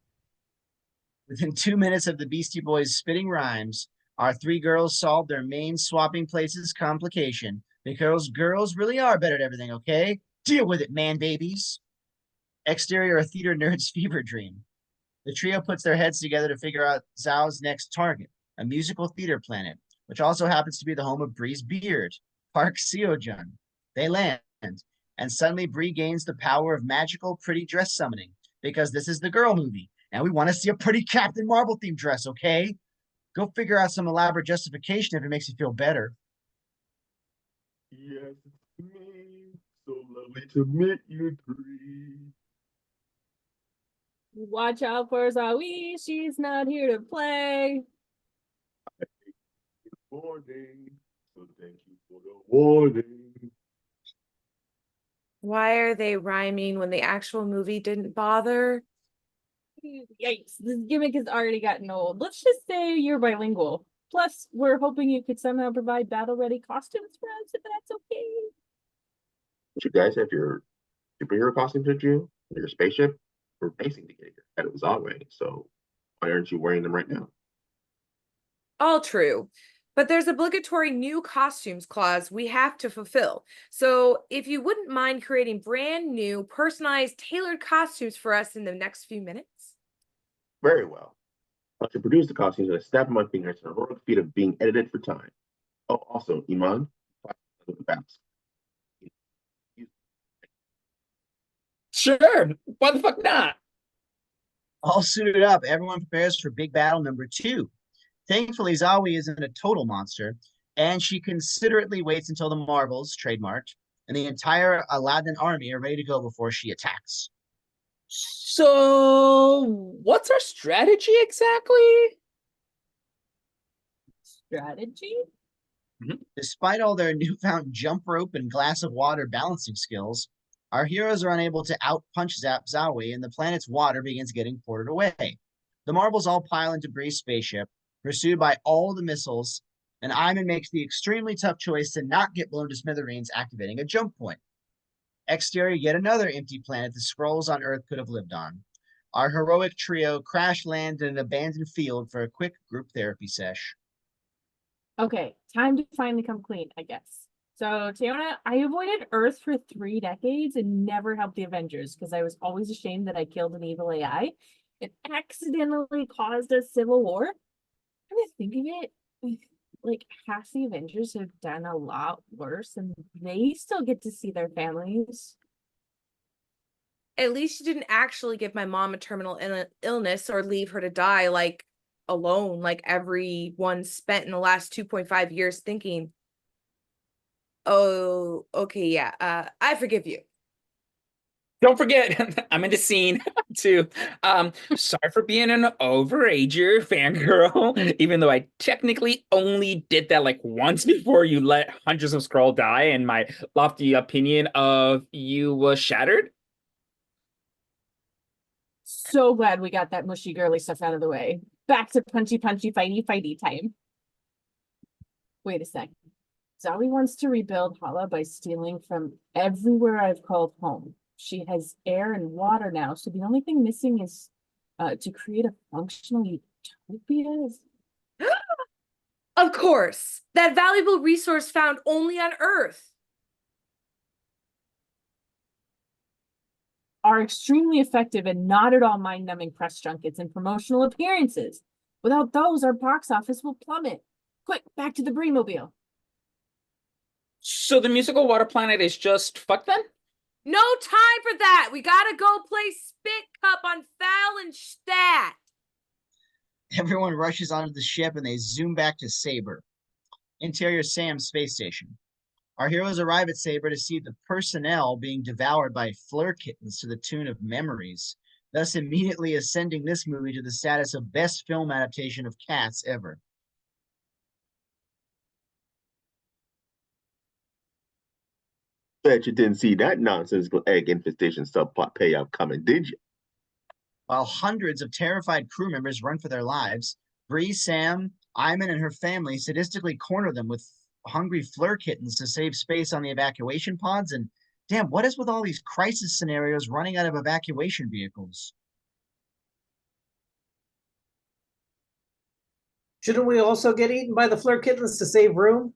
Within 2 minutes of the Beastie Boys spitting rhymes, our 3 girls solved their main swapping places complication because girls really are better at everything, okay? Deal with it, man babies. Exterior a theater nerd's fever dream. The trio puts their heads together to figure out Zhao's next target, a musical theater planet, which also happens to be the home of Bree's beard, Park Seo-jun. They land, and suddenly Bree gains the power of magical pretty dress summoning, because this is the girl movie, and we want to see a pretty Captain Marvel themed dress, okay? Go figure out some elaborate justification if it makes you feel better. Yes, it's me. So lovely to meet you three. Watch out for Zoe. She's not here to play. Warning. So thank you for the warning. Why are they rhyming when the actual movie didn't bother? Yikes, this gimmick has already gotten old. Let's just say you're bilingual. Plus, we're hoping you could somehow provide battle-ready costumes for us, if that's okay. Did you guys have your superhero costumes with you? Your spaceship? We're racing to get here at Uzalway, so why aren't you wearing them right now? All true. But there's obligatory new costumes clause we have to fulfill. So if you wouldn't mind creating brand new, personalized, tailored costumes for us in the next few minutes. Very well. I'll to produce the costumes and a snap of my fingers and a heroic feat of being edited for time. Oh, also, Iman, Sure, why the fuck not? All suited up, everyone prepares for big battle number 2. Thankfully, Zawi isn't a total monster, and she considerately waits until the marbles, trademarked, and the entire Aladdin army are ready to go before she attacks. So, what's our strategy exactly? Strategy? Despite all their newfound jump rope and glass of water balancing skills, Our heroes are unable to out-punch Zap Zawi, and the planet's water begins getting ported away. The marbles all pile into Bree's spaceship, pursued by all the missiles, and Iman makes the extremely tough choice to not get blown to smithereens, activating a jump point. Exterior, yet another empty planet the Skrulls on Earth could have lived on. Our heroic trio crash land in an abandoned field for a quick group therapy sesh. Okay, time to finally come clean, I guess. So, Tiona, I avoided Earth for 3 decades and never helped the Avengers because I was always ashamed that I killed an evil AI. It accidentally caused a civil war. When I think of it, like half the Avengers have done a lot worse and they still get to see their families. At least you didn't actually give my mom a terminal illness or leave her to die like alone, like everyone spent in the last 2.5 years thinking, oh, okay, yeah, I forgive you. Don't forget, I'm in the scene too. Sorry for being an overager fangirl, even though I technically only did that like once before you let hundreds of Skrull die and my lofty opinion of you was shattered. So glad we got that mushy girly stuff out of the way. Back to punchy fighty time. Wait a sec. Zawi wants to rebuild Hala by stealing from everywhere I've called home. She has air and water now, so the only thing missing is to create a functional utopia. Of course, that valuable resource found only on Earth. Are extremely effective and not at all mind-numbing press junkets and promotional appearances. Without those, our box office will plummet. Quick, back to the Bree-mobile. So the musical water planet is just fuck then? No time for that. We gotta go play Spit Cup on Foul and Stat. Everyone rushes onto the ship and they zoom back to Saber. Interior Sam's space station. Our heroes arrive at Saber to see the personnel being devoured by fleur kittens to the tune of Memories, thus immediately ascending this movie to the status of best film adaptation of Cats ever. Bet you didn't see that nonsensical egg infestation subplot payoff coming, did you? While hundreds of terrified crew members run for their lives, Bree, Sam, Iman, and her family sadistically corner them with hungry fleur kittens to save space on the evacuation pods. And damn, what is with all these crisis scenarios running out of evacuation vehicles? Shouldn't we also get eaten by the fleur kittens to save room?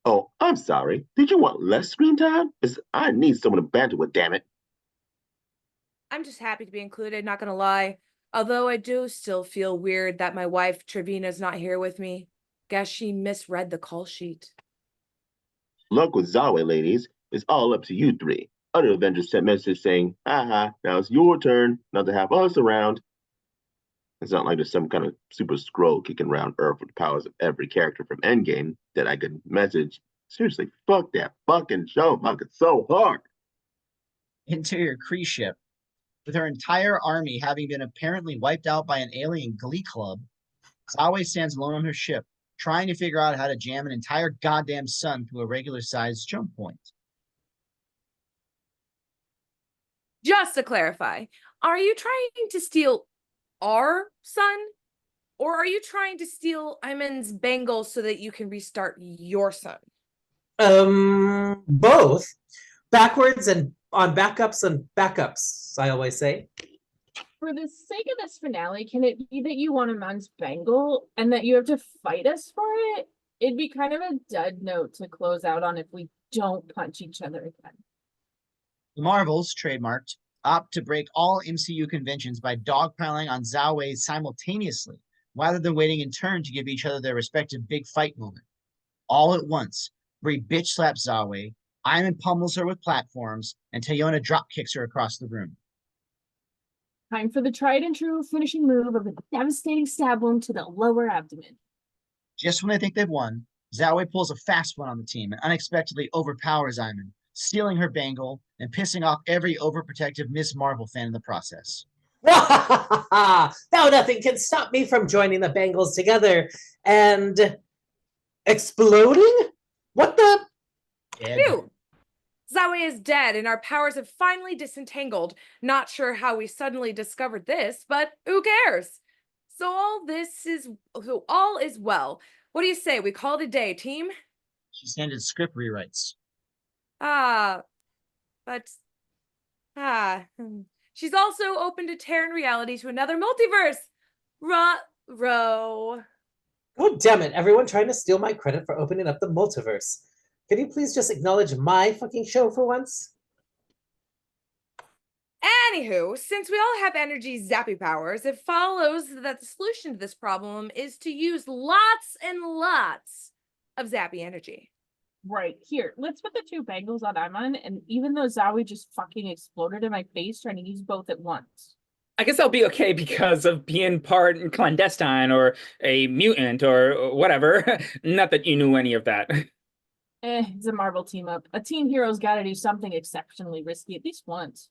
Oh, I'm sorry. Did you want less screen time? Because I need someone to banter with, damn it. I'm just happy to be included, not gonna lie. Although I do still feel weird that my wife, Trevina's not here with me. Guess she misread the call sheet. Luck with Zawe, ladies. It's all up to you three. Other Avengers sent messages saying, haha, now it's your turn, not to have us around. It's not like there's some kind of super Skrull kicking around Earth with the powers of every character from Endgame that I could message. Seriously, fuck that fucking show. Fuck it so hard. Interior Kree ship. With her entire army having been apparently wiped out by an alien glee club, Zawe stands alone on her ship, trying to figure out how to jam an entire goddamn sun through a regular-sized jump point. Just to clarify, are you trying to steal our sun? Or are you trying to steal Iman's bangle so that you can restart your sun? Both. Backwards and on backups and backups, I always say. For the sake of this finale, can it be that you want a man's bangle and that you have to fight us for it? It'd be kind of a dud note to close out on if we don't punch each other again. The Marvels, trademarked, opt to break all MCU conventions by dogpiling on Zawe simultaneously, rather than waiting in turn to give each other their respective big fight moment. All at once, Bree bitch slaps Zawe, Iman pummels her with platforms, and Tiona drop kicks her across the room. Time for the tried and true finishing move of a devastating stab wound to the lower abdomen. Just when they think they've won, Zawe pulls a fast one on the team and unexpectedly overpowers Iman, stealing her bangle and pissing off every overprotective Miss Marvel fan in the process. Now nothing can stop me from joining the Bengals together and exploding? What the? Phew! Zawe, Zawe is dead and our powers have finally disentangled. Not sure how we suddenly discovered this, but who cares? So all is well. What do you say? We call it a day, team? She's handed script rewrites. But she's also open to tearing reality to another multiverse. Ruh-roh. God damn it, everyone trying to steal my credit for opening up the multiverse. Can you please just acknowledge my fucking show for once? Anywho, since we all have energy zappy powers, it follows that the solution to this problem is to use lots and lots of zappy energy. Right, here, let's put the two bangles on Iman, and even though Zawi just fucking exploded in my face trying to use both at once. I guess I'll be okay because of being part clandestine or a mutant or whatever. Not that you knew any of that. It's a Marvel team up. A teen hero's gotta do something exceptionally risky at least once.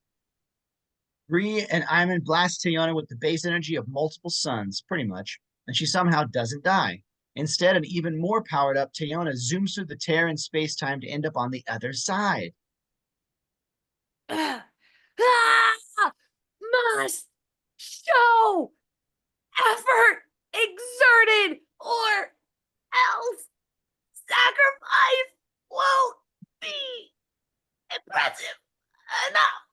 Bree and Iman blast Tiona with the base energy of multiple suns, pretty much, and she somehow doesn't die. Instead, an even more powered up Tiona zooms through the tear in space-time to end up on the other side. Must show effort exerted or else sacrifice won't be impressive enough.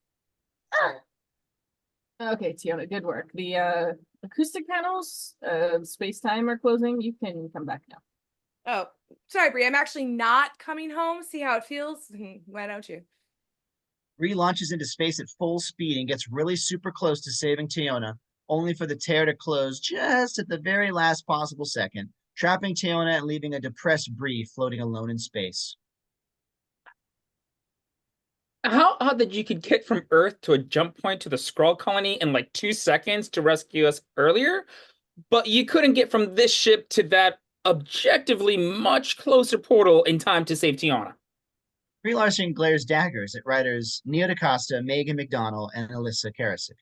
Okay, Tiona, good work. The acoustic panels, space-time are closing. You can come back now. Oh, sorry, Brie. I'm actually not coming home. See how it feels? Why don't you? Bree launches into space at full speed and gets really super close to saving Tiona, only for the tear to close just at the very last possible second, trapping Tiona and leaving a depressed Bree floating alone in space. How odd that you could get from Earth to a jump point to the Skrull colony in like 2 seconds to rescue us earlier, but you couldn't get from this ship to that objectively much closer portal in time to save Tiona. Brie Larson glares daggers at writers Neo DaCosta, Megan McDonnell, and Alyssa Karasik.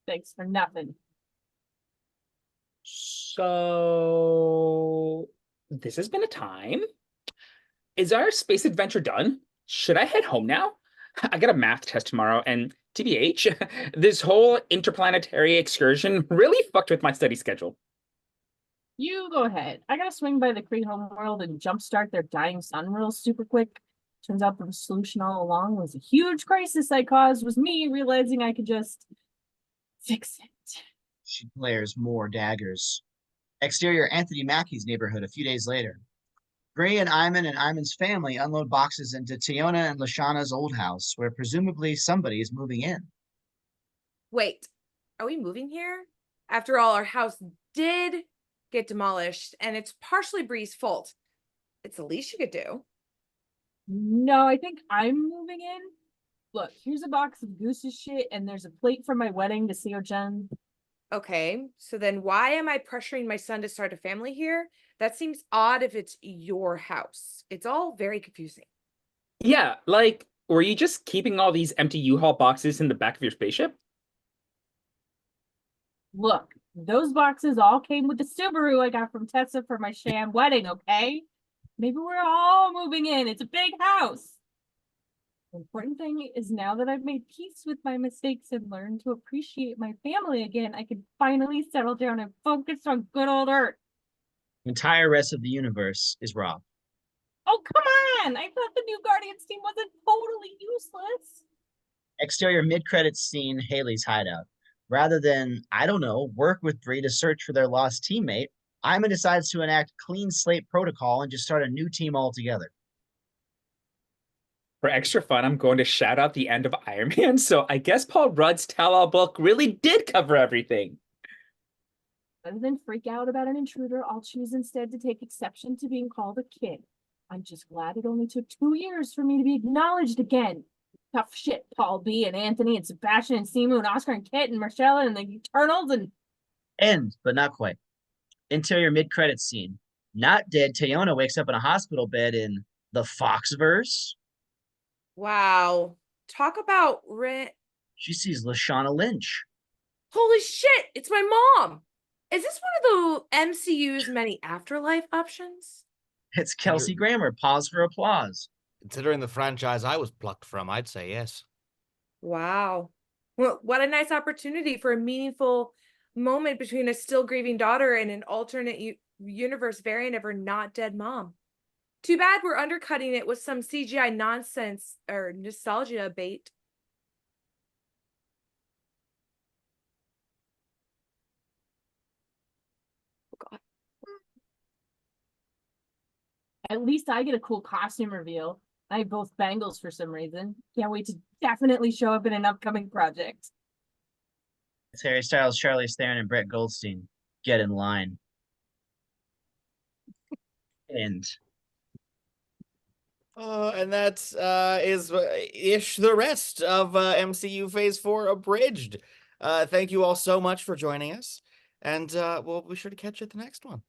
Thanks for nothing. So, this has been a time. Is our space adventure done? Should I head home now? I got a math test tomorrow, and TBH, this whole interplanetary excursion really fucked with my study schedule. You go ahead. I gotta swing by the Kree homeworld and jumpstart their dying sun real super quick. Turns out the solution all along was a huge crisis I caused was me realizing I could just fix it. She glares more daggers. Exterior Anthony Mackie's neighborhood a few days later. Bree and Iman's family unload boxes into Tiona and Lashana's old house, where presumably somebody is moving in. Wait, are we moving here? After all, our house did get demolished, and it's partially Bree's fault. It's the least you could do. No, I think I'm moving in. Look, here's a box of Goose's shit, and there's a plate from my wedding to Seo-Jen. Okay, so then why am I pressuring my son to start a family here? That seems odd if it's your house. It's all very confusing. Yeah, like, were you just keeping all these empty U-Haul boxes in the back of your spaceship? Look, those boxes all came with the Subaru I got from Tessa for my sham wedding, okay? Maybe we're all moving in. It's a big house. The important thing is now that I've made peace with my mistakes and learned to appreciate my family again, I can finally settle down and focus on good old Earth. The entire rest of the universe is robbed. Oh, come on! I thought the new Guardians team wasn't totally useless. Exterior mid-credits scene, Haley's hideout. Rather than, I don't know, work with Bree to search for their lost teammate, Iman decides to enact clean slate protocol and just start a new team altogether. For extra fun, I'm going to shout out the end of Iron Man, so I guess Paul Rudd's tell-all book really did cover everything. Rather than freak out about an intruder, I'll choose instead to take exception to being called a kid. I'm just glad it only took 2 years for me to be acknowledged again. Tough shit, Paul B. and Anthony and Sebastian and Simu and Oscar and Kit and Marcella and the Eternals and... End, but not quite. Interior mid-credits scene. Not dead, Tiona wakes up in a hospital bed in the Foxverse. Wow. Talk about She sees Lashana Lynch. Holy shit, it's my mom. Is this one of the MCU's many afterlife options? It's Kelsey Grammer. Pause for applause. Considering the franchise I was plucked from, I'd say yes. Wow. Well, what a nice opportunity for a meaningful moment between a still grieving daughter and an alternate universe variant of her not dead mom. Too bad we're undercutting it with some CGI nonsense or nostalgia bait. Oh God. At least I get a cool costume reveal. I have both bangles for some reason. Can't wait to definitely show up in an upcoming project. It's Harry Styles, Charlie Theron, and Brett Goldstein. Get in line. And And that's is ish the rest of MCU Phase 4 Abridged. Thank you all so much for joining us, and we'll be sure to catch you at the next one.